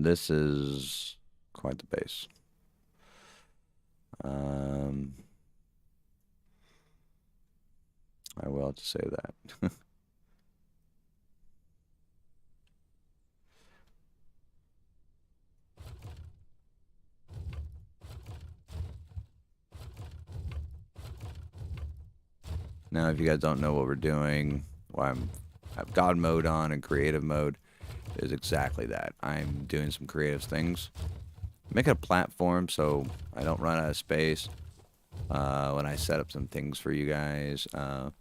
This is quite the base. I will have to say that. Now, if you guys don't know what we're doing, why I have God mode on and creative mode is exactly that. I'm doing some creative things. Make a platform so I don't run out of space when I set up some things for you guys for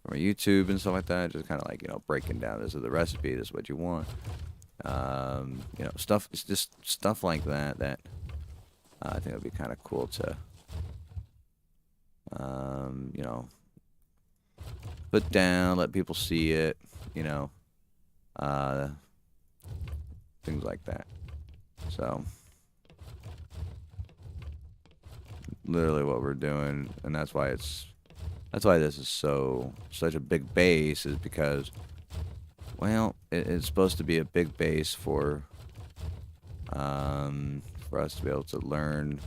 my YouTube and stuff like that. Just kind of like, you know, breaking down, this is the recipe, this is what you want. You know, stuff, it's just stuff like that that I think would be kind of cool to, you know, put down, let people see it, you know, things like that. So, literally what we're doing, and that's why this is such a big base, is because, well, it's supposed to be a big base for us to be able to learn,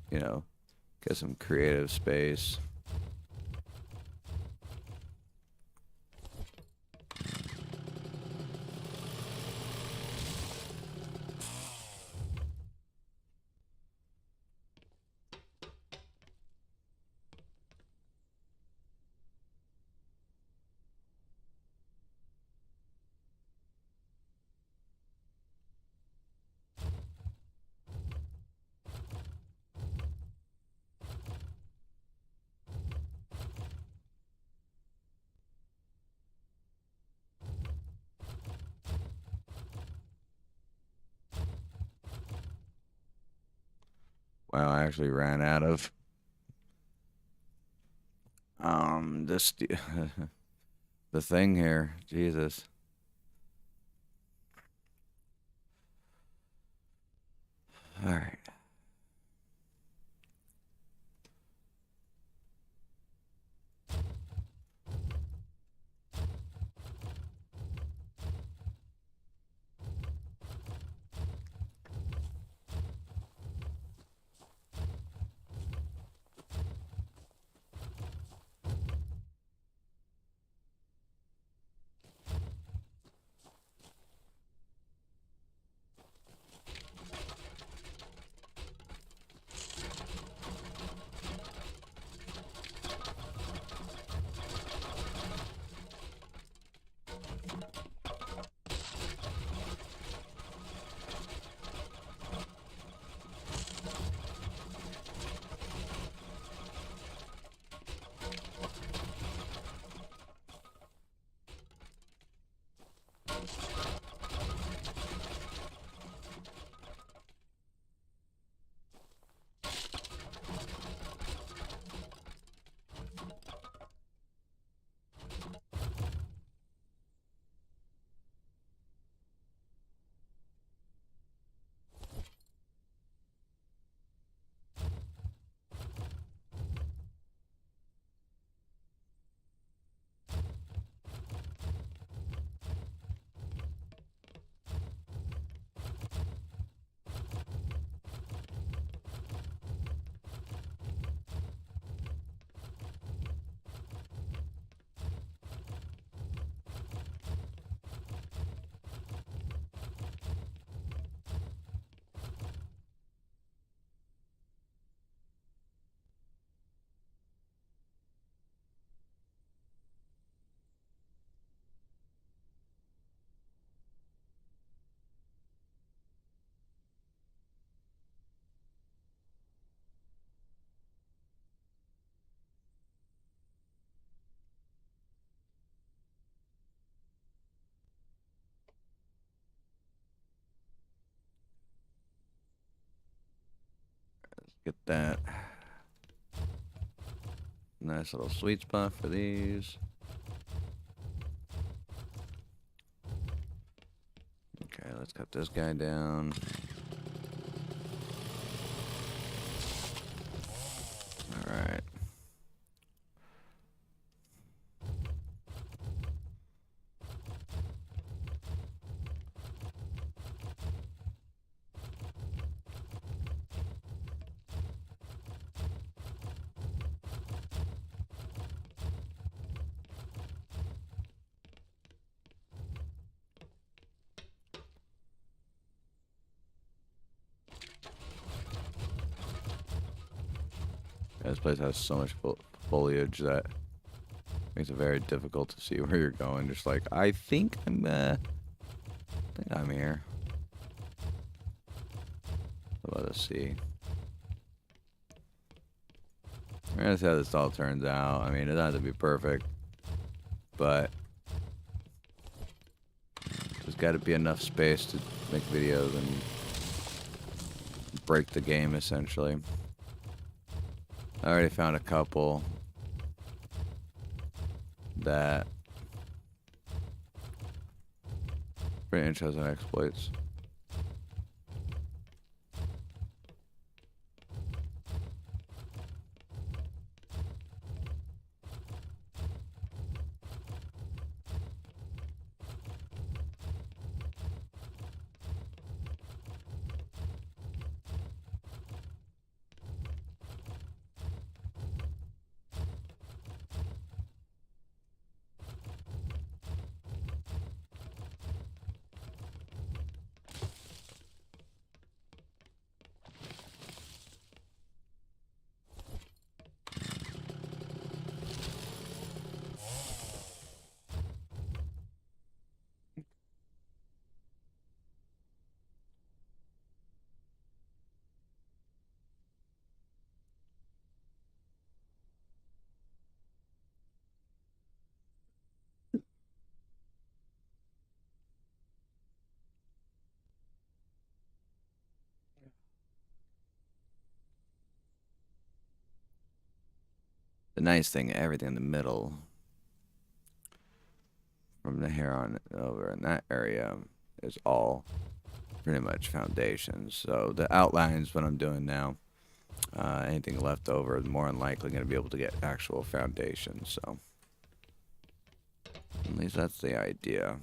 you know, get some creative space. Wow, I actually ran out of this the thing here. Jesus. All right. Get that nice little sweet spot for these. Okay, let's cut this guy down. All right. Yeah, this place has so much foliage that makes it very difficult to see where you're going. Just like, I think I'm here. What about the sea? We're gonna see how this all turns out. I mean, it doesn't have to be perfect, but there's got to be enough space to make videos and break the game, essentially. I already found a couple that pretty interesting exploits. nice thing, everything in the middle, from the hair on over in that area, is all pretty much foundations. So the outlines, what I'm doing now, anything left over is more than likely going to be able to get actual foundations. So at least that's the idea.